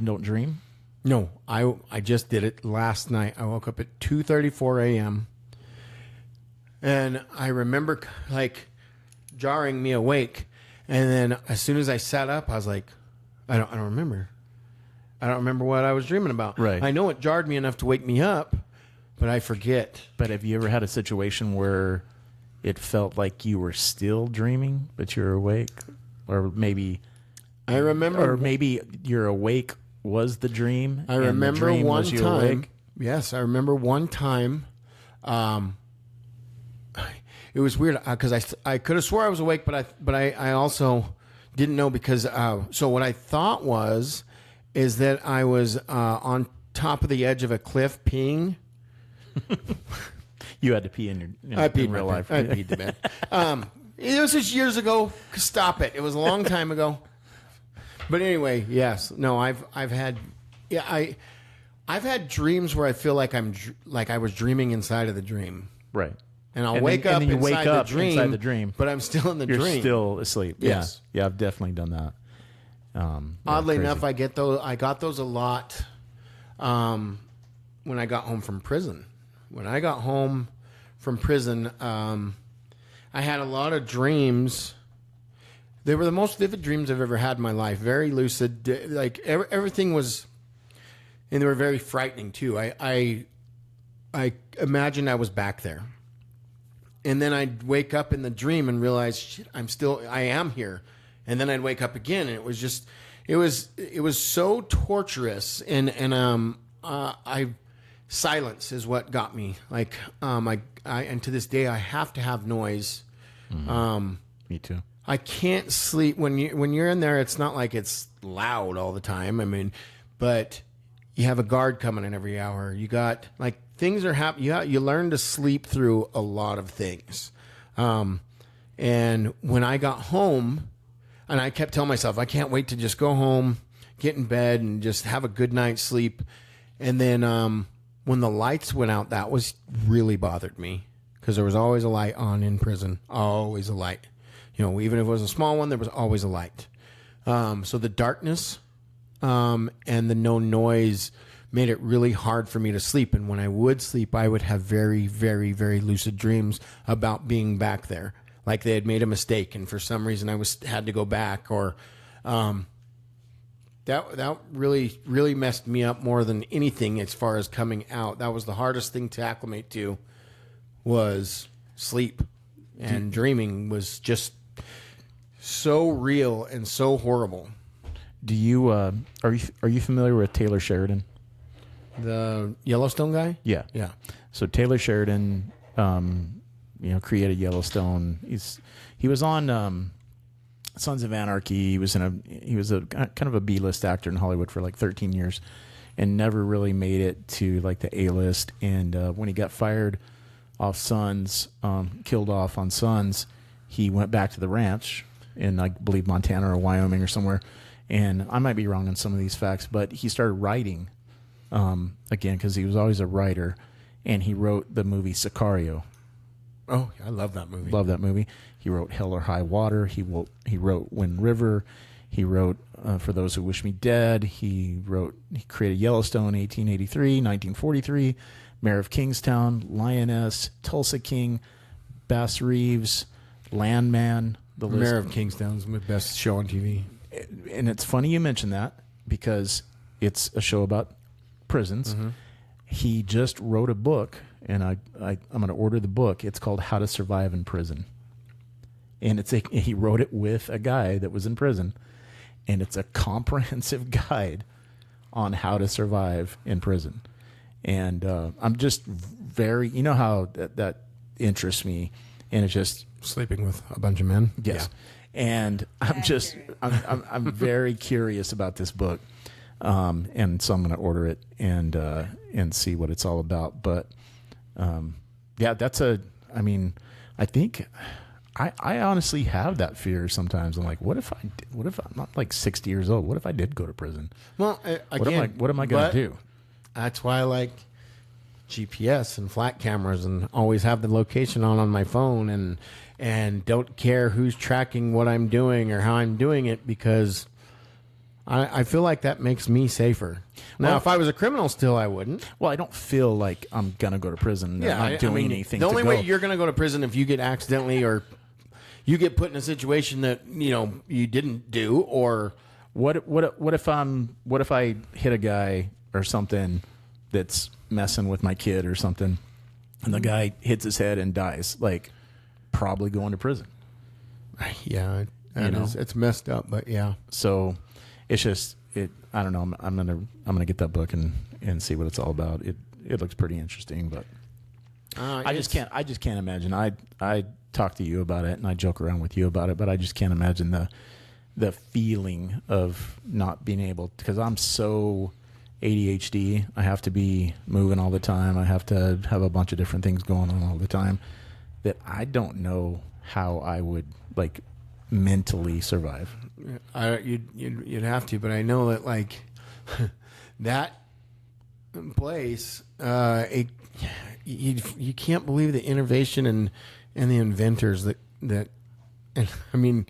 don't dream? No, I just did it last night. I woke up at 2:34 a.m. and I remember like jarring me awake. And then as soon as I sat up, I was like, I don't remember. I don't remember what I was dreaming about. Right. I know it jarred me enough to wake me up, but I forget. But have you ever had a situation where it felt like you were still dreaming, but you're awake? Or maybe I remember. Or maybe you're awake was the dream. I and the remember dream one was you time. awake? Yes, I remember one time. It was weird because I could have swore I was awake, but I also didn't know because so what I thought is that I was on top of the edge of a cliff peeing. You had to pee in your I peed in real life. I peed the bed. It was just years ago. Stop it! It was a long time ago. But anyway, yes, no, I've had dreams where I feel like I was dreaming inside of the dream, Right. and I'll And wake then up you wake inside up the dream, inside the dream. but I'm still in the You're dream. still asleep. Yes. Yeah. Yeah, I've definitely done that. Yeah, Oddly crazy. enough, I got those a lot when I got home from prison. When I got home from prison, I had a lot of dreams. They were the most vivid dreams I've ever had in my life. Very lucid. Like everything was, and they were very frightening too. I imagined I was back there, and then I'd wake up in the dream and realize, shit, I am here. And then I'd wake up again, and it was just, it was so torturous, and silence is what got me. Like, and to this day, I have to have noise. Me too. I can't sleep when you're in there. It's not like it's loud all the time. I mean, but you have a guard coming in every hour. You got like things are happening. You learn to sleep through a lot of things. And when I got home, And I kept telling myself, I can't wait to just go home, get in bed, and just have a good night's sleep. And then when the lights went out, that was really bothered me because there was always a light on in prison, always a light. You know, even if it was a small one, there was always a light. So the darkness and the no noise made it really hard for me to sleep. And when I would sleep, I would have very, very, very lucid dreams about being back there. Like they had made a mistake, and for some reason I had to go back, or that really messed me up more than anything as far as coming out. That was the hardest thing to acclimate to, was sleep, and dreaming was just so real and so horrible. Do you are you familiar with Taylor Sheridan? The Yellowstone guy? Yeah. Yeah. So Taylor Sheridan, created Yellowstone. He was on Sons of Anarchy. He was a kind of a B-list actor in Hollywood for like 13 years, and never really made it to like the A-list. And when he got fired off Sons, killed off on Sons, he went back to the ranch in, I believe, Montana or Wyoming or somewhere. And I might be wrong on some of these facts, but he started writing again because he was always a writer, and he wrote the movie Sicario. Oh, I love that movie. Love that movie. He wrote Hell or High Water. He wrote Wind River. He wrote For Those Who Wish Me Dead. He created Yellowstone, 1883, 1943, Mayor of Kingstown, Lioness, Tulsa King, Bass Reeves, Landman. The list. Mayor of Kingstown's my best show on TV. And it's funny you mention that because it's a show about prisons. Mm-hmm. He just wrote a book, and I'm going to order the book. It's called How to Survive in Prison. And he wrote it with a guy that was in prison, and it's a comprehensive guide on how to survive in prison. And I'm just very, you know how that interests me, and it's just sleeping with a bunch of men. Yes. Yeah. And I'm very curious about this book. And so I'm going to order it and see what it's all about. But, yeah, I think I honestly have that fear sometimes. I'm like, what if I'm not like 60 years old? What if I did go to prison? Well, again, what am I going to do? That's why I like GPS and flat cameras and always have the location on my phone and don't care who's tracking what I'm doing or how I'm doing it, because I feel like that makes me safer. Now, if I was a criminal still, I wouldn't. Well, I don't feel like I'm going to go to prison. Yeah, I'm not doing anything. The only way you're going to go to prison if you get accidentally or you get put in a situation that, you didn't do, or what if I hit a guy or something that's messing with my kid or something, and the guy hits his head and dies, like probably going to prison. Yeah, it's messed up, but yeah. So it's just I don't know. I'm gonna get that book and see what it's all about. It looks pretty interesting, but I just can't imagine. I talk to you about it and I joke around with you about it, but I just can't imagine the feeling of not being able, because I'm so ADHD. I have to be moving all the time. I have to have a bunch of different things going on all the time, that I don't know how I would like mentally survive. You'd have to, but I know that like that place, you can't believe the innovation and the inventors that and I mean,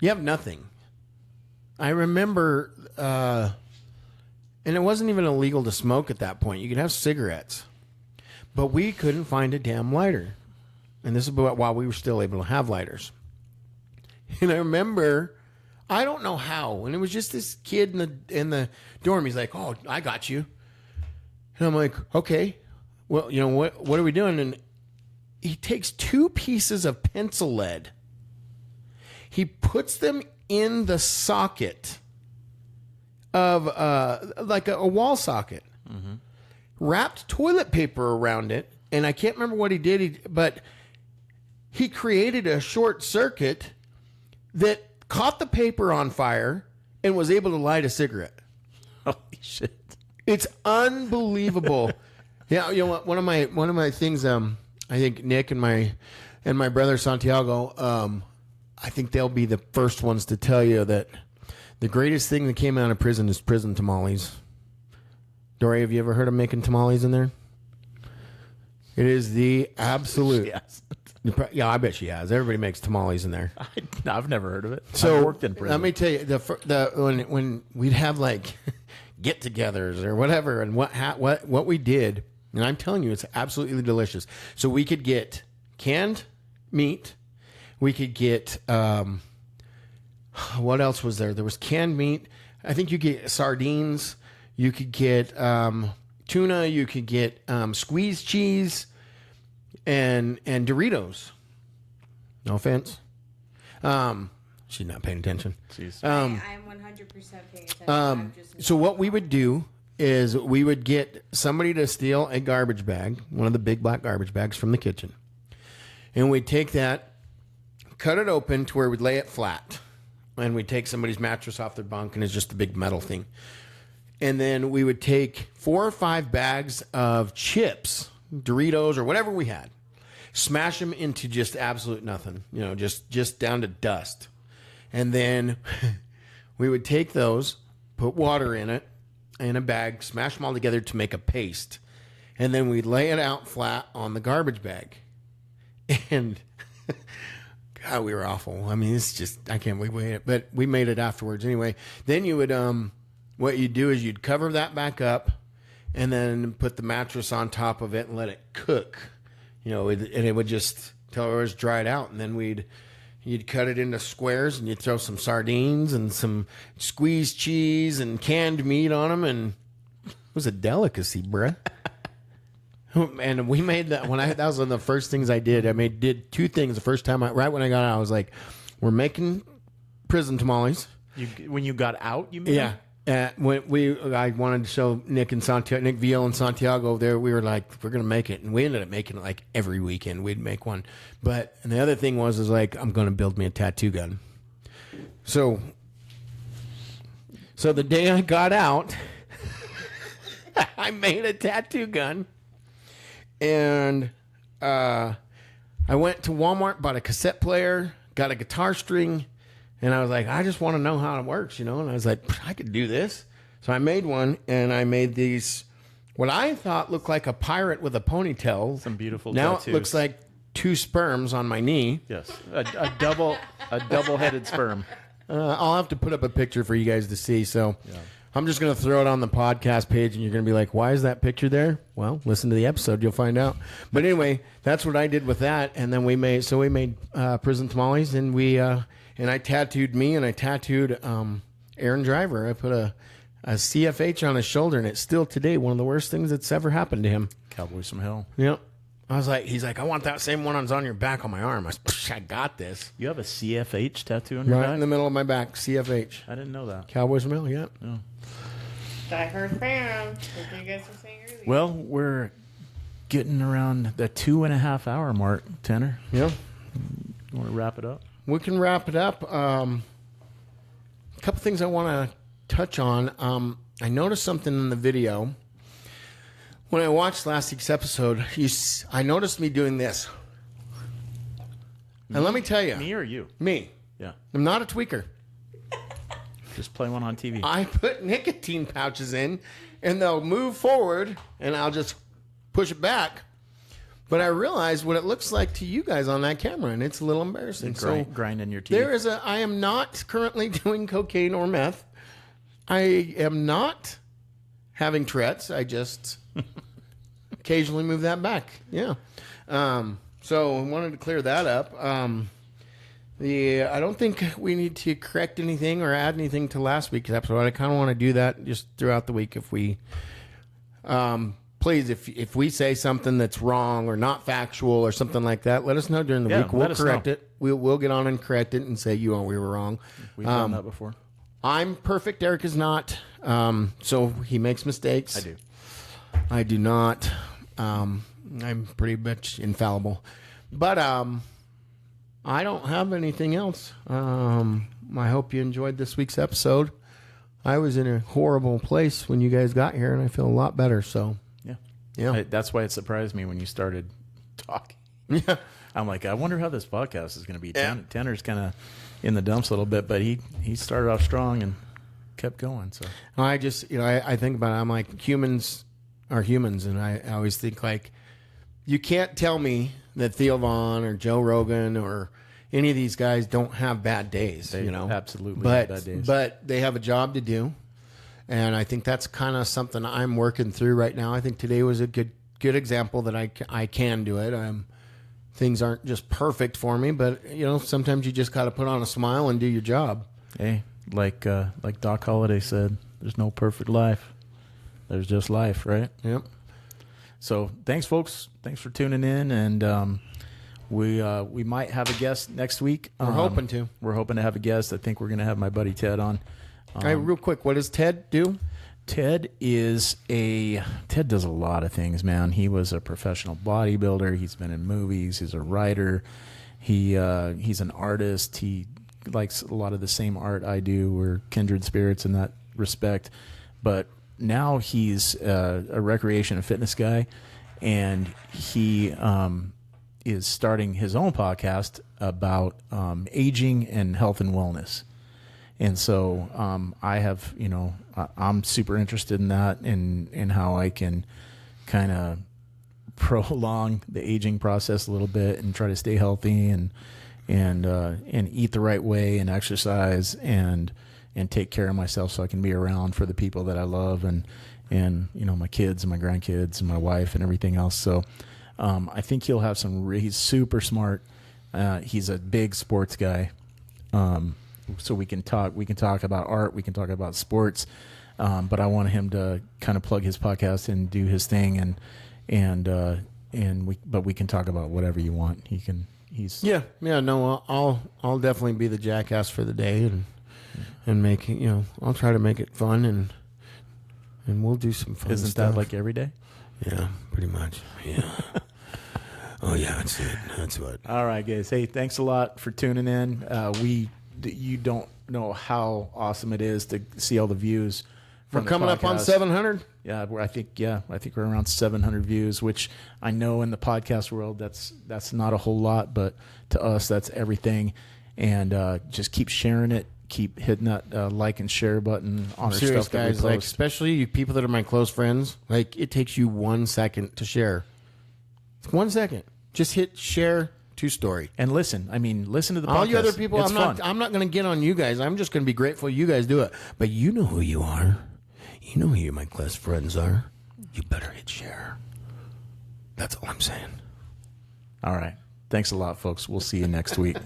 you have nothing. I remember, and it wasn't even illegal to smoke at that point. You could have cigarettes, but we couldn't find a damn lighter. And this is while we were still able to have lighters. And I remember, I don't know how, and it was just this kid in the dorm. He's like, "Oh, I got you." And I'm like, "Okay, well, what are we doing?" And he takes 2 pieces of pencil lead. He puts them in the socket of like a wall socket, wrapped toilet paper around it, and I can't remember what he did, but he created a short circuit that caught the paper on fire and was able to light a cigarette. Holy shit! It's unbelievable. Yeah, what? One of my things. I think Nick and my brother Santiago. I think they'll be the first ones to tell you that the greatest thing that came out of prison is prison tamales. Dory, have you ever heard of making tamales in there? It is the absolute. Yes. Yeah, I bet she has. Everybody makes tamales in there. I've never heard of it. So I've worked in prison. let me tell you, when we'd have like get-togethers or whatever, and what we did, and I'm telling you, it's absolutely delicious. So we could get canned meat. We could get what else was there? There was canned meat. I think you get sardines. You could get tuna. You could get squeezed cheese and Doritos. No offense. She's not paying attention. Jeez. I'm 100% paying attention. I'm just So not. what we would do is we would get somebody to steal a garbage bag, one of the big black garbage bags from the kitchen, and we'd take that, cut it open to where we'd lay it flat, and we'd take somebody's mattress off their bunk, and it's just a big metal thing. And then we would take 4 or 5 bags of chips, Doritos, or whatever we had, smash them into just absolute nothing, just down to dust. And then we would take those, put water in it, in a bag, smash them all together to make a paste. And then we'd lay it out flat on the garbage bag. And God, we were awful. I mean, it's just, I can't believe we made it. But we made it afterwards anyway. Then you would, what you'd do is you'd cover that back up and then put the mattress on top of it and let it cook. And it would just, till it was dried out. And then you'd cut it into squares and you'd throw some sardines and some squeezed cheese and canned meat on them. And it was a delicacy, bruh. And we made that that was one of the first things I did. I did 2 things the first time. Right when I got out, I was like, we're making prison tamales. When you got out, you mean? Yeah. I wanted to show Nick Vio and Santiago there. We were like, we're going to make it. And we ended up making it like every weekend. We'd make one. And the other thing was like, I'm going to build me a tattoo gun. So the day I got out, I made a tattoo gun. And I went to Walmart, bought a cassette player, got a guitar string, and I was like, I just want to know how it works, And I was like, I could do this. So I made one, and I made these, what I thought looked like a pirate with a ponytail. Some beautiful Now tattoos. it looks like 2 sperms on my knee. Yes, a double-headed sperm. I'll have to put up a picture for you guys to see. So I'm just going to throw it on the podcast page, and you're going to be like, why is that picture there? Well, listen to the episode. You'll find out. But anyway, that's what I did with that. And then we made prison tamales, and I tattooed me, and I tattooed Aaron Driver. I put a CFH on his shoulder, and it's still today one of the worst things that's ever happened to him. Cowboys from hell. Yep. He's like, I want that same one that's on your back on my arm. I got this. You have a CFH tattoo on your Right back? in the middle of my back, CFH. I didn't know that. Cowboys from hell, yeah. I heard fan. What you guys were saying earlier. Well, we're getting around the 2.5 hour mark, Tanner. Yeah. You want to wrap it up? We can wrap it up. A couple things I want to touch on. I noticed something in the video. When I watched last week's episode, I noticed me doing this. And let me tell you. Me or you? Me. Yeah. I'm not a tweaker. Just play one on TV. I put nicotine pouches in, and they'll move forward, and I'll just push it back. But I realized what it looks like to you guys on that camera, and it's a little embarrassing. Grinding your teeth. I am not currently doing cocaine or meth. I am not having Tourette's. I just occasionally move that back. Yeah. So I wanted to clear that up. I don't think we need to correct anything or add anything to last week's episode. I kind of want to do that just throughout the week. If we, please, if we say something that's wrong or not factual or something like that, let us know during the week. We'll correct it. We'll get on and correct it and say we were wrong. We've done that before. I'm perfect. Eric is not. So he makes mistakes. I do. I do not. I'm pretty much infallible. But I don't have anything else. I hope you enjoyed this week's episode. I was in a horrible place when you guys got here, and I feel a lot better. So, Yeah. yeah. That's why it surprised me when you started talking. Yeah. I'm like, I wonder how this podcast is going to be. Tanner's kind of in the dumps a little bit, but he started off strong and kept going. So I just, I think about it. I'm like, humans are humans. And I always think, like, you can't tell me that Theo Vaughn or Joe Rogan or any of these guys don't have bad days, they absolutely but, have bad days. But they have a job to do. And I think that's kind of something I'm working through right now. I think today was a good example that I can do it. Things aren't just perfect for me, but sometimes you just got to put on a smile and do your job. Hey, like Doc Holliday said, there's no perfect life. There's just life, right? Yep. So thanks, folks. Thanks for tuning in, and we might have a guest next week. We're hoping to. We're hoping to have a guest. I think we're going to have my buddy Ted on. Hey, real quick, what does Ted do? Ted does a lot of things, man. He was a professional bodybuilder. He's been in movies. He's a writer. He's an artist. He likes a lot of the same art I do. We're kindred spirits in that respect. But now he's a recreation and fitness guy, and he is starting his own podcast about aging and health and wellness. And so I'm super interested in that and how I can kind of prolong the aging process a little bit and try to stay healthy and eat the right way and exercise and take care of myself so I can be around for the people that I love and my kids and my grandkids and my wife and everything else. So I think he'll have he's super smart. He's a big sports guy. So we can talk about art, we can talk about sports, but I want him to kind of plug his podcast and do his thing, but we can talk about whatever you want. I'll definitely be the jackass for the day and make I'll try to make it fun and we'll do some fun Isn't stuff. that like every day? Yeah, pretty much. Yeah. Oh yeah, that's it. That's what. All right, guys. Hey, thanks a lot for tuning in. You don't know how awesome it is to see all the views. We're coming up on 700. Yeah, I think we're around 700 views, which I know in the podcast world that's not a whole lot, but to us that's everything. And just keep sharing it, keep hitting that like and share button on our Serious stuff that we guys, post. like especially you people that are my close friends. Like it takes you 1 second to share. It's 1 second. Just hit share to story. And listen to the podcast. All you other people, it's fun. I'm not going to get on you guys. I'm just going to be grateful you guys do it. But you know who you are. You know who my close friends are. You better hit share. That's all I'm saying. All right. Thanks a lot, folks. We'll see you next week.